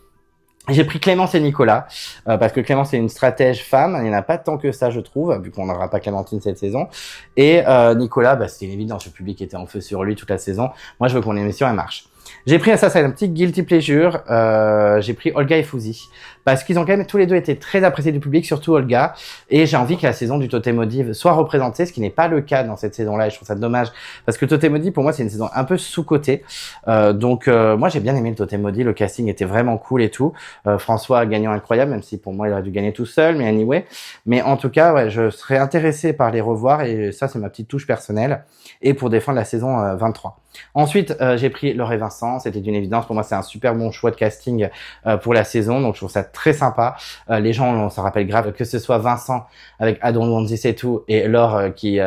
J'ai pris Clémence et Nicolas, parce que Clémence est une stratège femme, il n'y en a pas tant que ça je trouve, vu qu'on n'aura pas Clémentine cette saison. Et Nicolas, c'était une évidence, le public était en feu sur lui toute la saison. Moi je veux que mon émission elle marche. J'ai pris, ça c'est un petit guilty pleasure, j'ai pris Olga et Fouzi, parce qu'ils ont quand même tous les deux été très appréciés du public, surtout Olga, et j'ai envie que la saison du Totem Modiv soit représentée, ce qui n'est pas le cas dans cette saison-là, et je trouve ça dommage, parce que Totem Modiv, pour moi, c'est une saison un peu sous-cotée, donc moi j'ai bien aimé le Totem Modiv, le casting était vraiment cool et tout, François gagnant incroyable, même si pour moi il aurait dû gagner tout seul, mais anyway, mais en tout cas, ouais, je serais intéressé par les revoir, et ça c'est ma petite touche personnelle, et pour défendre la saison 23. Ensuite, j'ai pris Laure et Vincent, c'était d'une évidence. Pour moi, c'est un super bon choix de casting pour la saison, donc je trouve ça très sympa. Les gens, on s'en rappelle grave, que ce soit Vincent avec I Don't Want This et tout, et Laure qui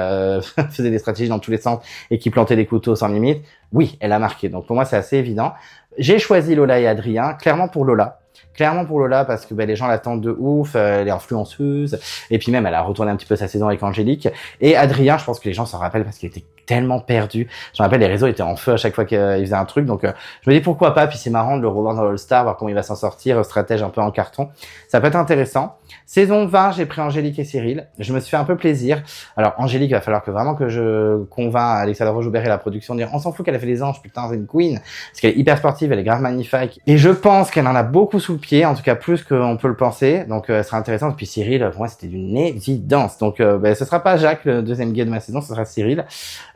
faisait des stratégies dans tous les sens et qui plantait des couteaux sans limite. Oui, elle a marqué. Donc pour moi, c'est assez évident. J'ai choisi Lola et Adrien, clairement pour Lola. Clairement pour Lola parce que les gens l'attendent de ouf, elle est influenceuse et puis même elle a retourné un petit peu sa saison avec Angélique. Et Adrien, je pense que les gens s'en rappellent parce qu'il était tellement perdu. Je me rappelle, les réseaux étaient en feu à chaque fois qu'il faisait un truc, donc je me dis pourquoi pas. Puis c'est marrant de le revoir dans All-Star, voir comment il va s'en sortir, stratège un peu en carton. Ça peut être intéressant. Saison 20, j'ai pris Angélique et Cyril. Je me suis fait un peu plaisir. Alors Angélique, il va falloir que vraiment que je convainc Alexandre Joubert et la production de dire on s'en fout qu'elle a fait les anges, putain c'est une queen, parce qu'elle est hyper sportive, elle est grave magnifique. Et je pense qu'elle en a beaucoup sous le pied, en tout cas plus qu'on peut le penser, donc elle sera intéressante. Puis Cyril, pour moi c'était d'une évidence, donc ce sera pas Jacques le deuxième gay de ma saison, ce sera Cyril,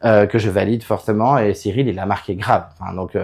que je valide fortement, et Cyril il a marqué grave, enfin, donc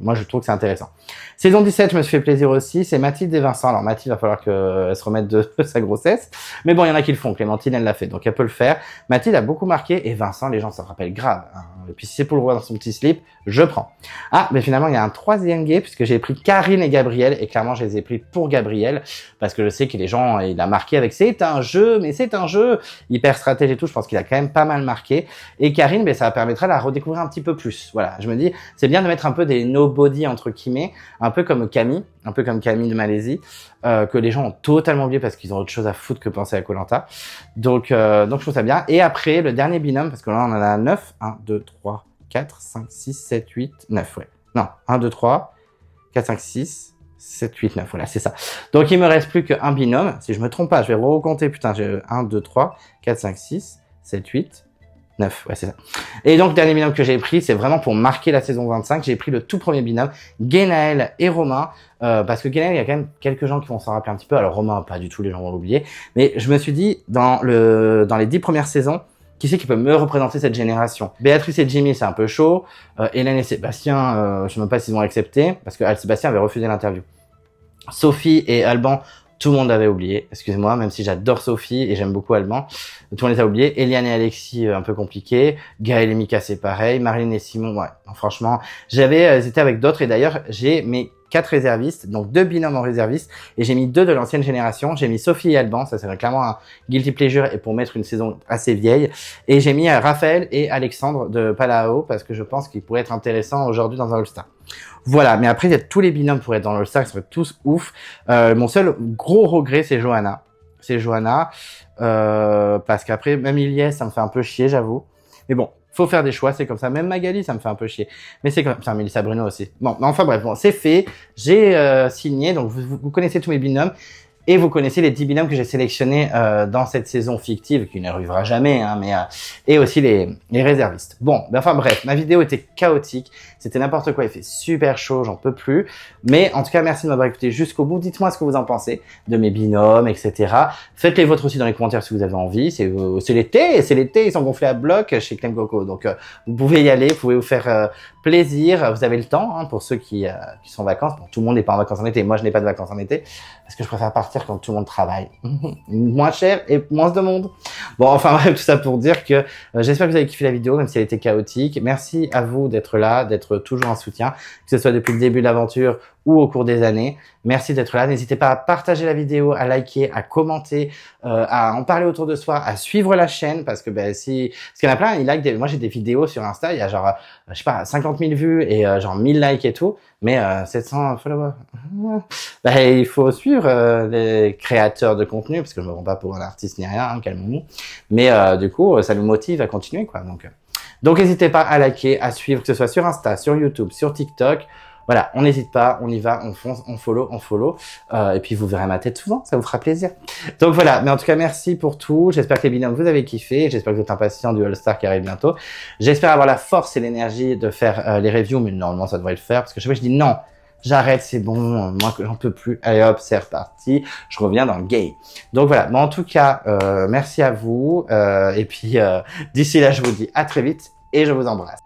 moi je trouve que c'est intéressant. Saison 17, je me suis fait plaisir aussi, c'est Mathilde et Vincent. Alors Mathilde, va falloir qu'elle se remette de sa grossesse, mais bon il y en a qui le font, Clémentine elle l'a fait, donc elle peut le faire. Mathilde a beaucoup marqué, et Vincent, les gens s'en rappellent grave, hein. Et puis si c'est pour le voir dans son petit slip, je prends. Ah, mais finalement il y a un troisième gay, puisque j'ai pris Karine et Gabriel, et clairement je les ai pris pour Gabriel, parce que je sais que les gens, il a marqué avec c'est un jeu, mais c'est un jeu hyper stratège et tout, je pense qu'il a quand même pas mal marqué. Et Karine, ça permettra de la redécouvrir un petit peu plus. Voilà, je me dis, c'est bien de mettre un peu des nobody entre guillemets, un peu comme Camille de Malaisie, que les gens ont totalement oublié parce qu'ils ont autre chose à foutre que penser à Koh-Lanta. Donc je trouve ça bien. Et après, le dernier binôme, parce que là on en a 9, 1, 2, 3, 4, 5, 6, 7, 8, 9, ouais. Non, 1, 2, 3, 4, 5, 6, 7, 8, 9, voilà, c'est ça. Donc il me reste plus qu'un binôme. Si je me trompe pas, je vais recompter, putain, j'ai 1, 2, 3, 4, 5, 6, 7, 8, 9, ouais, c'est ça. Et donc, le dernier binôme que j'ai pris, c'est vraiment pour marquer la saison 25. J'ai pris le tout premier binôme, Guénaël et Romain, parce que Guénaël, il y a quand même quelques gens qui vont s'en rappeler un petit peu. Alors, Romain, pas du tout, les gens vont l'oublier. Mais je me suis dit, dans les 10 premières saisons, qui c'est qui peut me représenter cette génération? Béatrice et Jimmy, c'est un peu chaud. Hélène et Sébastien, je sais même pas s'ils vont accepter, parce que Sébastien avait refusé l'interview. Sophie et Alban, tout le monde l'avait oublié, excusez-moi, même si j'adore Sophie et j'aime beaucoup Alban, tout le monde les a oubliés. Eliane et Alexis, un peu compliqué. Gaël et Mika, c'est pareil. Marilyn et Simon, ouais, non, franchement, j'avais hésité avec d'autres, et d'ailleurs, j'ai mes 4 réservistes, donc 2 binômes en réservistes, et j'ai mis 2 de l'ancienne génération. J'ai mis Sophie et Alban, ça c'est clairement un guilty pleasure, et pour mettre une saison assez vieille. Et j'ai mis Raphaël et Alexandre de Palao, parce que je pense qu'ils pourraient être intéressants aujourd'hui dans un All-Star. Voilà, mais après, il y a tous les binômes pour être dans l'All-Star, ils seraient tous ouf. Mon seul gros regret, c'est Johanna. Parce qu'après, même Ilyes, ça me fait un peu chier, j'avoue. Mais bon, faut faire des choix, c'est comme ça. Même Magali, ça me fait un peu chier. Mais c'est comme ça, Mélissa Bruno aussi. Bon, enfin bref, bon, c'est fait. J'ai signé, donc vous connaissez tous mes binômes. Et vous connaissez les 10 binômes que j'ai sélectionnés dans cette saison fictive, qui n'arrivera jamais, hein, mais et aussi les réservistes. Bon, enfin bref, ma vidéo était chaotique, c'était n'importe quoi, il fait super chaud, j'en peux plus. Mais en tout cas, merci de m'avoir écouté jusqu'au bout. Dites-moi ce que vous en pensez de mes binômes, etc. Faites les vôtres aussi dans les commentaires si vous avez envie. C'est l'été, ils sont gonflés à bloc chez Clem Coco. Donc vous pouvez y aller, vous pouvez vous faire plaisir. Vous avez le temps, hein, pour ceux qui sont en vacances. Bon, tout le monde n'est pas en vacances en été. Moi, je n'ai pas de vacances en été parce que je préfère partir quand tout le monde travaille. Moins cher et moins de monde. Bon, enfin bref, tout ça pour dire que j'espère que vous avez kiffé la vidéo, même si elle était chaotique. Merci à vous d'être là, d'être toujours en soutien, que ce soit depuis le début de l'aventure ou au cours des années. Merci d'être là. N'hésitez pas à partager la vidéo, à liker, à commenter, à en parler autour de soi, à suivre la chaîne parce que parce qu'il y en a plein, ils like moi j'ai des vidéos sur Insta, il y a genre, je sais pas, 50 000 vues et genre 1000 likes et tout, mais 700 followers. Il faut suivre les créateurs de contenu parce que je me prends pas pour un artiste ni rien, hein, calmons-nous. Mais du coup, ça nous motive à continuer, quoi. Donc n'hésitez pas à liker, à suivre, que ce soit sur Insta, sur YouTube, sur TikTok. Voilà, on n'hésite pas, on y va, on fonce, on follow. Et puis vous verrez ma tête souvent, ça vous fera plaisir. Donc voilà, mais en tout cas, merci pour tout. J'espère que les binômes vous avez kiffé. J'espère que vous êtes impatients du All-Star qui arrive bientôt. J'espère avoir la force et l'énergie de faire les reviews, mais normalement ça devrait le faire. Parce que chaque fois je dis non, j'arrête, c'est bon, moi j'en peux plus. Allez hop, c'est reparti. Je reviens dans le game. Donc voilà, mais en tout cas, merci à vous. Et puis d'ici là, je vous dis à très vite et je vous embrasse.